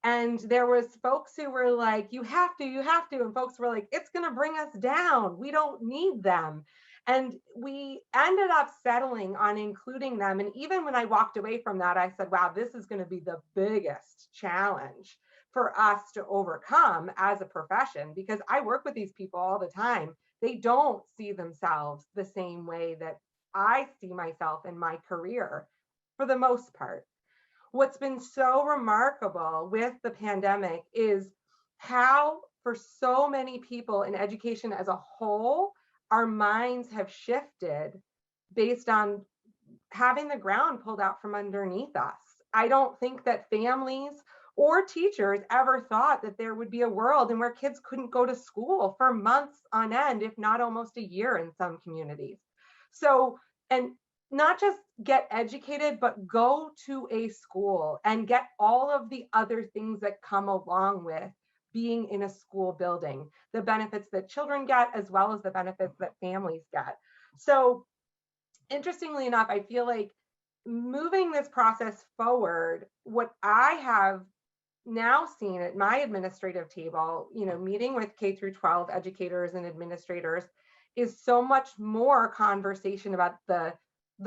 And there was folks who were like, you have to, and folks were like, it's gonna bring us down. We don't need them. And we ended up settling on including them. And even when I walked away from that, I said, wow, this is going to be the biggest challenge for us to overcome as a profession, because I work with these people all the time. They don't see themselves the same way that I see myself in my career for the most part. What's been so remarkable with the pandemic is how, for so many people in education as a whole, our minds have shifted based on having the ground pulled out from underneath us. I don't think that families or teachers ever thought that there would be a world in where kids couldn't go to school for months on end, if not almost a year in some communities. So, and not just get educated, but go to a school and get all of the other things that come along with being in a school building, the benefits that children get, as well as the benefits that families get. So interestingly enough, I feel like moving this process forward, what I have now seen at my administrative table, meeting with K through 12 educators and administrators, is so much more conversation about the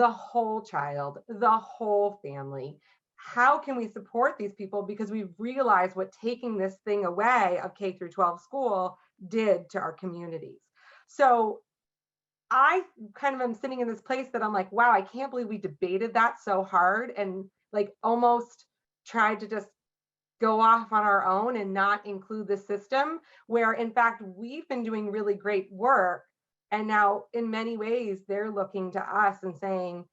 whole child, the whole family. How can we support these people? Because we've realized what taking this thing away of K through 12 school did to our communities. So I kind of am sitting in this place that I'm like, wow, I can't believe we debated that so hard and almost tried to just go off on our own and not include the system, where in fact, we've been doing really great work. And now in many ways, they're looking to us and saying,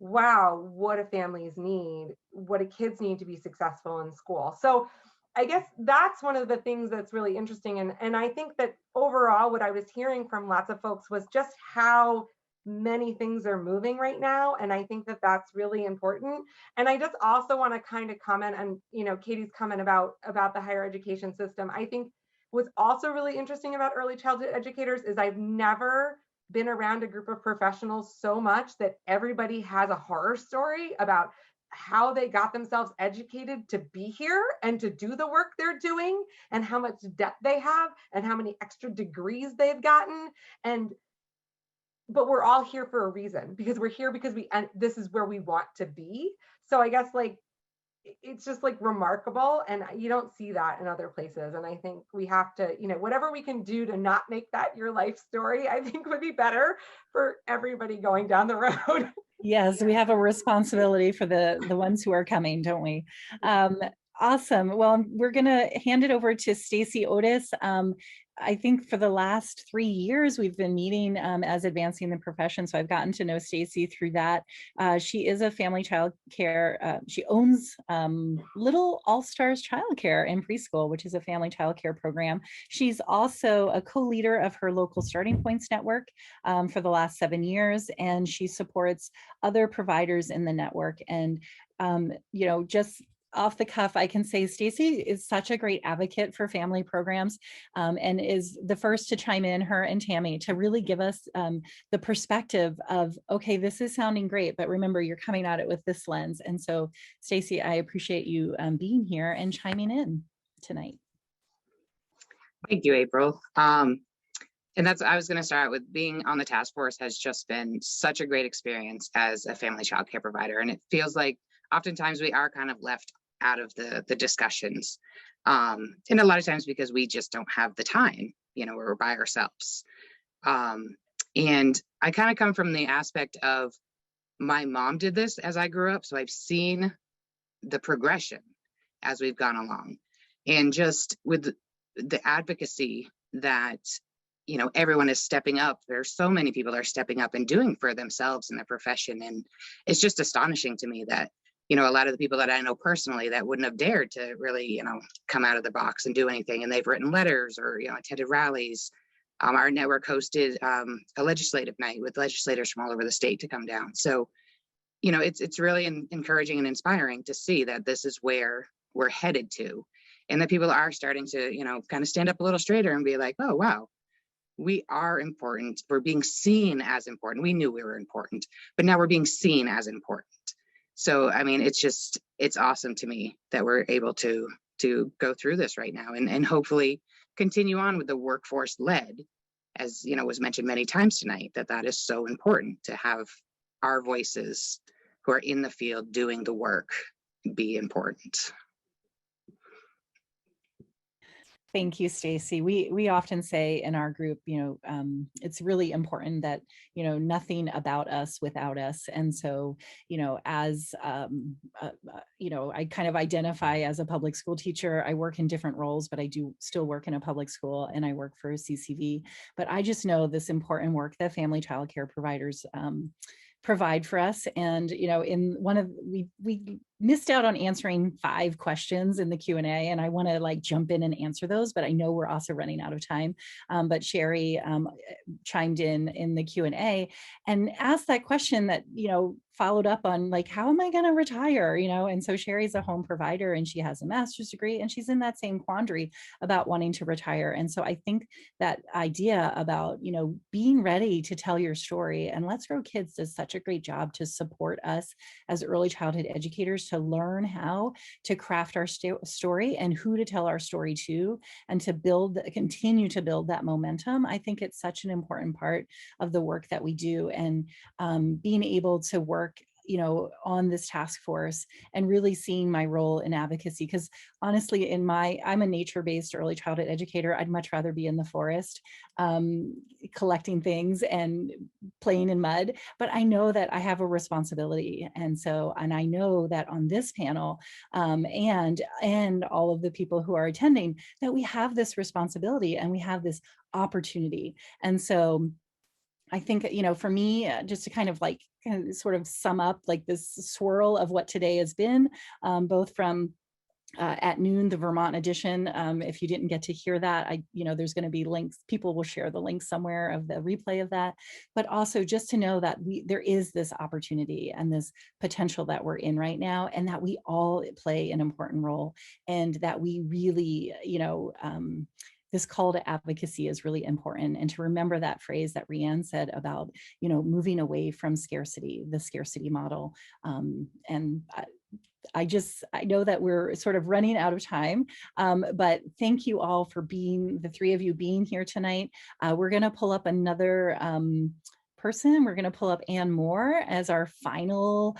wow, what do families need? What do kids need to be successful in school? So I guess that's one of the things that's really interesting. And I think that overall, what I was hearing from lots of folks was just how many things are moving right now. And I think that that's really important. And I just also want to kind of comment on, Katie's comment about the higher education system. I think what's also really interesting about early childhood educators is I've never been around a group of professionals so much that everybody has a horror story about how they got themselves educated to be here and to do the work they're doing, and how much debt they have and how many extra degrees they've gotten. But we're all here for a reason, because we're here because this is where we want to be. So I guess it's just like remarkable, and you don't see that in other places. And I think we have to, whatever we can do to not make that your life story, I think would be better for everybody going down the road. Yes, we have a responsibility for the ones who are coming, don't we? Awesome. Well, we're going to hand it over to Stacy Otis. I think for the last 3 years, we've been meeting as Advancing the Profession. So I've gotten to know Stacy through that. She is a family child care. She owns Little All Stars Childcare in preschool, which is a family child care program. She's also a co-leader of her local Starting Points network for the last 7 years, and she supports other providers in the network. And just off the cuff, I can say Stacy is such a great advocate for family programs and is the first to chime in, her and Tammy, to really give us the perspective of, okay, this is sounding great, but remember, you're coming at it with this lens. And so, Stacy, I appreciate you being here and chiming in tonight. Thank you, April. And I was going to start with being on the task force has just been such a great experience as a family child care provider. And it feels like oftentimes we are kind of left out of the discussions. And a lot of times because we just don't have the time, we're by ourselves. And I kind of come from the aspect of my mom did this as I grew up. So I've seen the progression as we've gone along, and just with the advocacy that, everyone is stepping up. There's so many people are stepping up and doing for themselves in their profession. And it's just astonishing to me that, a lot of the people that I know personally that wouldn't have dared to really, come out of the box and do anything. And they've written letters or, attended rallies. Our network hosted a legislative night with legislators from all over the state to come down. So, it's really encouraging and inspiring to see that this is where we're headed to, and that people are starting to, kind of stand up a little straighter and be like, oh, wow, we are important. We're being seen as important. We knew we were important, but now we're being seen as important. So, I mean, it's awesome to me that we're able to go through this right now and hopefully continue on with the workforce led, as, was mentioned many times tonight, that is so important to have our voices who are in the field doing the work be important. Thank you, Stacy. We often say in our group, it's really important that, nothing about us without us. And so, as, I kind of identify as a public school teacher. I work in different roles, but I do still work in a public school, and I work for CCV. But I just know this important work that family child care providers provide for us. And, in one of, we missed out on answering 5 questions in the Q&A, and I want to jump in and answer those, but I know we're also running out of time. But Sherry chimed in the Q&A and asked that question that, followed up on how am I going to retire? And so Sherry's a home provider and she has a master's degree, and she's in that same quandary about wanting to retire. And so I think that idea about, being ready to tell your story, and Let's Grow Kids does such a great job to support us as early childhood educators to learn how to craft our story and who to tell our story to, and to continue to build that momentum. I think it's such an important part of the work that we do, and being able to work on this task force and really seeing my role in advocacy. Because honestly, I'm a nature-based early childhood educator. I'd much rather be in the forest collecting things and playing in mud, but I know that I have a responsibility. And I know that on this panel and all of the people who are attending, that we have this responsibility and we have this opportunity. And so I think, for me, just to kind of sort of sum up this swirl of what today has been, both from at noon, the Vermont edition. If you didn't get to hear that, there's going to be links. People will share the link somewhere of the replay of that, but also just to know that there is this opportunity and this potential that we're in right now, and that we all play an important role, and that we really, this call to advocacy is really important. And to remember that phrase that Rhian said about, moving away from scarcity, the scarcity model. And I know that we're sort of running out of time, but thank you all for the 3 of you being here tonight. We're going to pull up another person. We're going to pull up Ann Moore as our final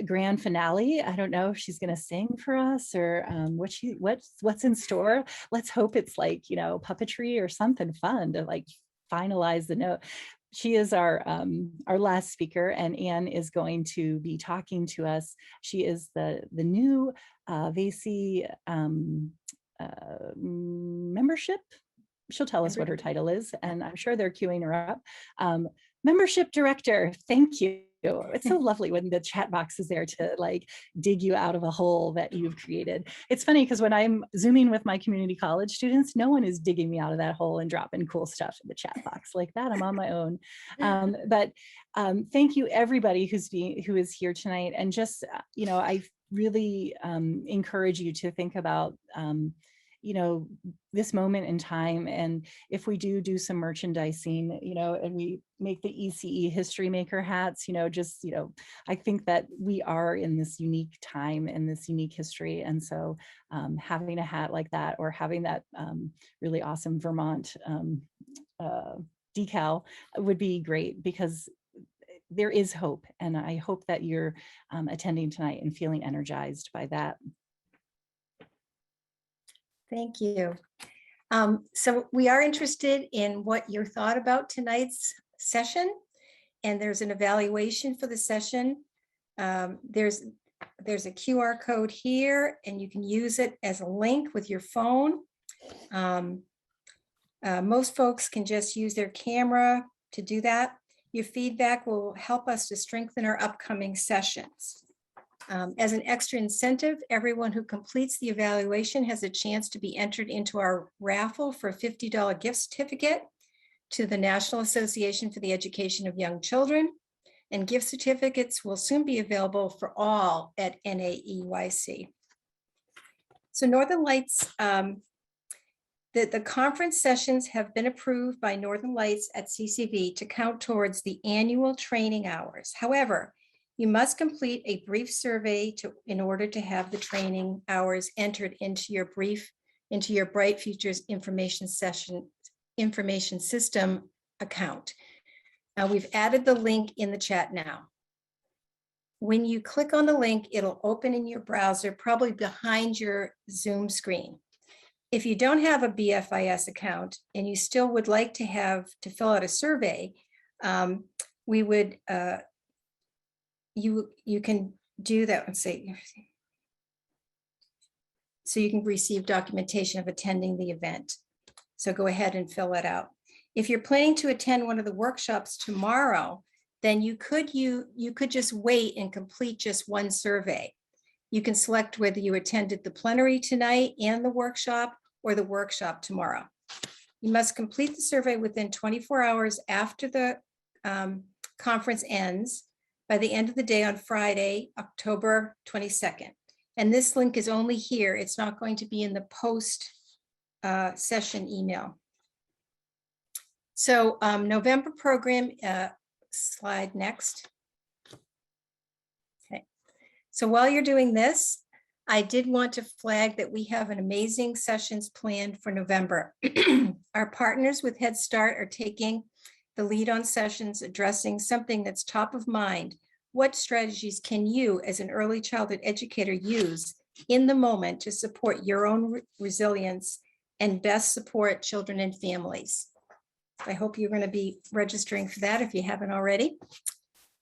grand finale. I don't know if she's going to sing for us or what's in store. Let's hope it's like, you know, puppetry or something fun to like finalize the note. She is our last speaker, and Ann is going to be talking to us. She is the new VC membership. She'll tell us what her title is, and I'm sure they're queuing her up. Membership director, thank you. It's so lovely when the chat box is there to like dig you out of a hole that you've created. It's funny because when I'm Zooming with my community college students, no one is digging me out of that hole and dropping cool stuff in the chat box like that. I'm on my own. But thank you everybody who is here tonight. And just, you know, I really encourage you to think about you know, this moment in time. And if we do some merchandising, you know, and we make the ECE history maker hats, you know, just, you know, I think that we are in this unique time and this unique history. And so having a hat like that, or having that really awesome Vermont decal would be great, because there is hope. And I hope that you're attending tonight and feeling energized by that. Thank you. So we are interested in what your thought about tonight's session, and there's an evaluation for the session. There's a QR code here, and you can use it as a link with your phone. Most folks can just use their camera to do that. Your feedback will help us to strengthen our upcoming sessions. As an extra incentive, everyone who completes the evaluation has a chance to be entered into our raffle for a $50 gift certificate to the National Association for the Education of Young Children. And gift certificates will soon be available for all at NAEYC. So Northern Lights, the conference sessions have been approved by Northern Lights at CCV to count towards the annual training hours. However, you must complete a brief survey in order to have the training hours entered into your Bright Futures information system account. Now we've added the link in the chat now. When you click on the link, it'll open in your browser, probably behind your Zoom screen. If you don't have a BFIS account and you still would like to fill out a survey, we would, you can do that. Let's see. So you can receive documentation of attending the event. So go ahead and fill that out. If you're planning to attend one of the workshops tomorrow, then you could just wait and complete just one survey. You can select whether you attended the plenary tonight and the workshop, or the workshop tomorrow. You must complete the survey within 24 hours after the conference ends, by the end of the day on Friday, October 22nd. And this link is only here. It's not going to be in the post session email. So November program, slide next. Okay. So while you're doing this, I did want to flag that we have an amazing sessions planned for November. Our partners with Head Start are taking the lead on sessions addressing something that's top of mind. What strategies can you as an early childhood educator use in the moment to support your own resilience and best support children and families? I hope you're going to be registering for that if you haven't already.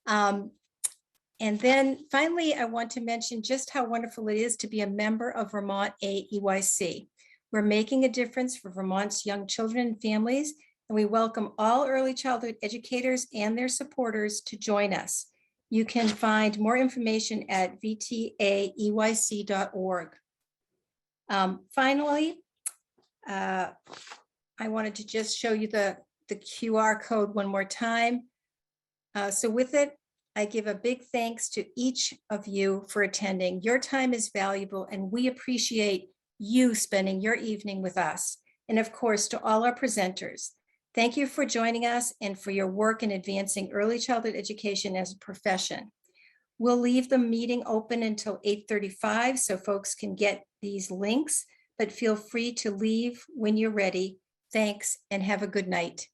And then finally, I want to mention just how wonderful it is to be a member of Vermont AEYC. We're making a difference for Vermont's young children and families, and we welcome all early childhood educators and their supporters to join us. You can find more information at vtaeyc.org. Finally, I wanted to just show you the QR code one more time. So with it, I give a big thanks to each of you for attending. Your time is valuable, and we appreciate you spending your evening with us. And of course, to all our presenters, thank you for joining us and for your work in advancing early childhood education as a profession. We'll leave the meeting open until 8:35 so folks can get these links, but feel free to leave when you're ready. Thanks and have a good night.